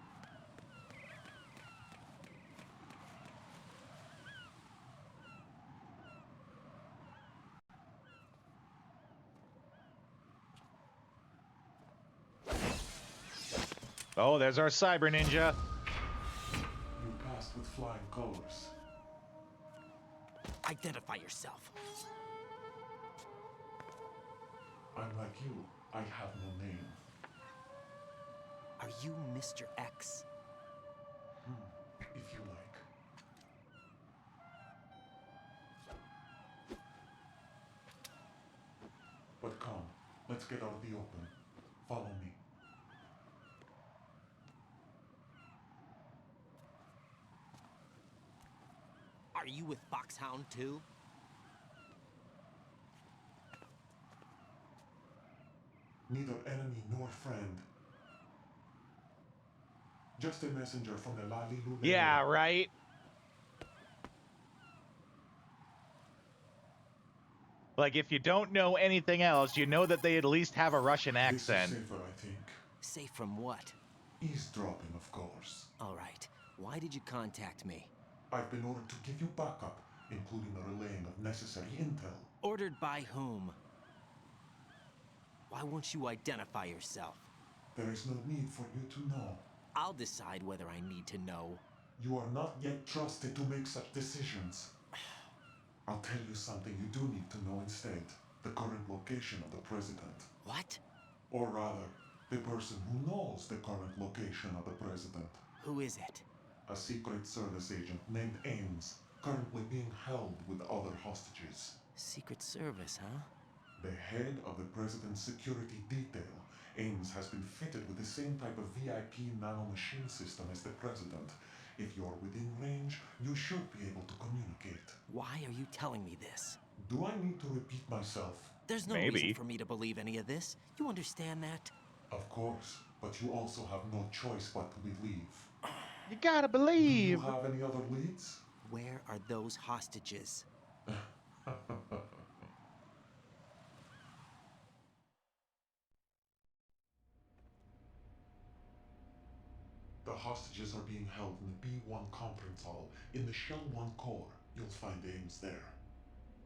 Oh, there's our cyber ninja. You passed with flying colors. I Identify yourself. I'm like you. I have no name. Are you Mr. X? If you like. But come, let's get out of the open. Follow me. Are you with Foxhound too? Neither enemy nor friend. Just a messenger from the Lali Lulea. Yeah, right? Like, if you don't know anything else, you know that they at least have a Russian accent. This is safer, I think. Safe from what? Eavesdropping, of course. All right. Why did you contact me? I've been ordered to give you backup, including the relaying of necessary intel. Ordered by whom? Why won't you identify yourself? There is no need for you to know. I'll decide whether I need to know. You are not yet trusted to make such decisions. I'll tell you something you do need to know instead. The current location of the president. What? Or rather, the person who knows the current location of the president. Who is it? A Secret Service agent named Ames, currently being held with other hostages. Secret Service, huh? The head of the president's security detail, Ames has been fitted with the same type of VIP nanomachine system as the president. If you're within range, you should be able to communicate. Why are you telling me this? Do I need to repeat myself? There's no reason for me to believe any of this. You understand that? Of course, but you also have no choice but to believe. You gotta believe. Do you have any other leads? Where are those hostages? The hostages are being held in the B1 conference hall in the Shell 1 core. You'll find Ames there.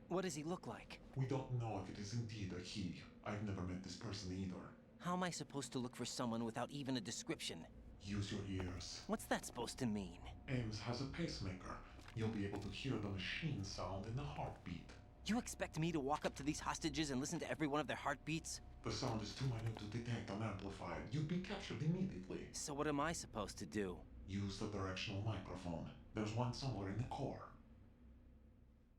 What does he look like? We don't know if it is indeed a he. I've never met this person either. How am I supposed to look for someone without even a description? Use your ears. What's that supposed to mean? Ames has a pacemaker. You'll be able to hear the machine sound in the heartbeat. You expect me to walk up to these hostages and listen to every one of their heartbeats? The sound is too minute to detect and amplify. You'd be captured immediately. So what am I supposed to do? Use the directional microphone. There's one somewhere in the core.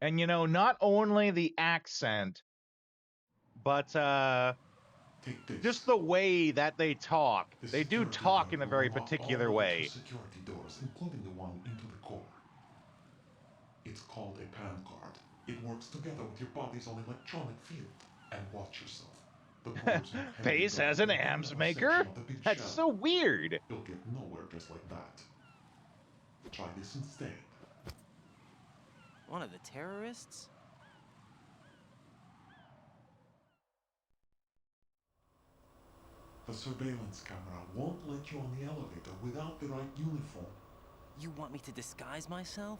And, you know, not only the accent, but just the way that they talk. They do talk in a very particular way. Security doors, including the one into the core. It's called a PAN card. It works together with your body's own electronic field. And watch yourself. Pace has an AMS maker? That's so weird. You'll get nowhere just like that. Try this instead. One of the terrorists? The surveillance camera won't let you on the elevator without the right uniform. You want me to disguise myself?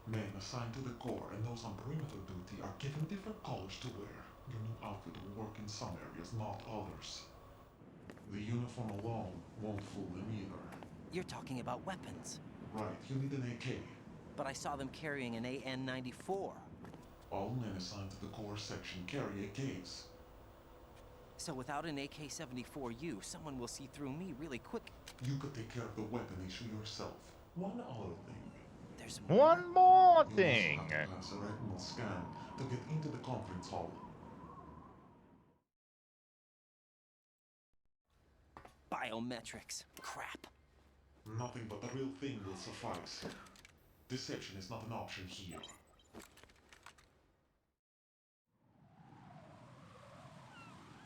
Men assigned to the core and those on perimeter duty are given different colors to wear. Your new outfit will work in some areas, not others. The uniform alone won't fool them either. You're talking about weapons. Right, you need an AK. But I saw them carrying an AN-94. All men assigned to the core section carry AKs. So without an AK-74U, someone will see through me really quick. You could take care of the weapon issue yourself. One other thing. There's one more thing. You also have to pass a retinal scan to get into the conference hall. Biometrics. Crap. Nothing but the real thing will suffice. Deception is not an option here.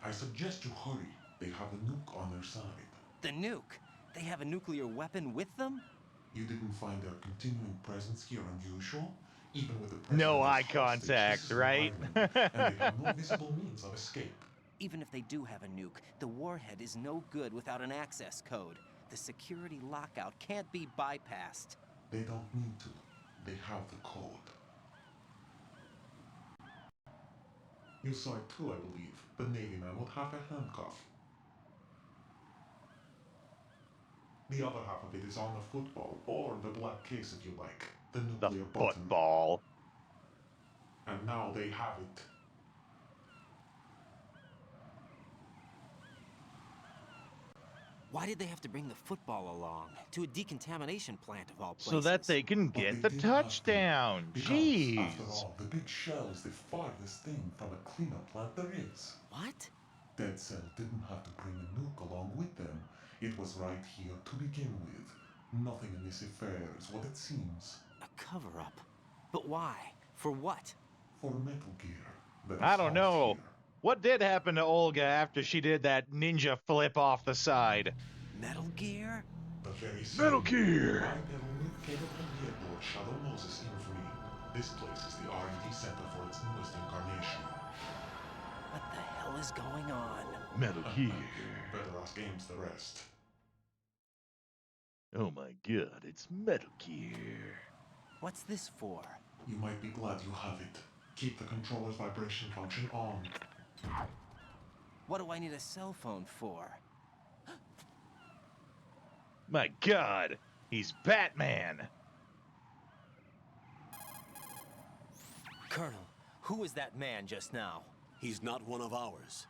I suggest you hurry. They have a nuke on their side. The nuke? They have a nuclear weapon with them? You didn't find their continuing presence here unusual? Even with the no eye contact, right? And they have no visible means of escape. Even if they do have a nuke, the warhead is no good without an access code. The security lockout can't be bypassed. They don't need to. They have the code. You saw it too, I believe. The Navy man would have a handcuff. The other half of it is on the football, or the black case if you like. The nuclear button. Football. and now they have it. Why did they have to bring the football along? To a decontamination plant of all places. So that they can get the touchdown. Because, after Jeez. all, the big shell is the farthest thing from a cleanup plant there is. What? Dead Cell didn't have to bring a nuke along with them. It was right here to begin with. Nothing in this affair is what it seems. A cover-up? But why? For what? For Metal Gear. That is I don't know. housed here. What did happen to Olga after she did that ninja flip off the side? Metal Gear? The very same. Metal Gear! My metal nuke came from the airport Shadow Moses Infamy. This place is the R&D center for its newest incarnation. What the hell is going on? Metal Gear. Better ask Ames the rest. Oh my god, it's Metal Gear. What's this for? You might be glad you have it. Keep the controller's vibration function on. What do I need a cell phone for? My god, he's Batman. Colonel, who was that man just now? He's not one of ours.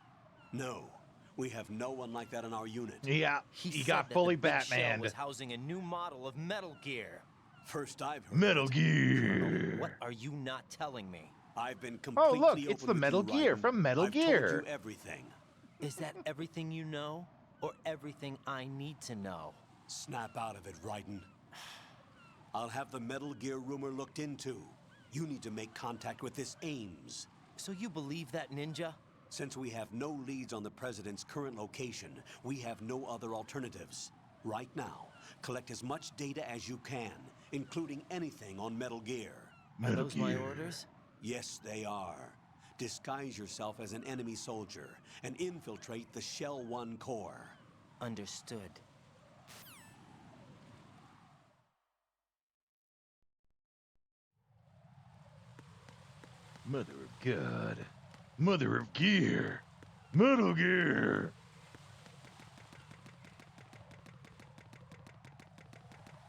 No, we have no one like that in our unit. Yeah, he got said fully that the Big Shell Batmaned. was housing a new model of Metal Gear. First I've heard Metal it. Gear. What are you not telling me? I've been Oh completely look, open it's the with Metal you, Gear Raiden. from Metal I've Gear. told you everything. Is that everything you know? Or everything I need to know? Snap out of it, Raiden. I'll have the Metal Gear rumor looked into. You need to make contact with this Ames. So you believe that ninja? Since we have no leads on the President's current location, we have no other alternatives. Right now, collect as much data as you can, including anything on Metal Gear. Are those my orders? Yes, they are. Disguise yourself as an enemy soldier and infiltrate the Shell 1 core. Understood. Mother of God. Mother of Gear. Metal Gear.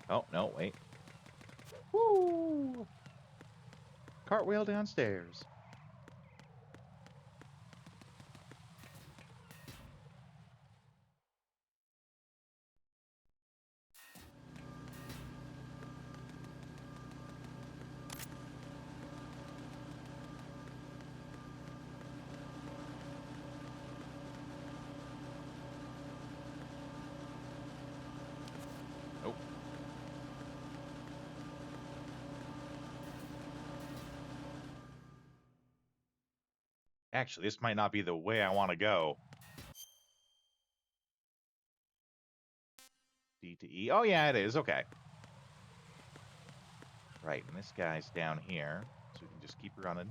Oh, no, wait. Woo! Cartwheel downstairs. Oh. Actually, this might not be the way I want to go. D to E. Oh, yeah, it is. Okay. Right, and this guy's down here, so we can just keep running.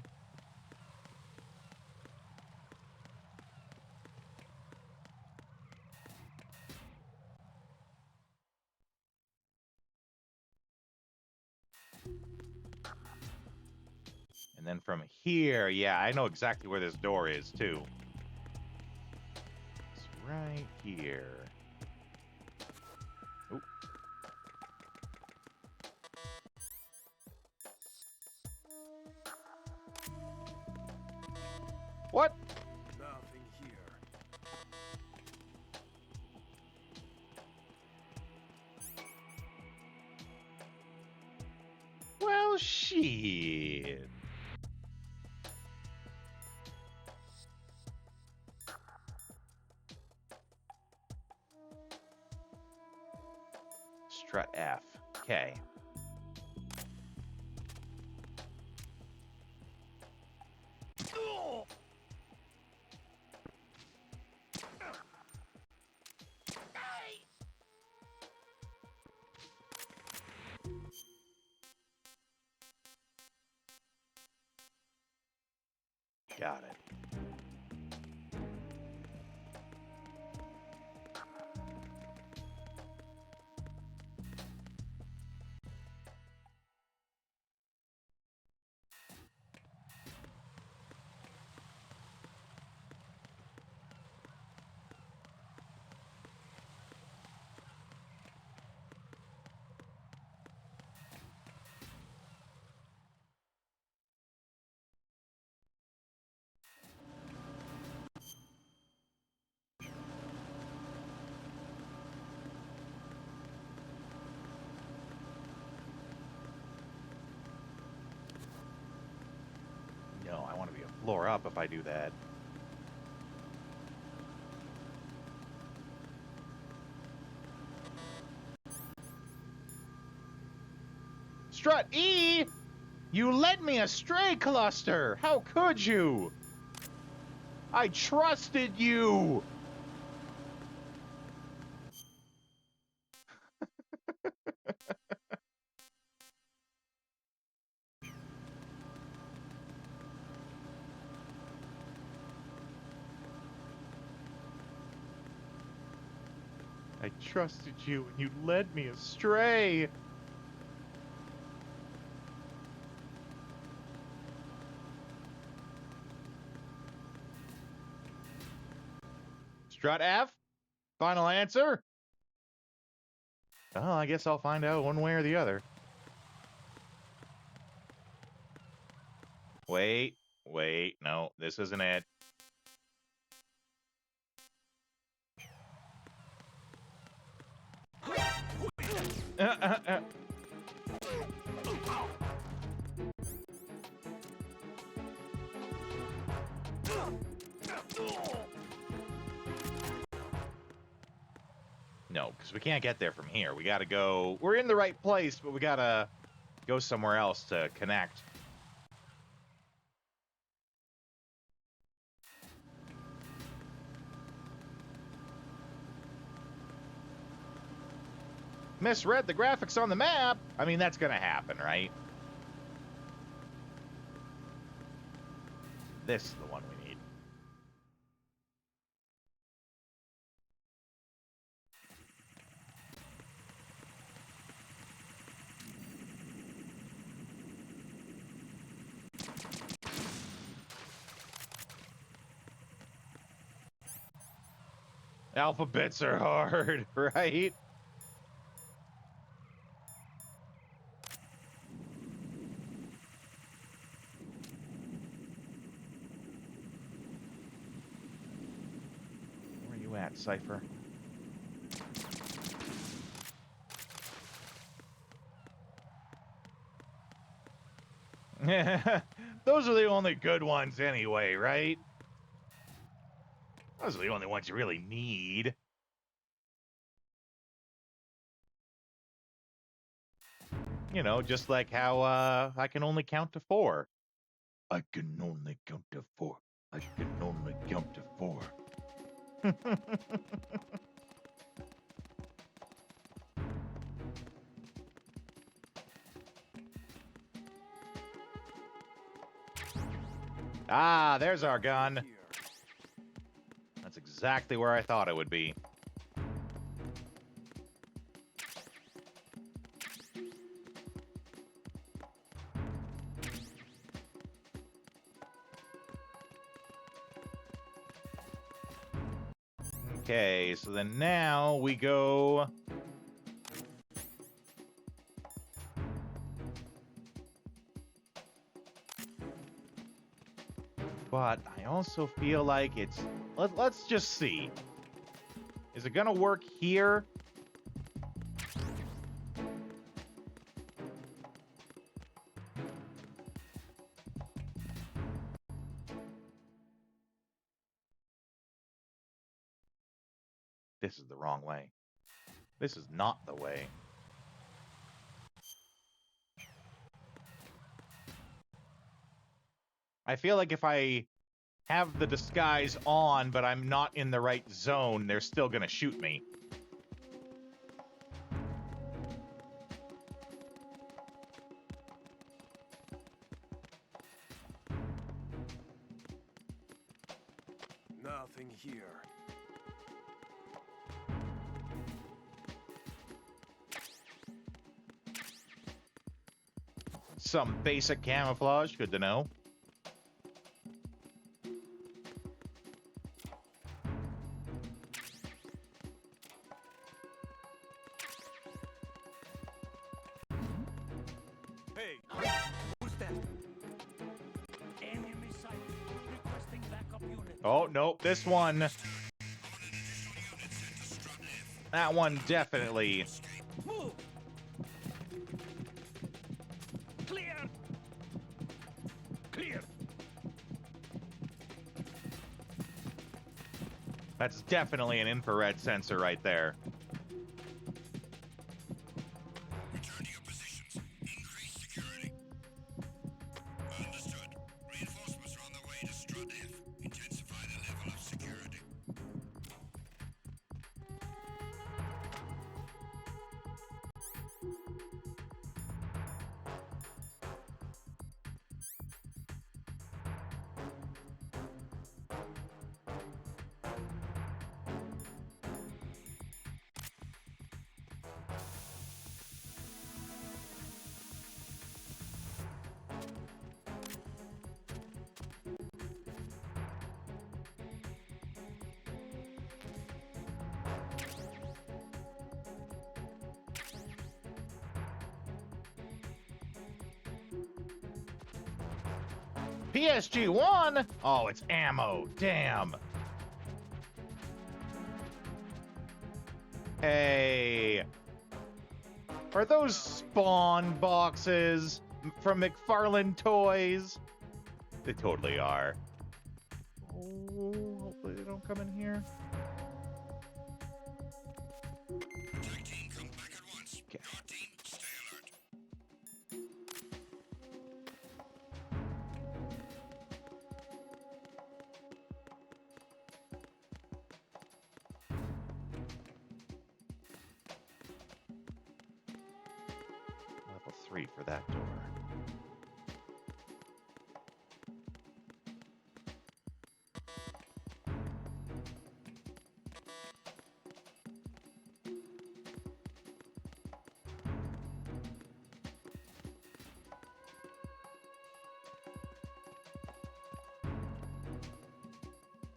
And then from here, yeah, I know exactly where this door is, too. It's right here. Oh. What? Nothing here. Well, shit. Strut F. Okay. Got it. floor up if I do that. Strut E! You led me astray, Cluster! How could you? I trusted you! I trusted you and you led me astray! Strut F? Final answer? Oh, I guess I'll find out one way or the other. Wait, no, this isn't it. No, because we can't get there from here. We gotta go... We're in the right place, but we gotta go somewhere else to connect. Misread the graphics on the map. I mean, that's gonna happen, right? This is the one we need. Alphabets are hard, right? Where are you at, Cypher? Those are the only good ones anyway, right? Those are the only ones you really need. You know, just like how I can only count to 4. I can only count to 4. I can only count to 4. Ah, there's our gun. That's exactly where I thought it would be. Okay, so then now we go... But I also feel like it's... Let's just see. Is it gonna work here? This is the wrong way. This is not the way. I feel like if I have the disguise on, but I'm not in the right zone, they're still gonna shoot me. Nothing here. Some basic camouflage, good to know. Hey, who's that? Enemy sighted. Requesting backup unit. Oh, nope, this one. That one definitely. Move. Clear. Clear. That's definitely an infrared sensor right there. Return to your positions. Increase security. Understood. Reinforcements are on their way to Strut F. Intensify the level of security. PSG-1? Oh, it's ammo. Damn. Hey. Are those Spawn boxes from McFarlane Toys? They totally are. Oh, hopefully they don't come in here. Attack team, come back at once. Okay. Guard team, stay alert. Level 3 for that door.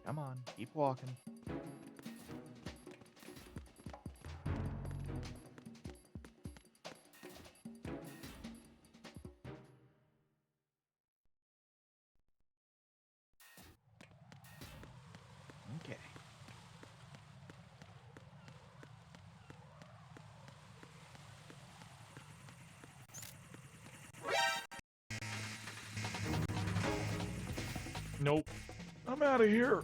Come on, keep walking. Okay. Nope. I'm out of here.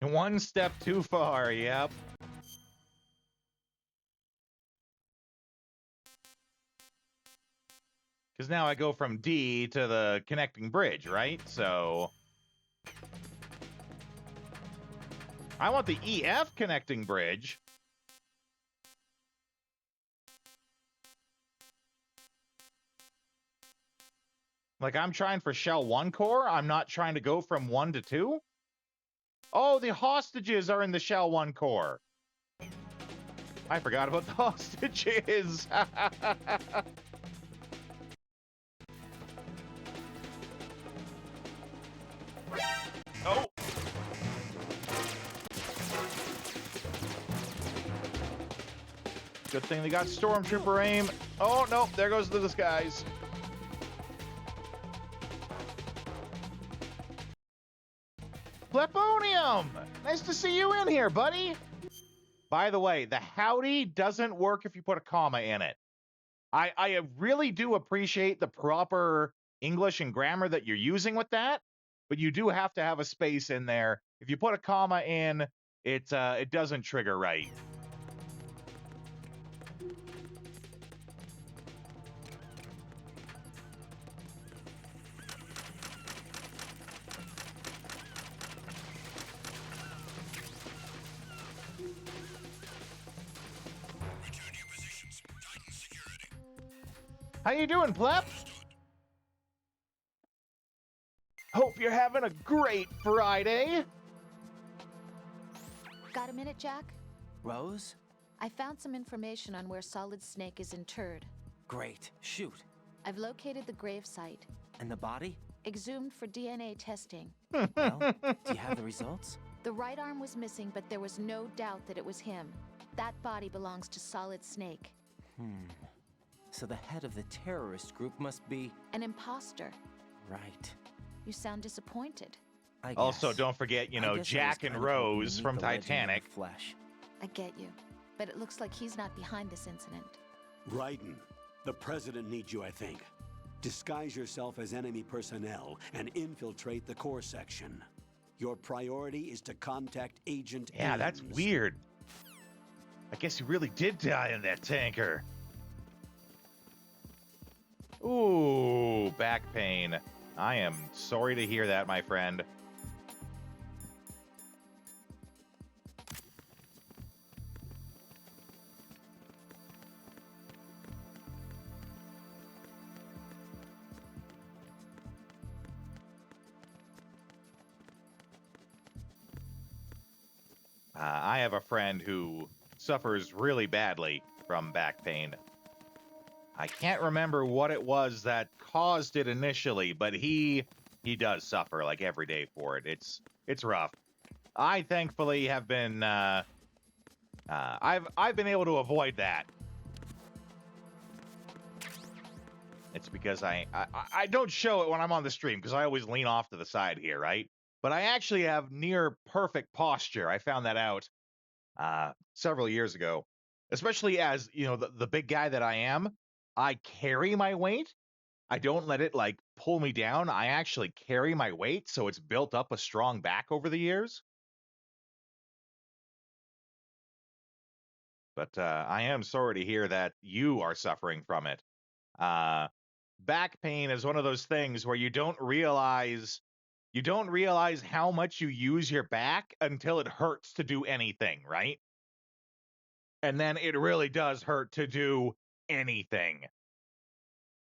One step too far, yep. Because now I go from D to the connecting bridge, right? So I want the EF connecting bridge. Like, I'm trying for Shell 1 core. I'm not trying to go from 1 to 2. Oh, the hostages are in the Shell 1 core. I forgot about the hostages. Oh. Good thing they got Stormtrooper aim. Oh, no, there goes the disguise. Plebonium! Nice to see you in here, buddy. By the way, the howdy doesn't work if you put a comma in it. I really do appreciate the proper English and grammar that you're using with that, but you do have to have a space in there. If you put a comma in, it doesn't trigger right. Return to your positions. Tighten security. How you doing, pleb? Hope you're having a great Friday. Got a minute, Jack? Rose? I found some information on where Solid Snake is interred. Great. Shoot. I've located the grave site. And the body? Exhumed for DNA testing. Well, do you have the results? The right arm was missing, but there was no doubt that it was him. That body belongs to Solid Snake. So the head of the terrorist group must be... An imposter. Right. You sound disappointed. I guess. Also, don't forget, you I know, guess I was Jack and kind of hoping to Rose meet from the legend in the Titanic. flesh. I get you. But it looks like he's not behind this incident. Raiden, the president needs you, I think. Disguise yourself as enemy personnel and infiltrate the core section. Your priority is to contact Agent Yeah, that's Ames. weird. I guess you really did die in that tanker. Ooh, back pain. I am sorry to hear that, my friend. I have a friend who suffers really badly from back pain. I can't remember what it was that caused it initially, but he does suffer like every day for it. It's rough. I thankfully have been I've been able to avoid that. It's because I don't show it when I'm on the stream because I always lean off to the side here, right? But I actually have near perfect posture. I found that out several years ago. Especially as, you know, the big guy that I am, I carry my weight. I don't let it like pull me down. I actually carry my weight, so it's built up a strong back over the years. But I am sorry to hear that you are suffering from it. Back pain is one of those things where you don't realize how much you use your back until it hurts to do anything, right? And then it really does hurt to do anything.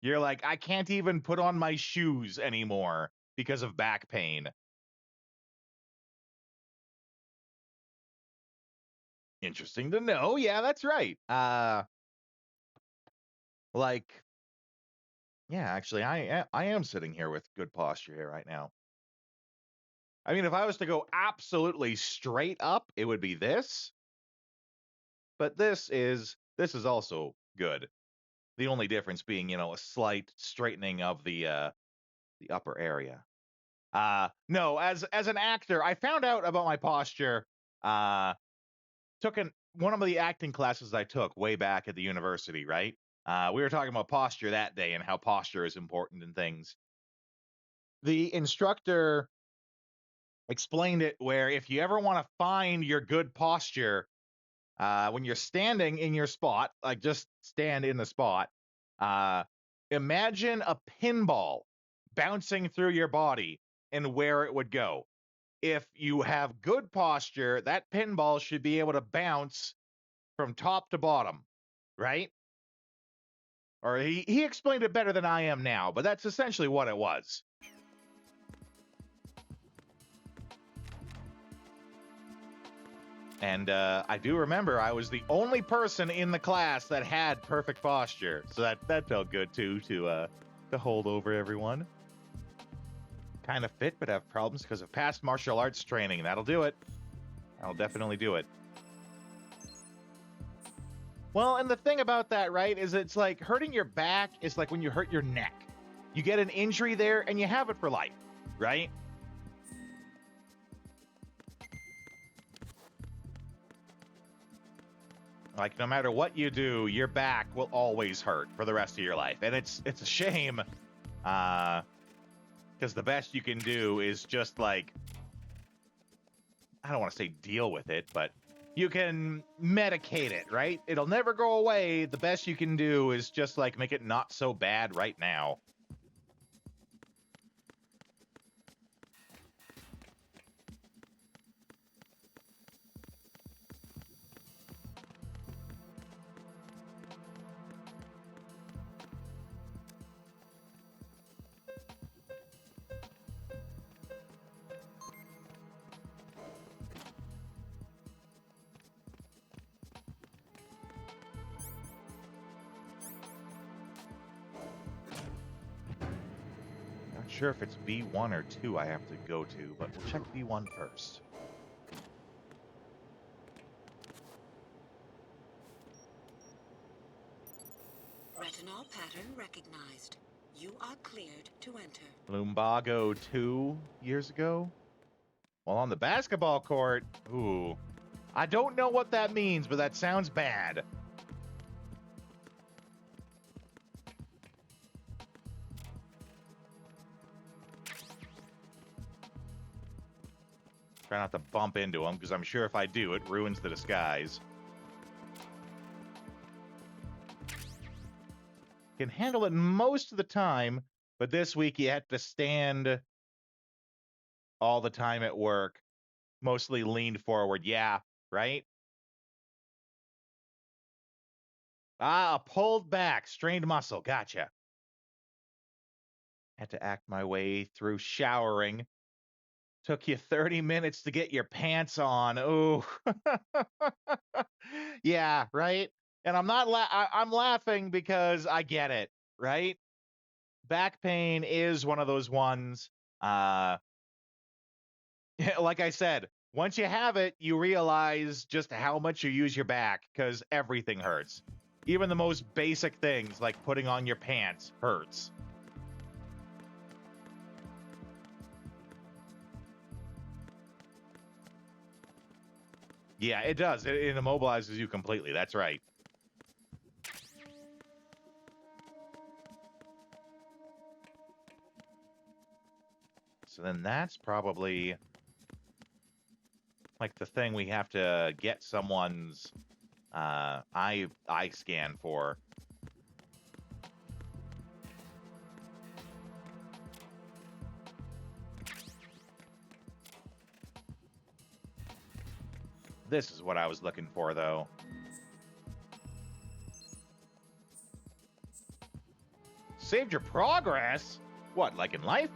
You're like, I can't even put on my shoes anymore because of back pain. Interesting to know. Yeah, that's right. Yeah, actually, I am sitting here with good posture here right now. I mean, if I was to go absolutely straight up, it would be this. But this is also good. The only difference being, you know, a slight straightening of the upper area. No, as an actor, I found out about my posture. One of the acting classes I took way back at the university, right? We were talking about posture that day and how posture is important in things. The instructor explained it where if you ever want to find your good posture, when you're standing in your spot, like just stand in the spot, imagine a pinball bouncing through your body and where it would go. If you have good posture, that pinball should be able to bounce from top to bottom, right? Or he explained it better than I am now, but that's essentially what it was. And I do remember I was the only person in the class that had perfect posture, so that felt good too to hold over everyone. Kind of fit, but have problems because of past martial arts training. That'll do it. That'll definitely do it. Well, and the thing about that, right, is it's like hurting your back is like when you hurt your neck. You get an injury there and you have it for life, right? Like, no matter what you do, your back will always hurt for the rest of your life. And it's a shame, because the best you can do is just, like, I don't want to say deal with it, but you can medicate it, right? It'll never go away. The best you can do is just, like, make it not so bad right now. Sure if it's B1 or 2 I have to go to, but we'll check B1 first. Retinol pattern recognized. You are cleared to enter. Lumbago 2 years ago? Well, on the basketball court, ooh. I don't know what that means, but that sounds bad. Try not to bump into him, because I'm sure if I do, it ruins the disguise. Can handle it most of the time, but this week you had to stand all the time at work. Mostly leaned forward. Yeah, right? Ah, pulled back. Strained muscle. Gotcha. Had to act my way through showering. Took you 30 minutes to get your pants on. Ooh. Yeah, right? And I'm not I'm laughing because I get it, right? Back pain is one of those ones. Like I said, once you have it, you realize just how much you use your back because everything hurts. Even the most basic things like putting on your pants hurts. Yeah, it does. It immobilizes you completely. That's right. So then that's probably like the thing we have to get someone's eye scan for. This is what I was looking for, though. Saved your progress? What, like in life?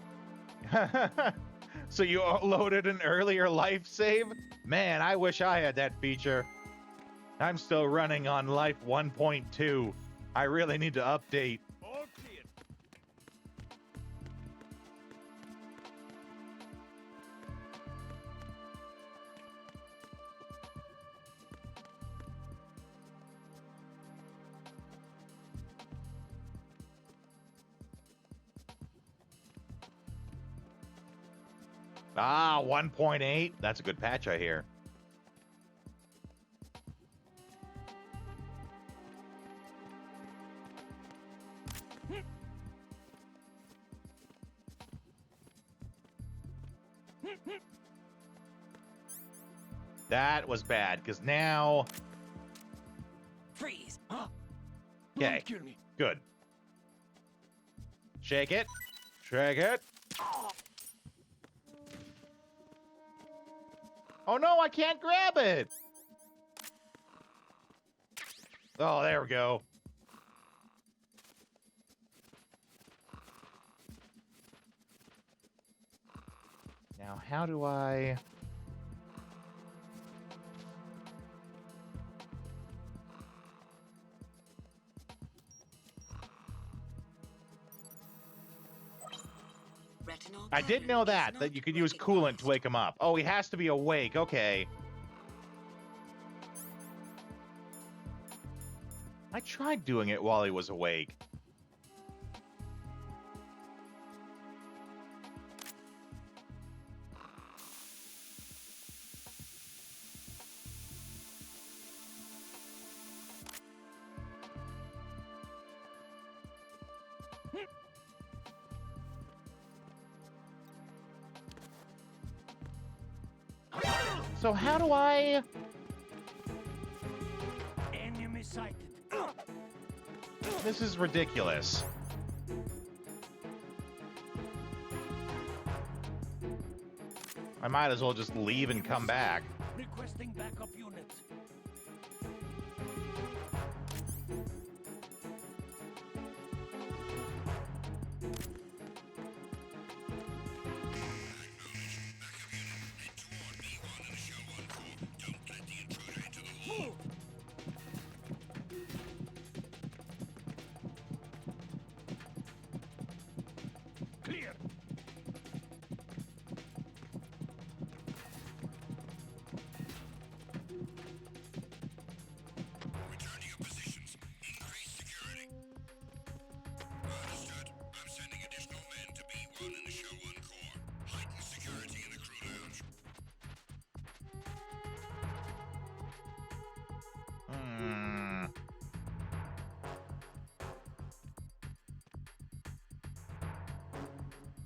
So you loaded an earlier life save? Man, I wish I had that feature. I'm still running on life 1.2. I really need to update. All clear. Ah, 1.8. That's a good patch, I hear. That was bad, because now... Freeze! Okay, Kill me. good. Shake it. Shake it. Oh no, I can't grab it! Oh, there we go. Now, how do I... I did know that you could use coolant to wake him up. Oh, he has to be awake. Okay. I tried doing it while he was awake. So how do I... Enemy sighted. This is ridiculous. I might as well just leave and come back. Requesting backup unit. Clear.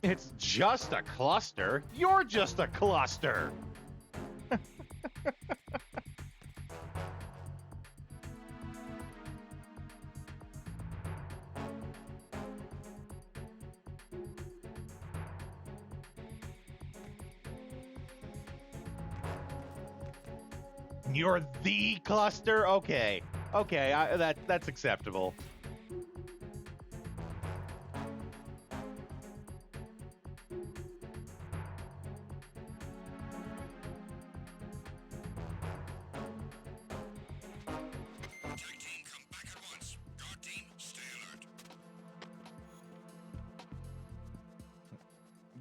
It's just a cluster. You're just a cluster. You're the cluster? Okay. Okay, that's acceptable. Tag team, come back at once. Guard team, stay alert.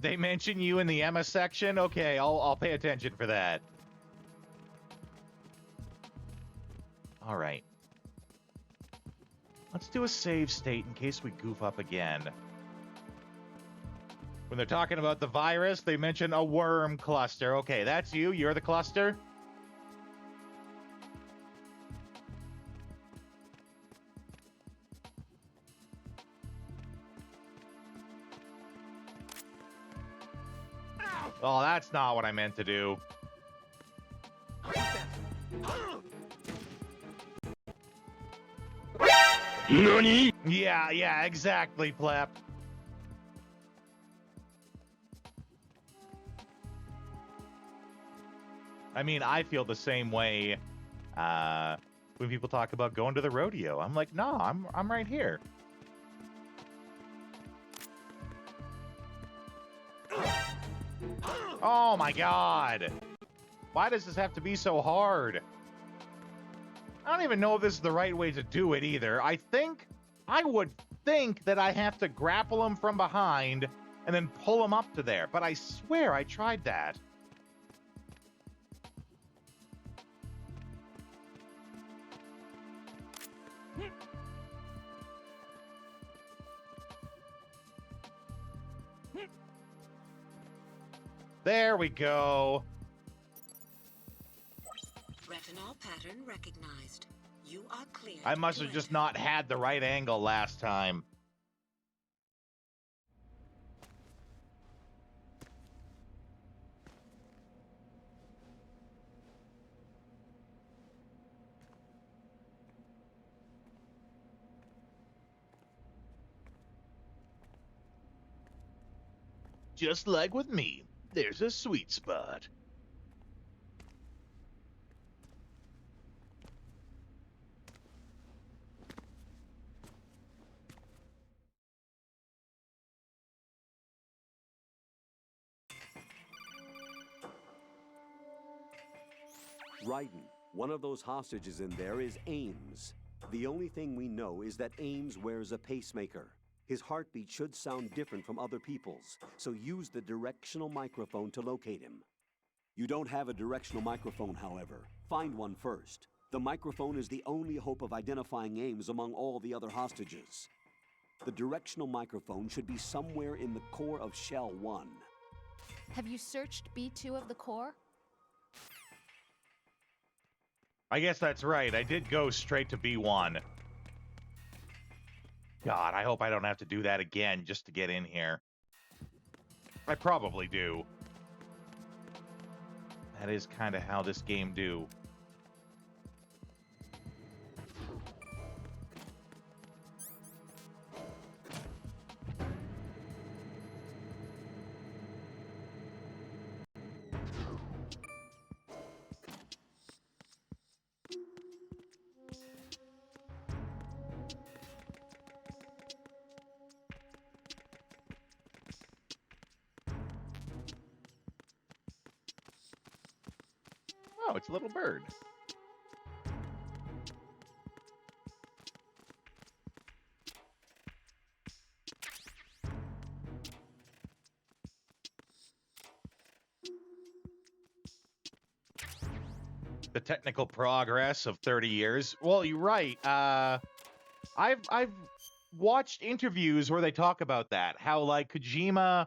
They mention you in the Emma section? Okay, I'll pay attention for that. All right. Let's do a save state in case we goof up again. When they're talking about the virus, they mention a worm cluster. Okay, that's you. You're the cluster. Oh, that's not what I meant to do. NANI? Yeah, exactly, Plep. I mean, I feel the same way when people talk about going to the rodeo. I'm like, no, I'm right here. Oh my god. Why does this have to be so hard? I don't even know if this is the right way to do it either. I would think that I have to grapple him from behind and then pull him up to there, but I swear I tried that. There we go. Retinol pattern recognized. You are clear. I must have just not had the right angle last time. Just like with me, there's a sweet spot. Raiden, one of those hostages in there is Ames. The only thing we know is that Ames wears a pacemaker. His heartbeat should sound different from other people's, so use the directional microphone to locate him. You don't have a directional microphone, however. Find one first. The microphone is the only hope of identifying Ames among all the other hostages. The directional microphone should be somewhere in the core of Shell 1. Have you searched B2 of the core? I guess that's right. I did go straight to B1. God, I hope I don't have to do that again just to get in here. I probably do. That is kind of how this game do. Oh, it's a little bird. The technical progress of 30 years. Well, you're right. I've watched interviews where they talk about that. How like Kojima,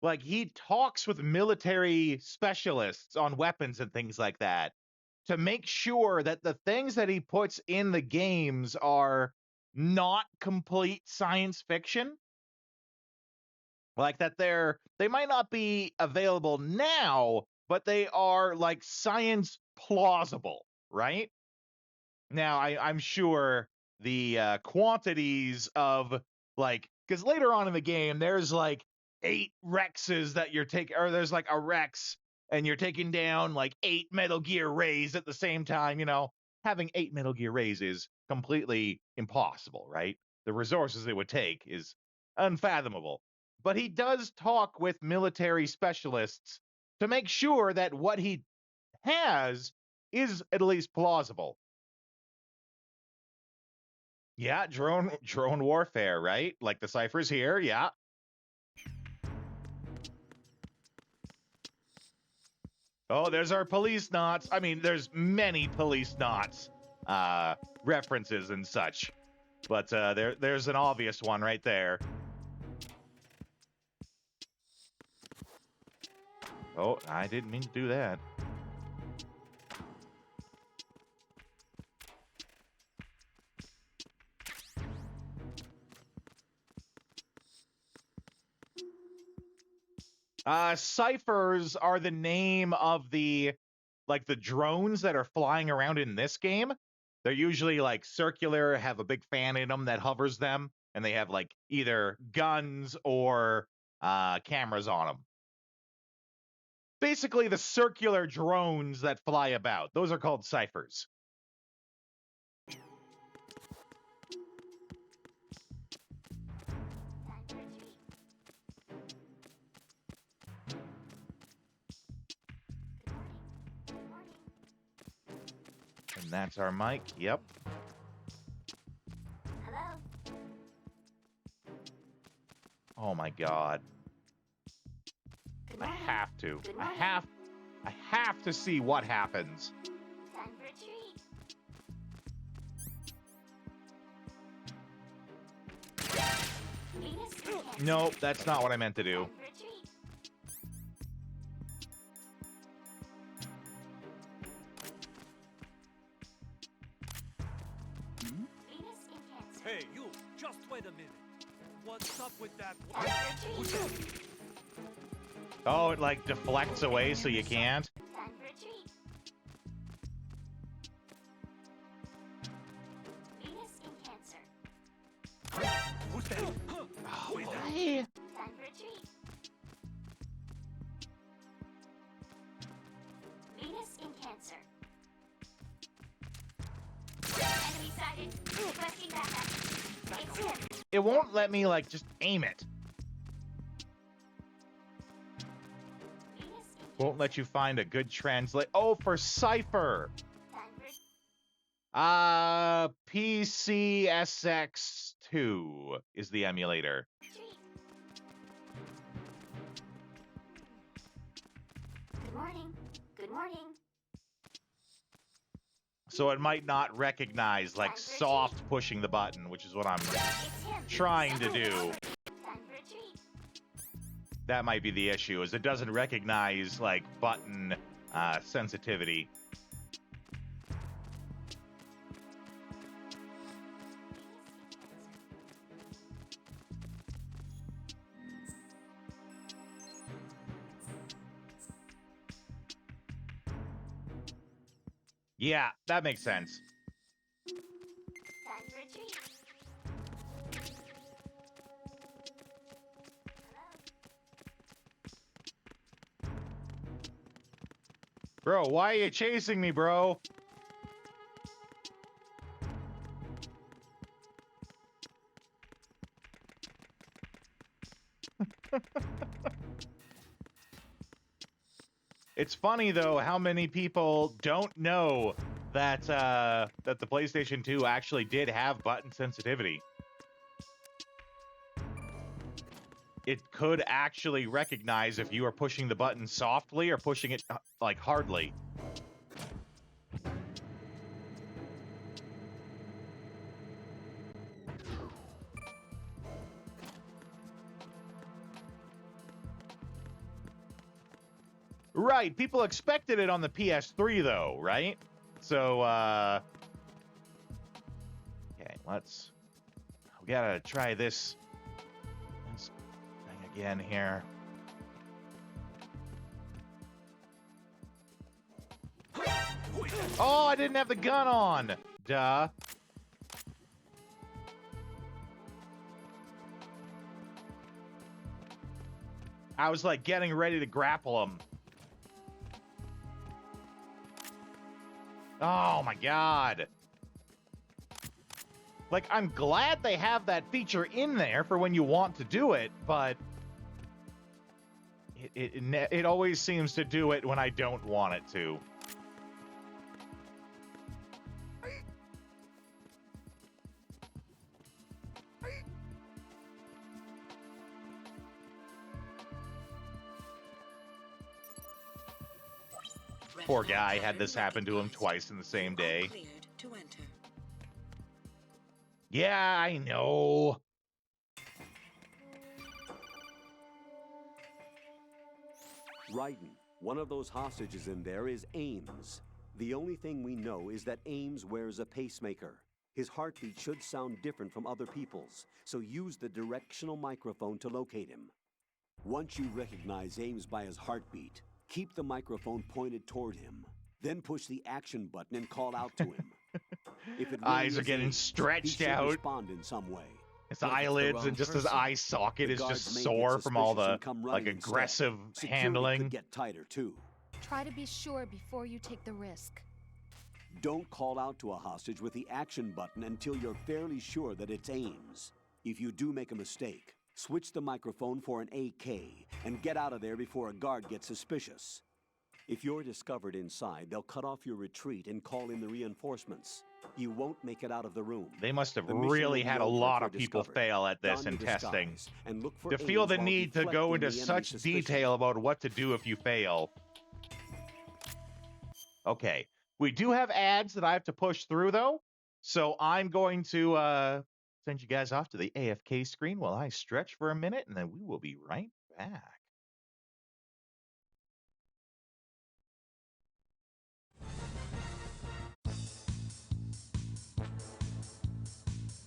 like he talks with military specialists on weapons and things like that to make sure that the things that he puts in the games are not complete science fiction. Like that they might not be available now, but they are like science plausible, right? Now, I'm sure the quantities of like, because later on in the game, there's like 8 Rexes that you're taking, or there's like a Rex and you're taking down like 8 Metal Gear Rays at the same time. Having 8 Metal Gear Rays is completely impossible, right? The resources it would take is unfathomable. But he does talk with military specialists to make sure that what he has is at least plausible. Yeah, drone warfare, right? Like the ciphers here, yeah. Oh, there's our police knots. I mean, there's many police knots references and such. But there's an obvious one right there. Oh, I didn't mean to do that. Ciphers are the name of the drones that are flying around in this game. They're usually like circular, have a big fan in them that hovers them, and they have like either guns or cameras on them. Basically, the circular drones that fly about. Those are called ciphers. And that's our mic. Yep. Hello? Oh my god. I have to. I have to see what happens. Time for a treat. Nope, that's not what I meant to do. Hey, you! Just wait a minute. What's up with that? Oh, it like deflects away so you can't? Time for a treat. Venus in Cancer. Who's that? Oh, Time for a treat. Venus in Cancer. Enemy sighted. Requesting backup. It's him. It won't let me like just aim it. Won't let you find a good translate. Oh, for Cypher. PCSX2 is the emulator. Good morning. Good morning. So it might not recognize like soft pushing the button, which is what I'm trying to do. That might be the issue, is it doesn't recognize like button sensitivity. Yeah, that makes sense. Time for a treat. Bro, why are you chasing me, bro? It's funny though how many people don't know that that the PlayStation 2 actually did have button sensitivity. It could actually recognize if you are pushing the button softly or pushing it like hardly. Right, people expected it on the PS3 though, right? So we gotta try this. again here. Oh, I didn't have the gun on. Duh. I was like getting ready to grapple him. Oh my god. Like, I'm glad they have that feature in there for when you want to do it, but it always seems to do it when I don't want it to. Poor guy had this happen to him twice in the same day. Yeah, I know. Raiden, one of those hostages in there is Ames. The only thing we know is that Ames wears a pacemaker. His heartbeat should sound different from other people's, so use the directional microphone to locate him. Once you recognize Ames by his heartbeat, keep the microphone pointed toward him. Then push the action button and call out to him. If it really Eyes are getting Ames, stretched he should out. Respond in some way. His eyelids and just his eye socket is just sore from all the like aggressive handling. Could get tighter too. Try to be sure before you take the risk. Don't call out to a hostage with the action button until you're fairly sure that it's Ames. If you do make a mistake, switch the microphone for an AK and get out of there before a guard gets suspicious. If you're discovered inside, they'll cut off your retreat and call in the reinforcements. You won't make it out of the room. They must have really had a lot of people fail at this in testing. And look for To feel the Ames while need to go deflecting into the such enemy's suspicion. detail about what to do if you fail. Okay, we do have ads that I have to push through though, so I'm going to send you guys off to the AFK screen while I stretch for a minute, and then we will be right back.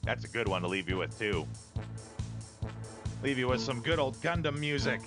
That's a good one to leave you with, too. Leave you with some good old Gundam music.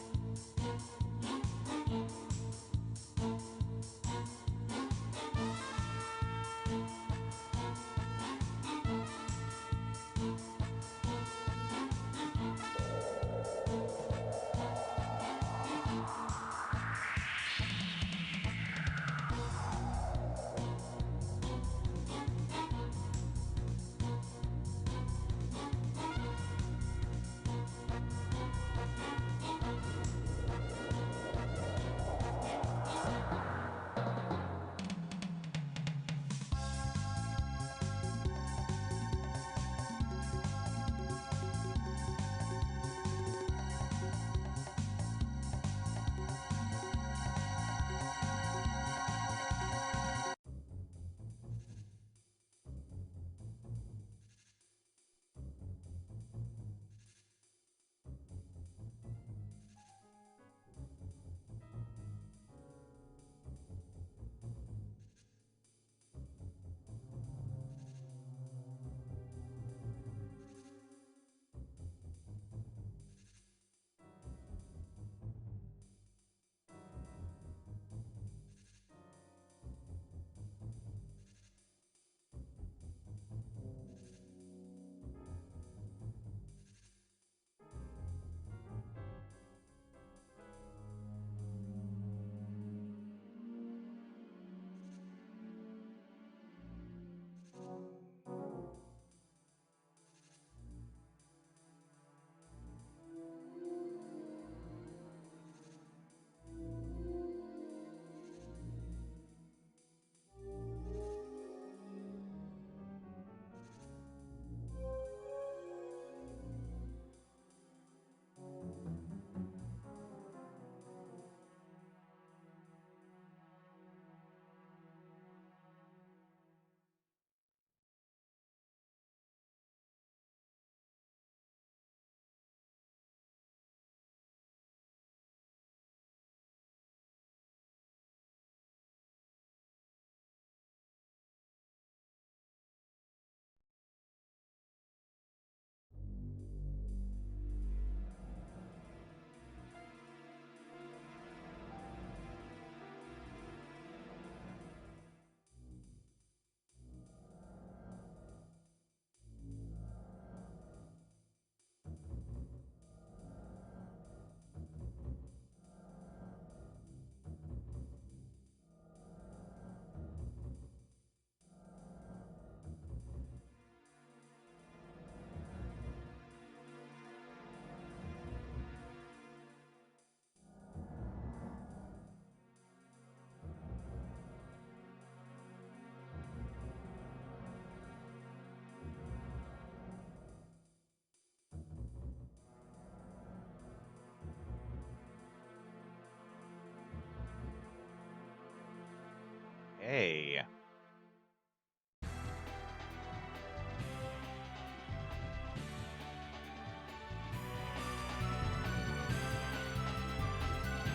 Okay.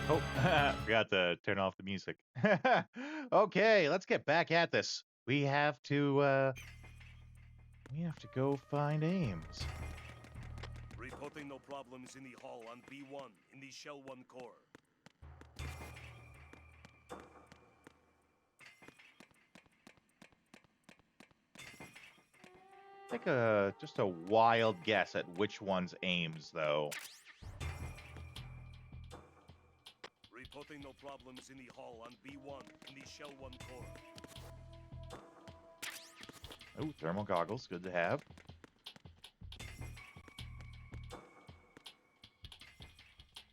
Oh, forgot to turn off the music. Okay, let's get back at this. We have to go find Ames. Reporting no problems in the hall on B1 in the Shell 1 core. Take just a wild guess at which one's Ames, though. Reporting no problems in the hall on B1 in the Shell 1 core. Oh, thermal goggles, good to have.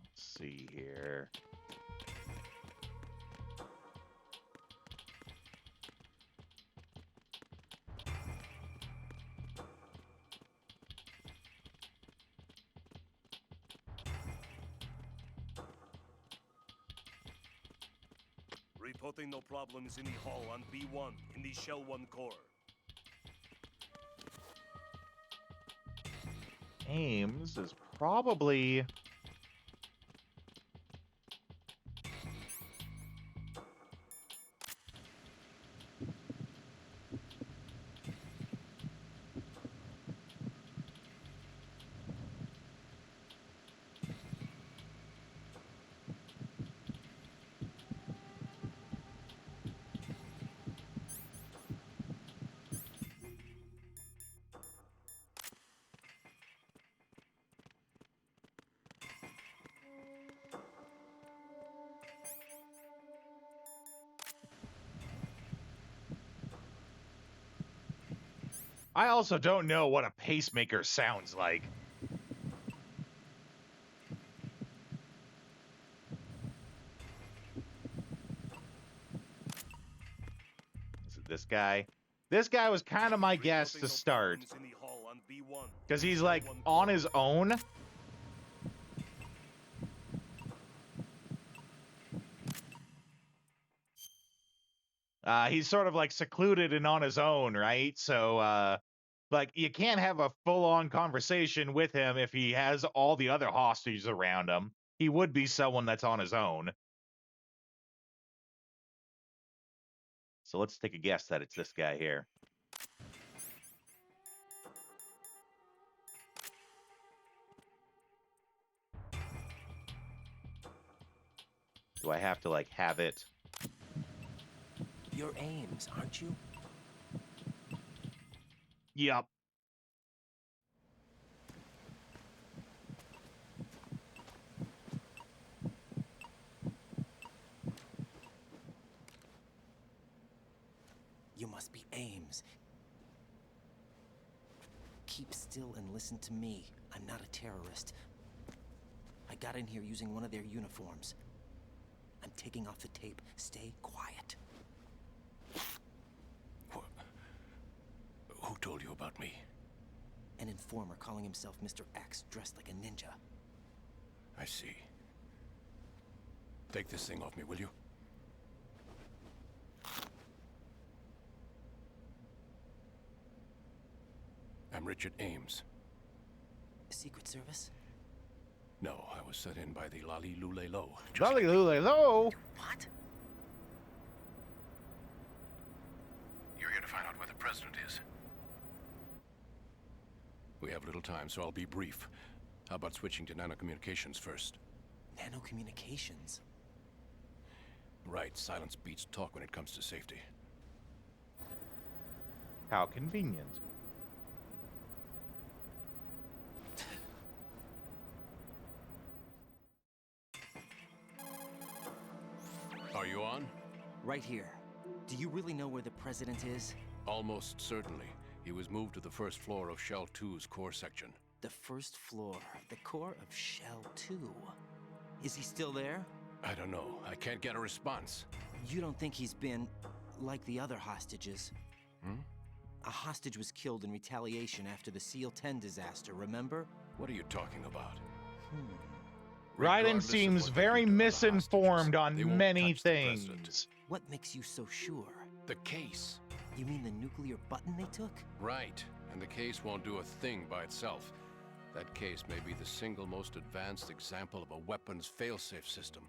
Let's see here. Reporting no problems in the hall on B1 in the Shell 1 core. Ames is probably... I also don't know what a pacemaker sounds like. Is it this guy? This guy was kind of my guess to start. Because he's like on his own. He's sort of like secluded and on his own, right? So, like, you can't have a full-on conversation with him if he has all the other hostages around him. He would be someone that's on his own. So let's take a guess that it's this guy here. Do I have to, like, have it? You're Ames, aren't you? Yup. You must be Ames. Keep still and listen to me. I'm not a terrorist. I got in here using one of their uniforms. I'm taking off the tape. Stay quiet. Who told you about me? An informer calling himself Mr. X, dressed like a ninja. I see. Take this thing off me, will you? I'm Richard Ames. Secret Service? No, I was sent in by the Lali Lule Lo. Lali Lule Lo? What? You're here to find out where the president is. We have little time, so I'll be brief. How about switching to nanocommunications first? Nanocommunications? Right, silence beats talk when it comes to safety. How convenient. Are you on? Right here. Do you really know where the president is? Almost certainly. He was moved to the first floor of Shell 2's core section. The first floor, the core of Shell 2. Is he still there? I don't know. I can't get a response. You don't think he's been like the other hostages? Hmm? A hostage was killed in retaliation after the SEAL 10 disaster, remember? What are you talking about? Raiden seems very misinformed on many things. What makes you so sure? The case. You mean the nuclear button they took? Right. And the case won't do a thing by itself. That case may be the single most advanced example of a weapons failsafe system.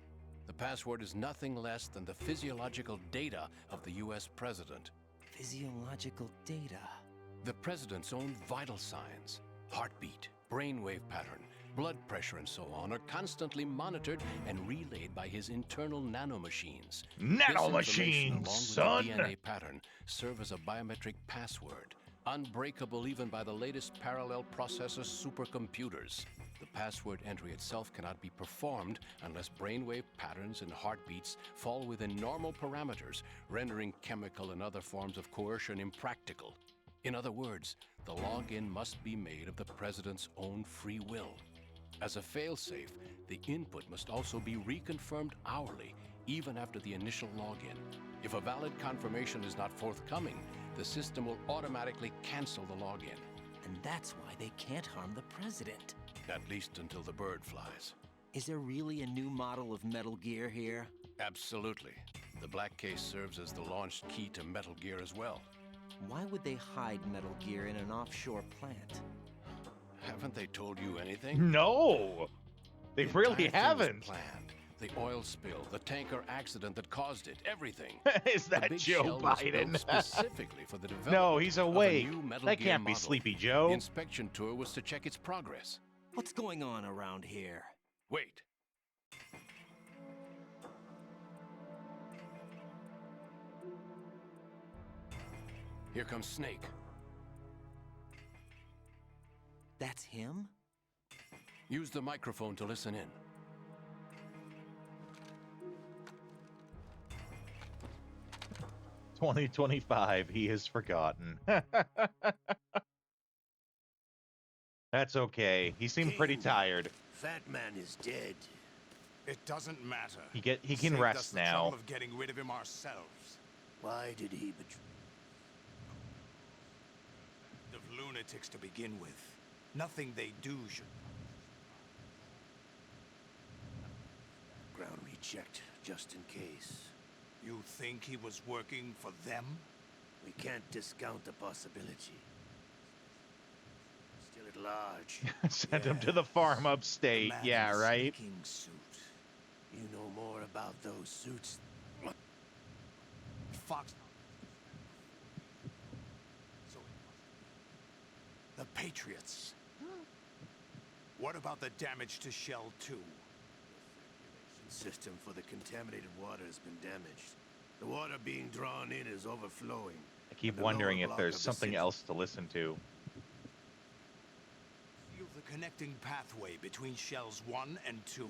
The password is nothing less than the physiological data of the US president. Physiological data? The president's own vital signs, heartbeat, brainwave pattern, blood pressure, and so on are constantly monitored and relayed by his internal nanomachines. Nanomachines, son! Along with the DNA pattern, serve as a biometric password, unbreakable even by the latest parallel processor supercomputers. The password entry itself cannot be performed unless brainwave patterns and heartbeats fall within normal parameters, rendering chemical and other forms of coercion impractical. In other words, the login must be made of the president's own free will. As a failsafe, the input must also be reconfirmed hourly, even after the initial login. If a valid confirmation is not forthcoming, the system will automatically cancel the login. And that's why they can't harm the president. At least until the bird flies. Is there really a new model of Metal Gear here? Absolutely. The black case serves as the launch key to Metal Gear as well. Why would they hide Metal Gear in an offshore plant? Haven't they told you anything? No! They really haven't. Planned. The oil spill, the tanker accident that caused it, everything. Is that Joe Biden? Specifically for the development No, he's awake. of a new Metal That Gear can't be model. Sleepy Joe. The inspection tour was to check its progress. What's going on around here? Wait. Here comes Snake. That's him? Use the microphone to listen in. "2025, he has forgotten." That's okay. He seemed pretty tired. Fat Man is dead. It doesn't matter. He can Saved us rest the now. trouble of getting rid of him ourselves. Why did he betray? Of lunatics to begin with. Nothing they do should. Ground rechecked, just in case. You think he was working for them? We can't discount the possibility. Still at large. Send him to the farm upstate. Man Yeah, in right? sneaking suit. You know more about those suits. Fox. So the Patriots. What about the damage to Shell 2? System for the contaminated water has been damaged. The water being drawn in is overflowing. I keep The wondering lower if block there's of the something city- else to listen to. Feel the connecting pathway between Shells 1 and 2.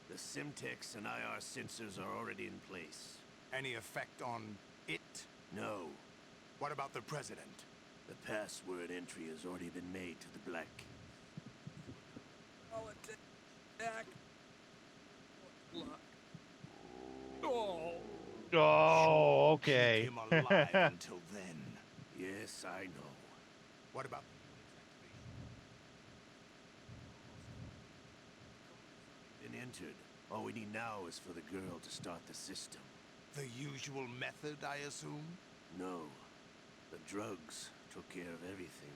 The Simtex and IR sensors are already in place. Any effect on it? No. What about the president? The password entry has already been made to the black. Attack. Oh. Oh, okay. Keep him alive until then. Yes, I know. What about Been entered. All we need now is for the girl to start the system. the usual method, I assume? No. The drugs took care of everything.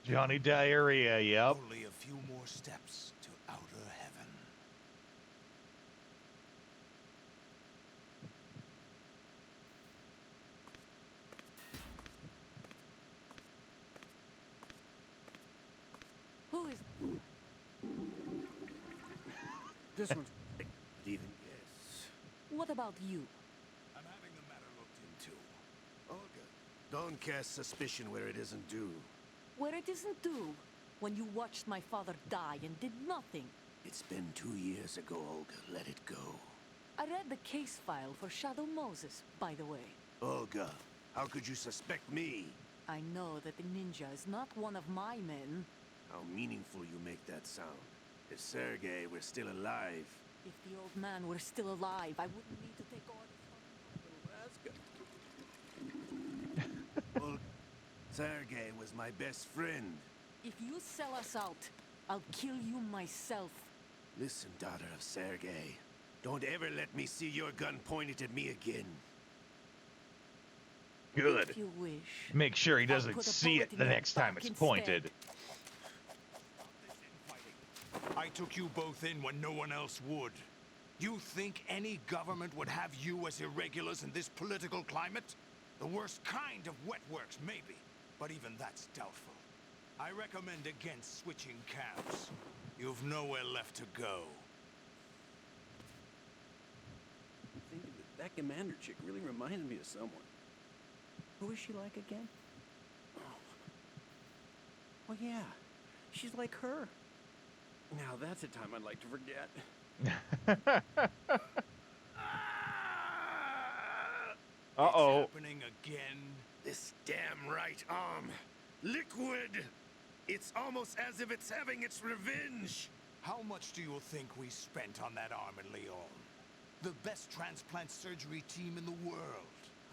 Johnny Diarrhea, yep. Only a few more steps to outer heaven. Who is... This one's... Even guess. What about you? I'm having the matter looked into. Olga, don't cast suspicion where it isn't due. Where it isn't due, when you watched my father die and did nothing. It's been 2 years ago, Olga. Let it go. I read the case file for Shadow Moses, by the way. Olga, how could you suspect me? I know that the ninja is not one of my men. How meaningful you make that sound. If Sergei were still alive... If the old man were still alive, I wouldn't need to take orders from Olga, Sergei was my best friend. If you sell us out, I'll kill you myself. Listen, daughter of Sergei. Don't ever let me see your gun pointed at me again. Good. If you wish. Make sure he I'll doesn't put a see bullet it in the your next time back it's instead. pointed. I took you both in when no one else would. You think any government would have you as irregulars in this political climate? The worst kind of wet works, maybe, but even that's doubtful. I recommend against switching camps. You've nowhere left to go. I'm thinking that commander chick really reminded me of someone. Who is she like again? Oh. Well, yeah, she's like her. Now that's a time I'd like to forget. Uh-oh. It's happening again. This damn right arm. Liquid! It's almost as if it's having its revenge. How much do you think we spent on that arm in Lyon? The best transplant surgery team in the world.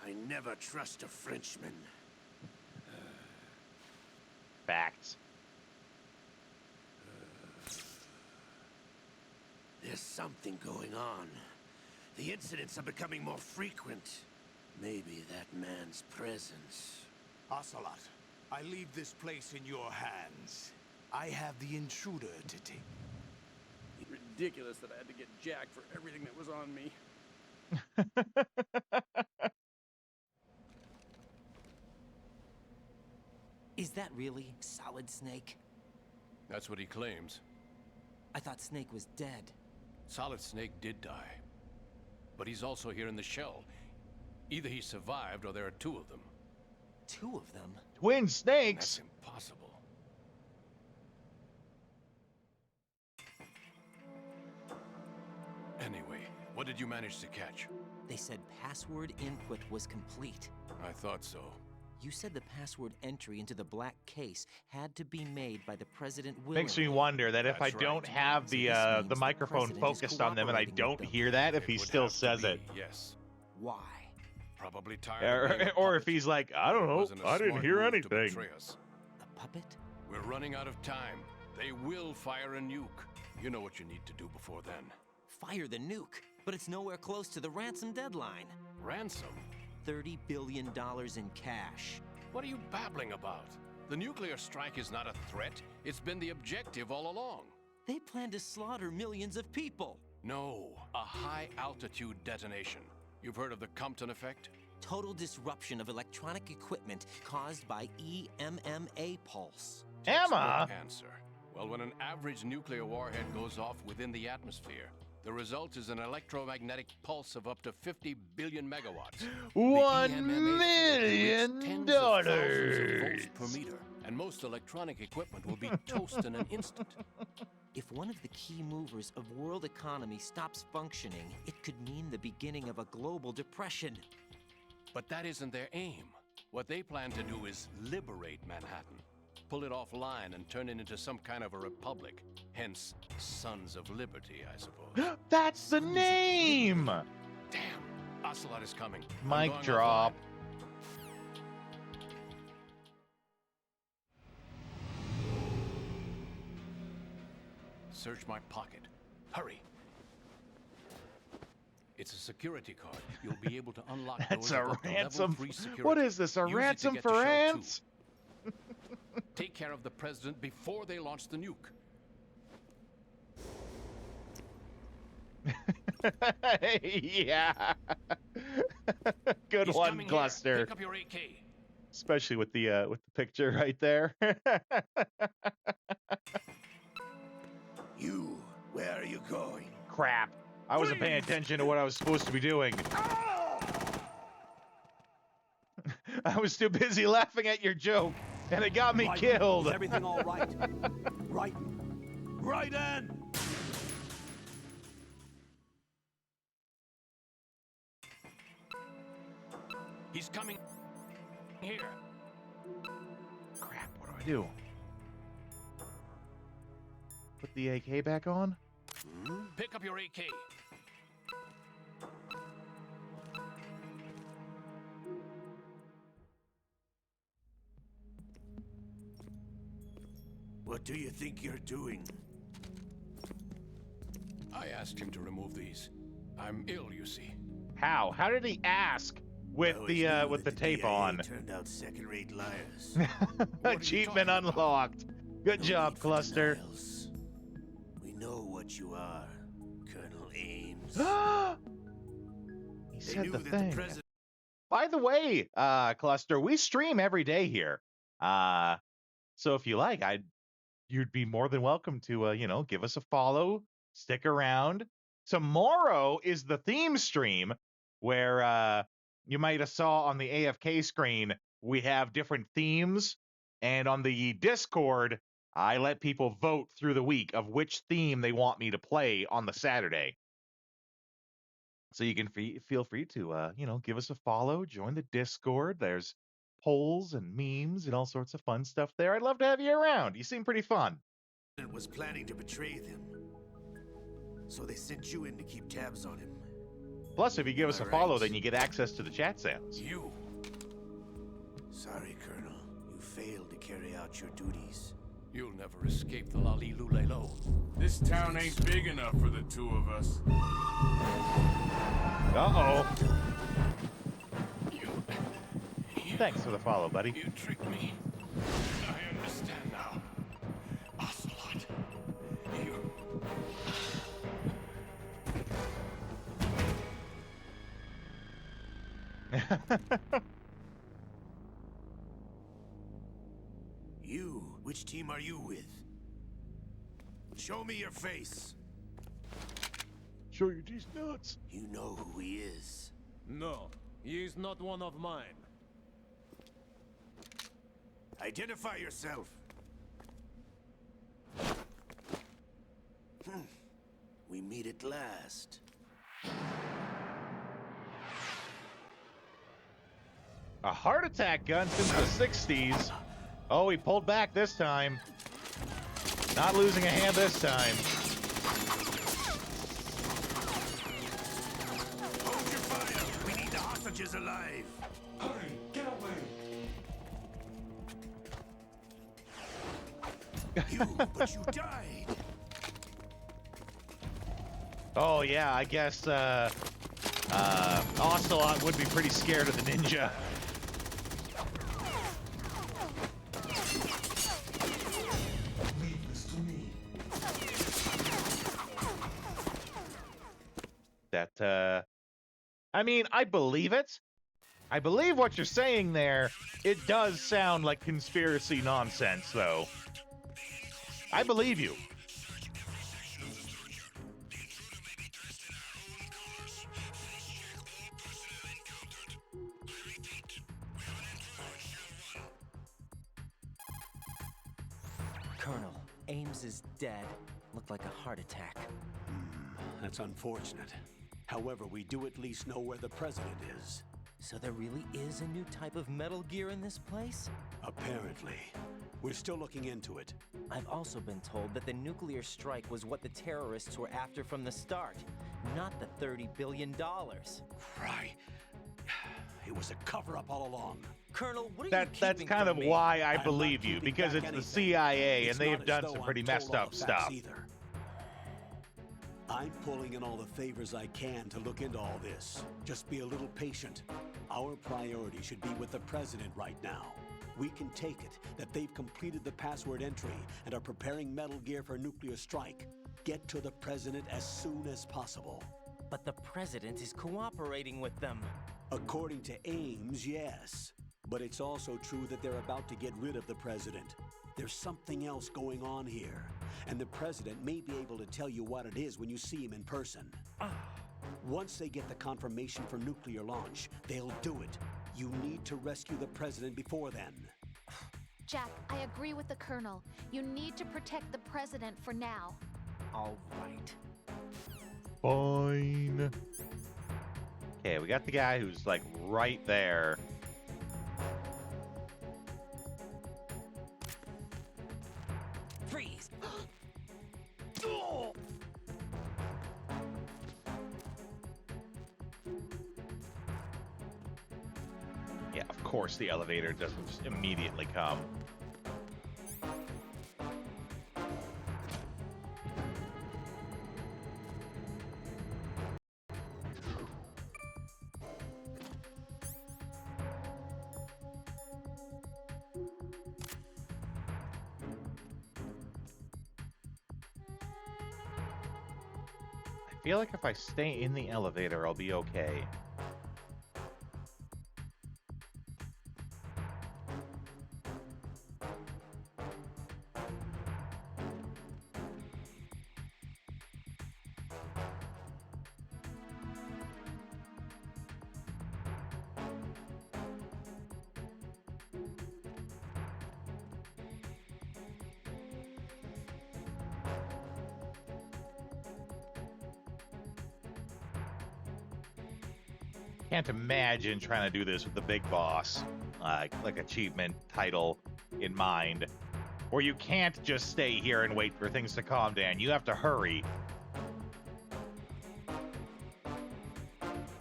I never trust a Frenchman. Facts. There's something going on. The incidents are becoming more frequent. Maybe that man's presence. Ocelot, I leave this place in your hands. I have the intruder to take. Ridiculous that I had to get jacked for everything that was on me. Is that really Solid Snake? That's what he claims. I thought Snake was dead. Solid Snake did die. But he's also here in the shell. Either he survived or there are two of them. Two of them? Twin snakes? That's impossible. Anyway, what did you manage to catch? They said password input was complete. I thought so. You said the password entry into the black case had to be made by the president willingly. Makes me wonder that if I don't have the microphone focused on them and I don't hear that, if he still says it. Yes. Why? Probably tired. Or if he's like, I don't know, I didn't hear anything. A puppet? We're running out of time. They will fire a nuke. You know what you need to do before then. Fire the nuke, but it's nowhere close to the ransom deadline. Ransom? $30 billion in cash. What are you babbling about? The nuclear strike is not a threat. It's been the objective all along. They plan to slaughter millions of people. No, a high-altitude detonation. You've heard of the Compton effect? Total disruption of electronic equipment caused by EMMA pulse. Emma? Answer. Well, when an average nuclear warhead goes off within the atmosphere, the result is an electromagnetic pulse of up to 50 billion megawatts. $1 million. Volts per meter, and most electronic equipment will be toast in an instant. If one of the key movers of world economy stops functioning, it could mean the beginning of a global depression. But that isn't their aim. What they plan to do is liberate Manhattan. Pull it offline and turn it into some kind of a republic. Hence, Sons of Liberty, I suppose. That's the name! Damn, Ocelot is coming. Mic drop. Search my pocket. Hurry. It's a security card. You'll be able to unlock That's doors a of up to ransom. level 3 security. What is this, a Use it to ransom get to for Shell ants? 2. Take care of the president before they launch the nuke. Yeah. Good He's one, coming Cluster. Here. Pick up your AK. Especially with the picture right there. You, where are you going? Crap. I wasn't paying attention to what I was supposed to be doing. I was too busy laughing at your joke, and it got me killed. Is everything all right? Right. Right in. He's coming here. Crap, what do I do? Put the AK back on? Pick up your AK. What do you think you're doing? I asked him to remove these. I'm ill, you see. How? How did he ask? with the tape on. Turned out second-rate liars. Achievement unlocked. Good job, Cluster. We know what you are, Colonel Ames. He said the thing. By the way, Cluster, we stream every day here. So if you like, you'd be more than welcome to give us a follow, stick around. Tomorrow is the theme stream where you might have saw on the AFK screen we have different themes, and on the Discord I let people vote through the week of which theme they want me to play on the Saturday. So you can feel free to give us a follow, join the Discord. There's polls and memes and all sorts of fun stuff there. I'd love to have you around. You seem pretty fun. Was planning to betray them, so they sent you in to keep tabs on him. Plus, if you give us a follow, then you get access to the chat sounds. You. Sorry, Colonel. You failed to carry out your duties. You'll never escape the Lali-Lulelo. This town ain't big enough for the two of us. Uh-oh. Thanks for the follow, buddy. You tricked me. I understand now. Ocelot. You. Which team are you with? Show me your face. Show you these nuts. You know who he is. No, he is not one of mine. Identify yourself. We meet at last. A heart attack gun since the 60s. Oh, he pulled back this time. Not losing a hand this time. Hold your fire. We need the hostages alive. Hurry, get away. But you died. Oh yeah, I guess Ocelot would be pretty scared of the ninja. Leave this to me. That I mean, I believe it. I believe what you're saying there. It does sound like conspiracy nonsense, though. I believe you. Colonel, Ames is dead. Looked like a heart attack. That's unfortunate. However, we do at least know where the president is. So there really is a new type of Metal Gear in this place? Apparently. We're still looking into it. I've also been told that the nuclear strike was what the terrorists were after from the start, not the $30 billion. Right. It was a cover-up all along. Colonel, what are That's you keeping kind from of me? why I I'm believe not you, keeping because back it's the anything. CIA It's and they've not as done though some I'm pretty told messed all up the facts stuff. either. I'm pulling in all the favors I can to look into all this. Just be a little patient. Our priority should be with the president right now. We can take it that they've completed the password entry and are preparing Metal Gear for nuclear strike. Get to the president as soon as possible. But the president is cooperating with them. According to Ames, yes. But it's also true that they're about to get rid of the president. There's something else going on here, and the president may be able to tell you what it is when you see him in person. Once they get the confirmation for nuclear launch, they'll do it. You need to rescue the president before then. Jack, I agree with the Colonel. You need to protect the president for now. All right. Fine. Okay, we got the guy who's like right there. Freeze! Yeah, of course the elevator doesn't just immediately come. feel like if I stay in the elevator, I'll be okay. Can't imagine trying to do this with the big boss, like achievement title in mind, where you can't just stay here and wait for things to calm down. You have to hurry.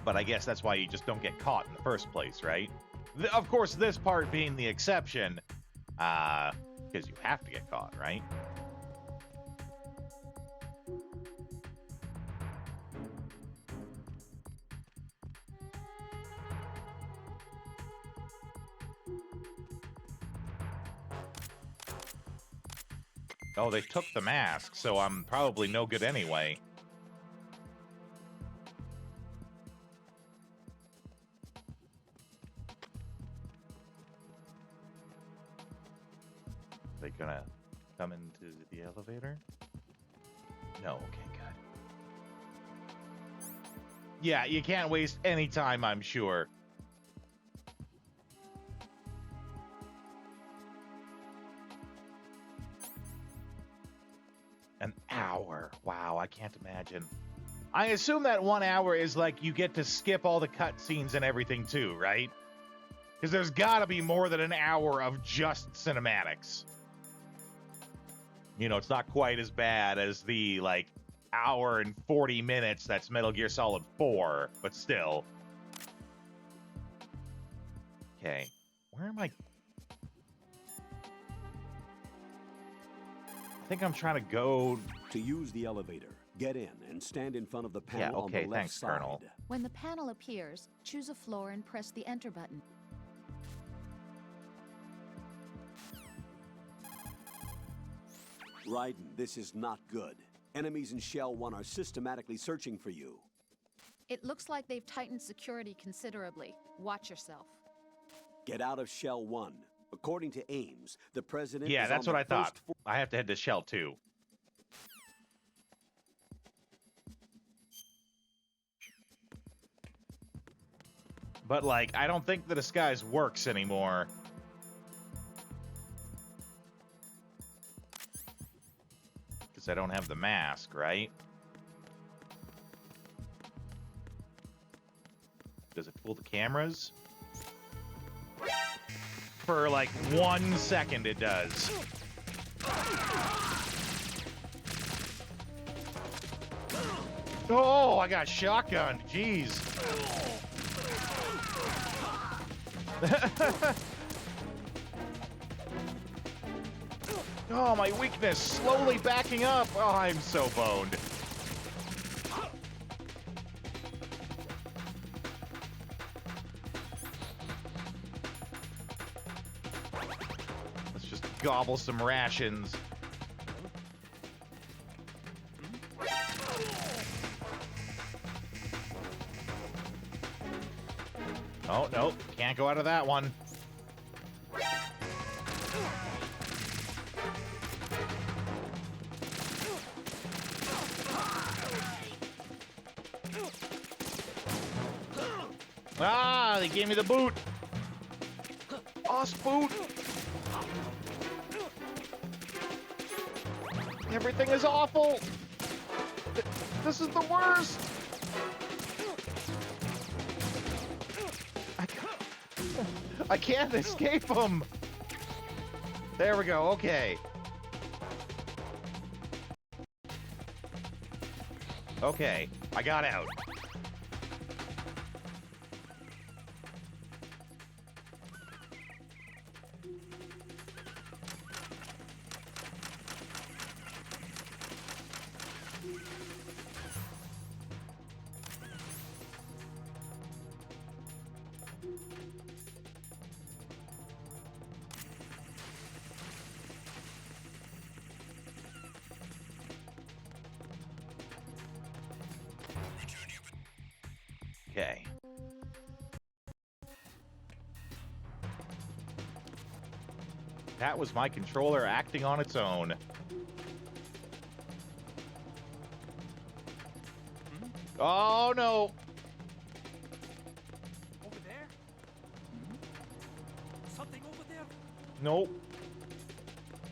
But I guess that's why you just don't get caught in the first place, right? Of course, this part being the exception, because you have to get caught, right? Oh, they took the mask, so I'm probably no good anyway. Are they gonna come into the elevator? No, okay, good. Yeah, you can't waste any time, I'm sure. An hour. Wow, I can't imagine. I assume that 1 hour is like you get to skip all the cutscenes and everything too, right? Because there's gotta be more than an hour of just cinematics. You know, it's not quite as bad as the, like, hour and 40 minutes that's Metal Gear Solid 4, but still. Okay, where am I? I think I'm trying to go... To use the elevator, get in and stand in front of the panel on the left thanks, side. Colonel. When the panel appears, choose a floor and press the enter button. Raiden, this is not good. Enemies in Shell 1 are systematically searching for you. It looks like they've tightened security considerably. Watch yourself. Get out of Shell 1. According to Ames, the president Yeah, is that's on what the I first thought. I have to head to Shell 2. But, like, I don't think the disguise works anymore. Because I don't have the mask, right? Does it fool the cameras? For, like, 1 second it does. Oh, I got shotgunned. Jeez. Oh, my weakness. Slowly backing up. Oh, I'm so boned. Let's just gobble some rations. Oh, no. Can't go out of that one. Ah, they gave me the boot. Boss boot. Everything is awful. This is the worst. I can't escape them. There we go. Okay. Okay. I got out. Okay. That was my controller acting on its own. Oh, no. Over there? Something over there? Nope.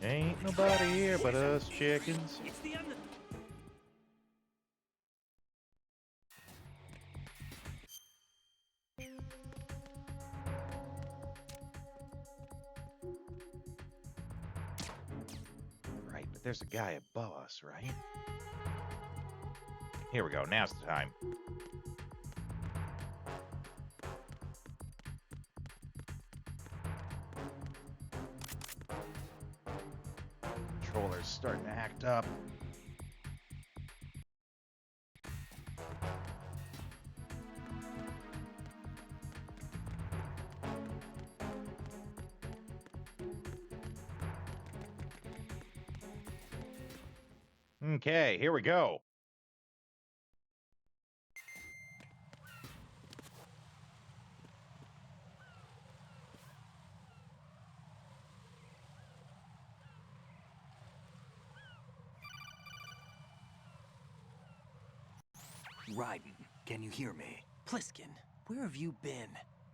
Ain't nobody here but us chickens. It's the end. Right, but there's a guy above us, right? Here we go. Now's the time. Controller's starting to act up. Okay, here we go. Raiden, can you hear me? Pliskin, where have you been?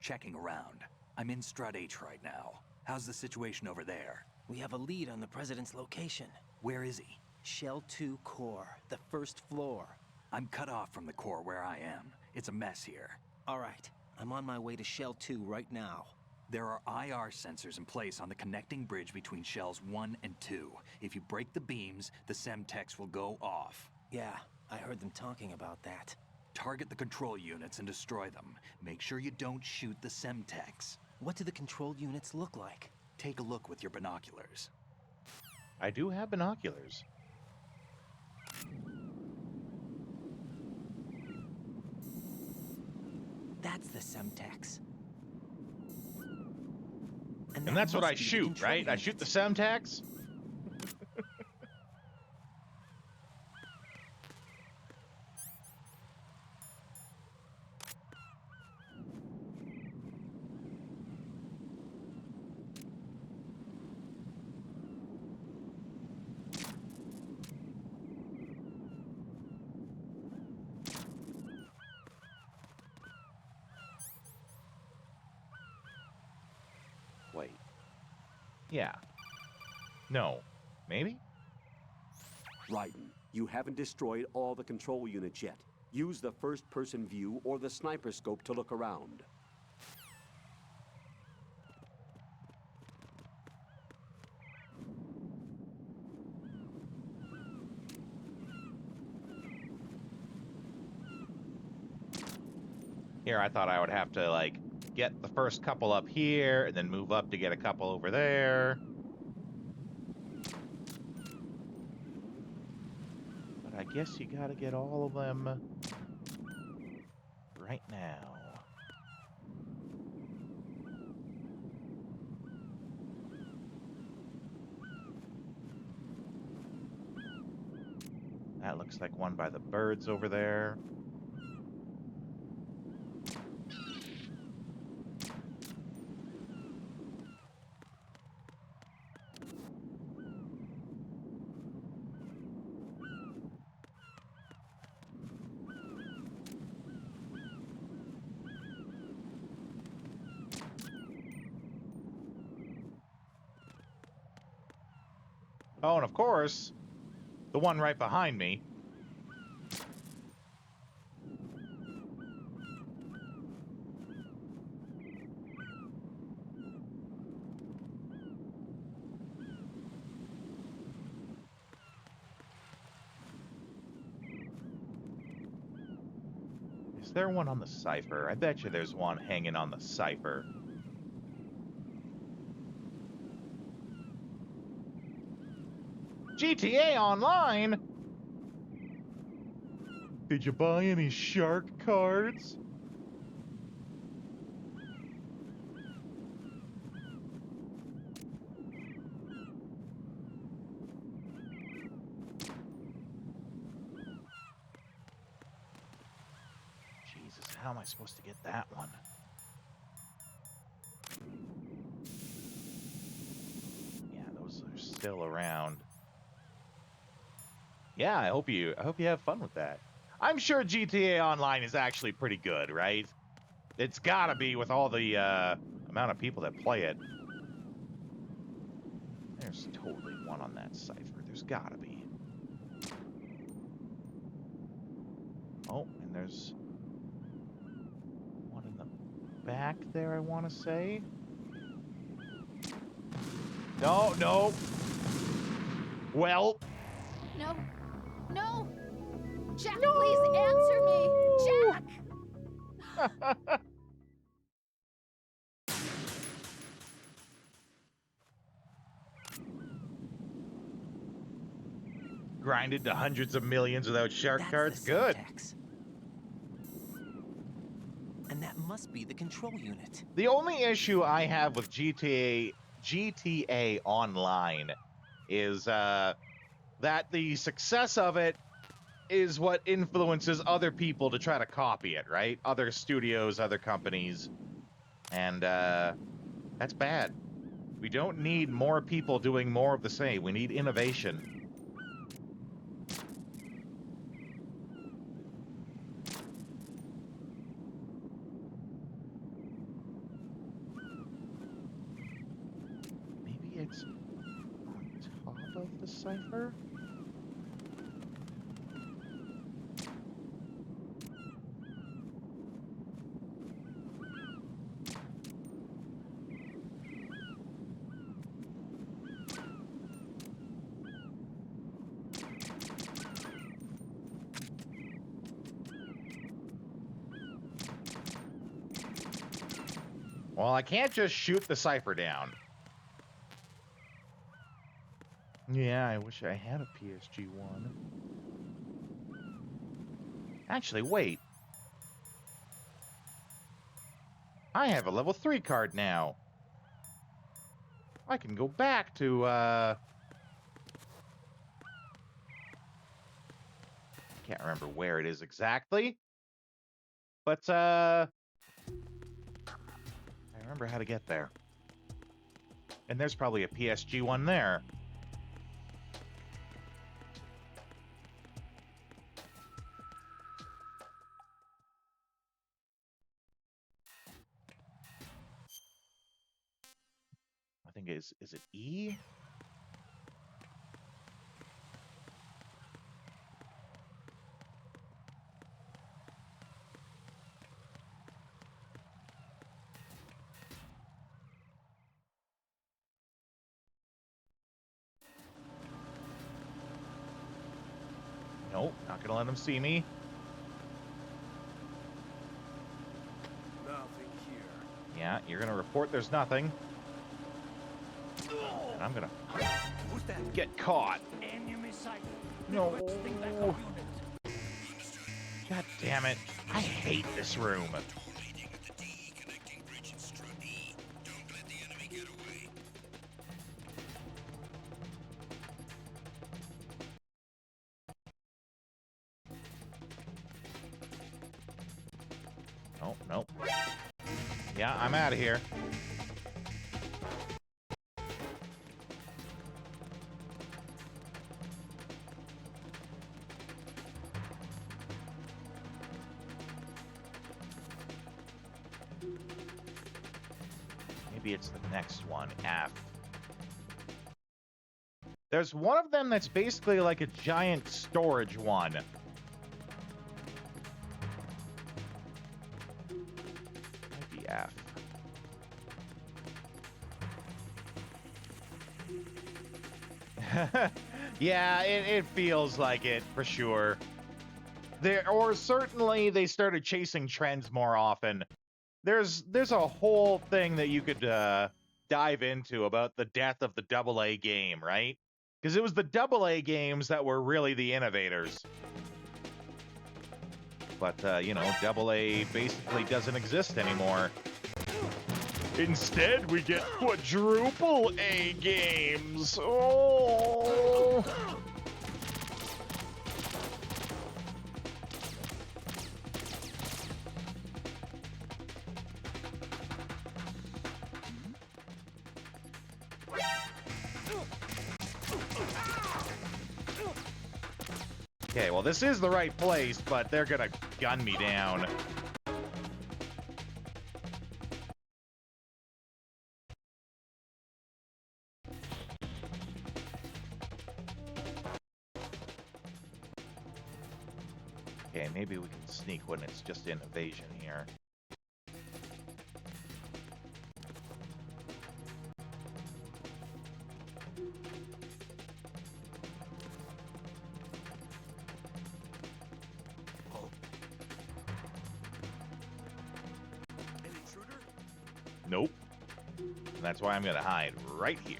Checking around. I'm in Strut H right now. How's the situation over there? We have a lead on the President's location. Where is he? Shell 2 core, the first floor. I'm cut off from the core where I am. It's a mess here. All right, I'm on my way to Shell 2 right now. There are IR sensors in place on the connecting bridge between Shells 1 and 2. If you break the beams, the Semtex will go off. Yeah, I heard them talking about that. Target the control units and destroy them. Make sure you don't shoot the Semtex. What do the control units look like? Take a look with your binoculars. I do have binoculars. That's the Semtex. And that's what I shoot, right? I shoot the Semtex? Wait. Yeah. No. Maybe? Raiden, you haven't destroyed all the control units yet. Use the first-person view or the sniper scope to look around. Here, I thought I would have to, like, get the first couple up here, and then move up to get a couple over there. But I guess you gotta get all of them right now. That looks like one by the birds over there. Oh, and of course, the one right behind me. Is there one on the Cypher? I bet you there's one hanging on the Cypher. GTA Online? Did you buy any shark cards? Jesus, how am I supposed to get that one? Yeah, those are still around. Yeah, I hope you have fun with that. I'm sure GTA Online is actually pretty good, right? It's gotta be with all the amount of people that play it. There's totally one on that cipher. There's gotta be. Oh, and there's one in the back there, I want to say. No, no. Well. No. No! Jack, please answer me! Jack! Grinded to hundreds of millions without shark cards. Good. syntax. And that must be the control unit. The only issue I have with GTA Online is that the success of it is what influences other people to try to copy it, right? Other studios, other companies. And that's bad. We don't need more people doing more of the same. We need innovation. Maybe it's on top of the cipher? Well, I can't just shoot the cipher down. Yeah, I wish I had a PSG-1. Actually, wait. I have a level 3 card now. I can go back to, can't remember where it is exactly. But, I remember how to get there. And there's probably a PSG-1 there. I think is it E? Nope, not gonna let them see me. Nothing here. Yeah, you're gonna report there's nothing. And I'm gonna get caught. Enemy sighted. No. Requesting backup unit. God damn it. I hate this room. Oh, nope. Yeah, I'm out of here. Maybe it's the next one, F. There's one of them that's basically like a giant storage one. Maybe F. Yeah, it feels like it for sure. Or certainly they started chasing trends more often. There's a whole thing that you could dive into about the death of the AA game, right? Because it was the AA games that were really the innovators. But, you know, AA basically doesn't exist anymore. Instead, we get quadruple A games. Oh! Okay, well, this is the right place, but they're gonna gun me down. Okay, maybe we can sneak when it's just an evasion here. An intruder? Nope. And that's why I'm gonna hide right here.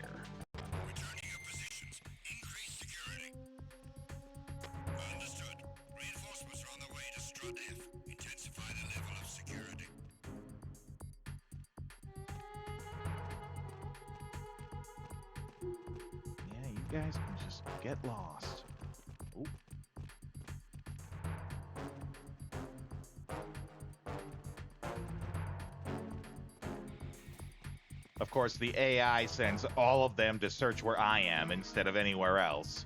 Yeah, you guys can just get lost. Ooh. Of course, the AI sends all of them to search where I am instead of anywhere else.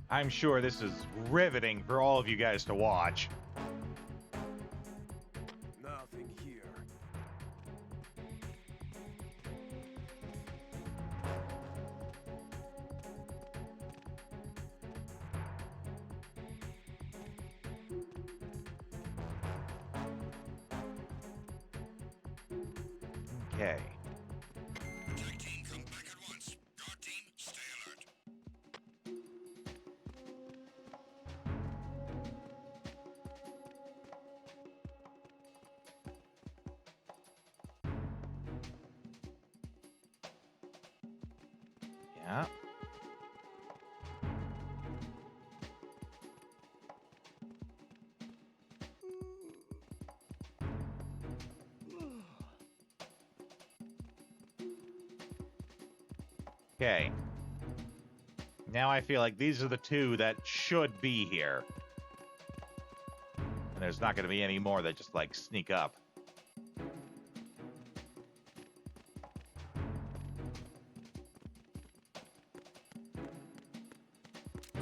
I'm sure this is riveting for all of you guys to watch. Nothing here. Okay. Yeah. Okay. Now I feel like these are the two that should be here. And there's not going to be any more that just, like, sneak up.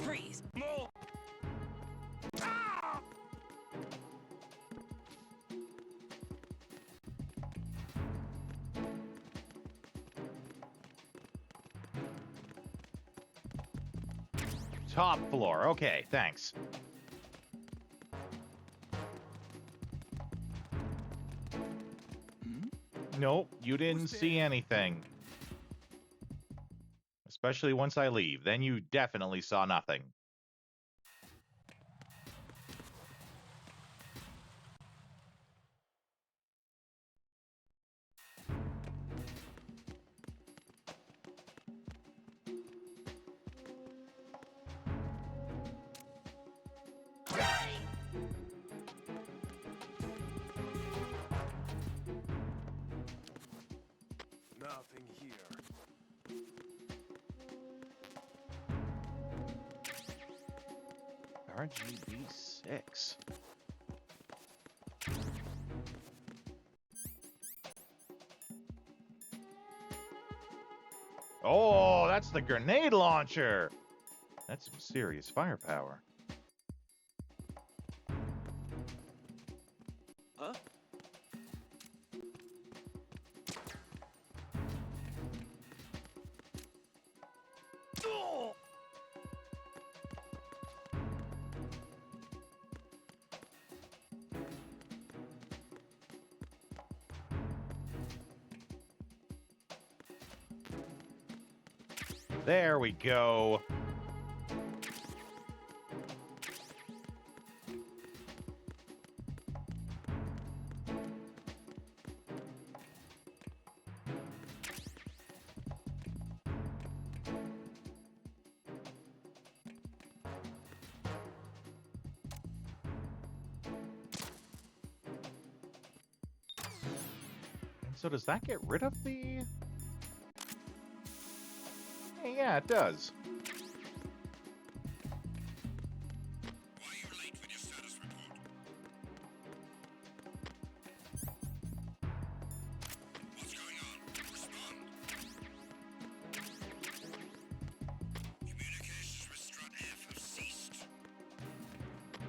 Freeze! No! Top floor. Okay, thanks. Nope, you didn't see anything. Especially once I leave. Then you definitely saw nothing. Nothing here. RGB6. Oh, that's the grenade launcher. That's some serious firepower. Huh? There we go. So does that get rid of the... Yeah, it does. Why are you late with your status report? What's going on? Respond. Communications with Strut F have ceased.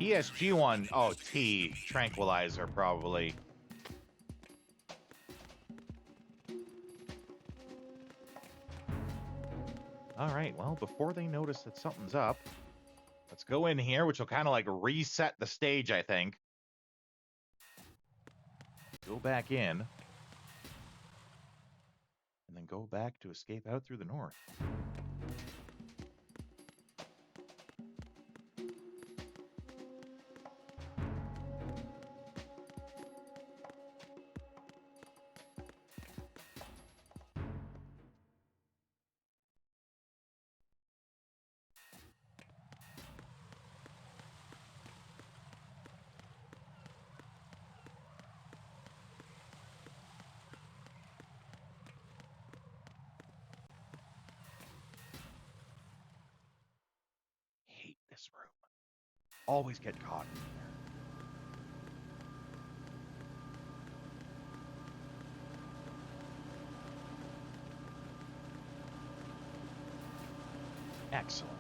ESG1, oh, T, tranquilizer, probably. All right, well, before they notice that something's up, let's go in here, which will kind of like reset the stage, I think. Go back in. And then go back to escape out through the north. Hate this room. Always get caught in there. Excellent.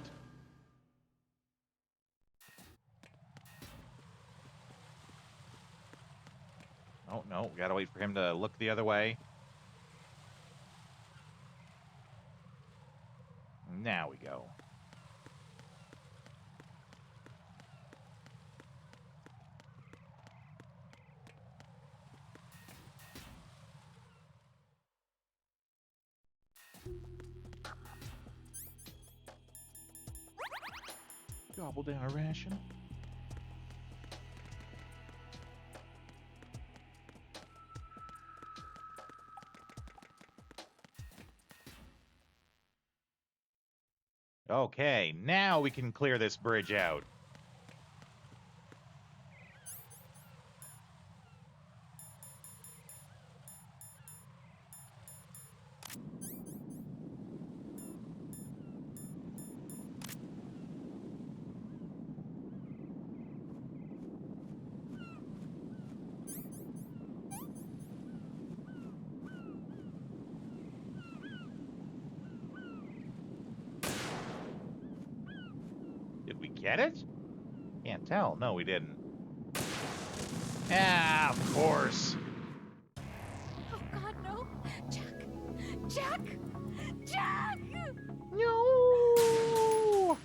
Oh, no, we gotta wait for him to look the other way. Now we go. Gobble down a ration. Okay, now we can clear this bridge out. Did we get it? Can't tell. No, we didn't. Ah, of course. Oh, God, no. Jack! Jack! Jack! No!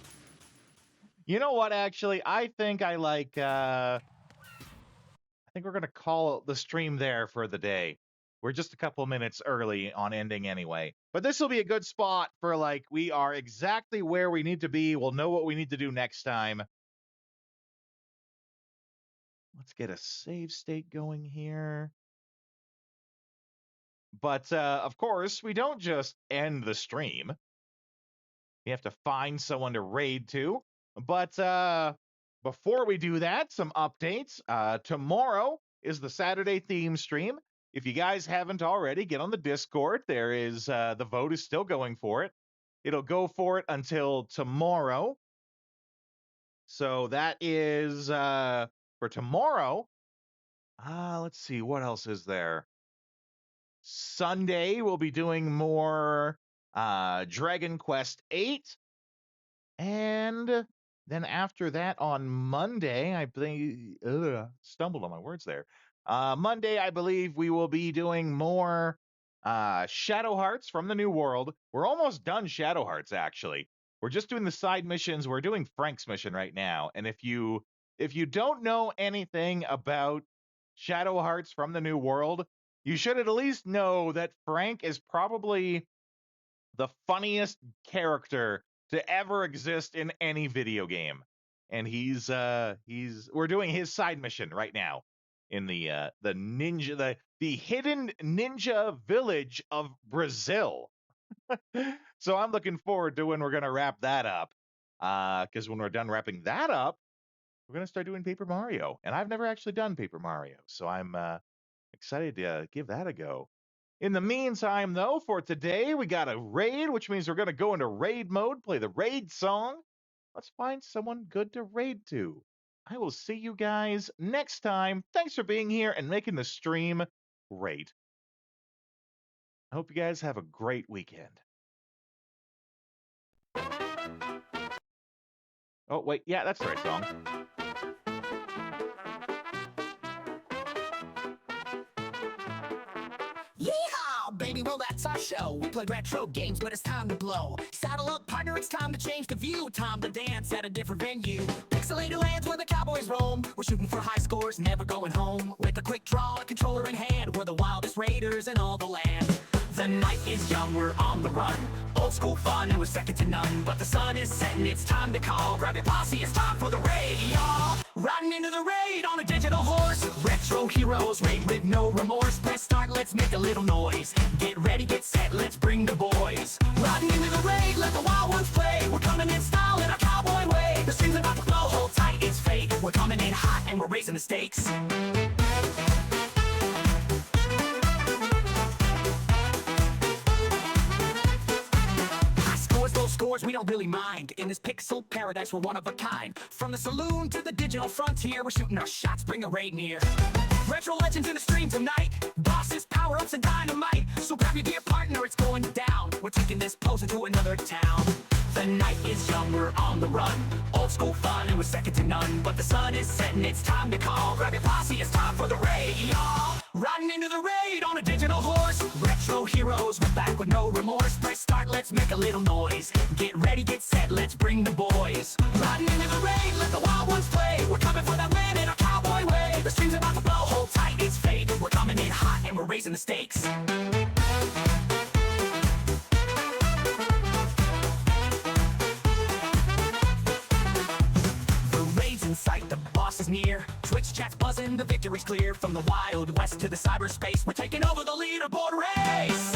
You know what, actually? I think I like, I think we're going to call the stream there for the day. We're just a couple minutes early on ending anyway. But this will be a good spot for, like, we are exactly where we need to be. We'll know what we need to do next time. Let's get a save state going here. But, of course, we don't just end the stream. We have to find someone to raid to. But before we do that, some updates. Tomorrow is the Saturday theme stream. If you guys haven't already, get on the Discord. There is the vote is still going for it. It'll go for it until tomorrow. So that is for tomorrow. Let's see, what else is there? Sunday, we'll be doing more Dragon Quest 8. And then after that on Monday, I believe, stumbled on my words there. Monday, I believe we will be doing more Shadow Hearts from the New World. We're almost done Shadow Hearts, actually. We're just doing the side missions. We're doing Frank's mission right now. And if you don't know anything about Shadow Hearts from the New World, you should at least know that Frank is probably the funniest character to ever exist in any video game. And we're doing his side mission right now in the hidden ninja village of Brazil. So I'm looking forward to when we're gonna wrap that up. Because when we're done wrapping that up, we're gonna start doing Paper Mario. And I've never actually done Paper Mario, so I'm excited to give that a go. In the meantime, though, for today, we got a raid, which means we're gonna go into raid mode, play the raid song. Let's find someone good to raid to. I will see you guys next time. Thanks for being here and making the stream great. I hope you guys have a great weekend. Oh, wait. Yeah, that's the right song. Yeehaw, baby, well, that's our show. We play retro games, but it's time to blow. Saddle up, partner, it's time to change the view. Time to dance at a different venue. Pixelated lands where the cowboys roam. We're shooting for high scores, never going home. With a quick draw, a controller in hand, we're the wildest raiders in all the land. The night is young, we're on the run. Old school fun, we're second to none. But the sun is setting, it's time to call. Grab your posse, it's time for the raid, y'all. Riding into the raid on a digital horse. Retro heroes, raid with no remorse. Press start, let's make a little noise. Get ready, get set, let's bring the boys. Riding into the raid, let the wild ones play. We're coming in style in our cowboy way. The stream's about to blow, hold tight, it's fate. We're coming in hot and we're raising the stakes. Scores, we don't really mind. In this pixel paradise, we're one of a kind. From the saloon to the digital frontier, we're shooting our shots, bring a raid near. Retro legends in the stream tonight. Bosses, power-ups, and dynamite. So grab your dear partner, it's going down. We're taking this pose into another town. The night is young, we're on the run. Old school fun, and we're second to none. But the sun is setting, it's time to call. Grab your posse, it's time for the raid, y'all. Riding into the raid on a digital horse. Retro heroes, we're back with no remorse. Press start, let's make a little noise. Get ready, get set, let's bring the boys. Riding into the raid, let the wild ones play. We're coming for that win in our cowboy way. The stream's about to blow, hold tight, it's fate. We're coming in hot and we're raising the stakes. In sight, the boss is near. Twitch chat's buzzing, the victory's clear. From the Wild West to the cyberspace, we're taking over the leaderboard race.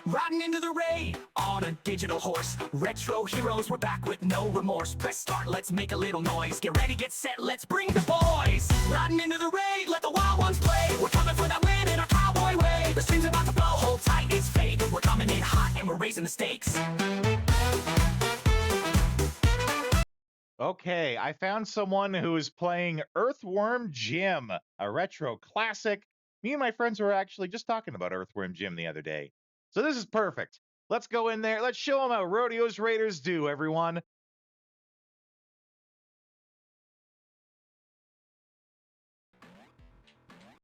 Riding into the raid on a digital horse. Retro heroes, we're back with no remorse. Press start, let's make a little noise. Get ready, get set, let's bring the boys. Riding into the raid, let the wild ones play. We're coming for that win in our cowboy way. The stream's about to blow, hold tight, it's fate. We're coming in hot and we're raising the stakes. Okay, I found someone who is playing Earthworm Jim, a retro classic. Me and my friends were actually just talking about Earthworm Jim the other day. So this is perfect. Let's go in there. Let's show them how Rodeo's Raiders do, everyone.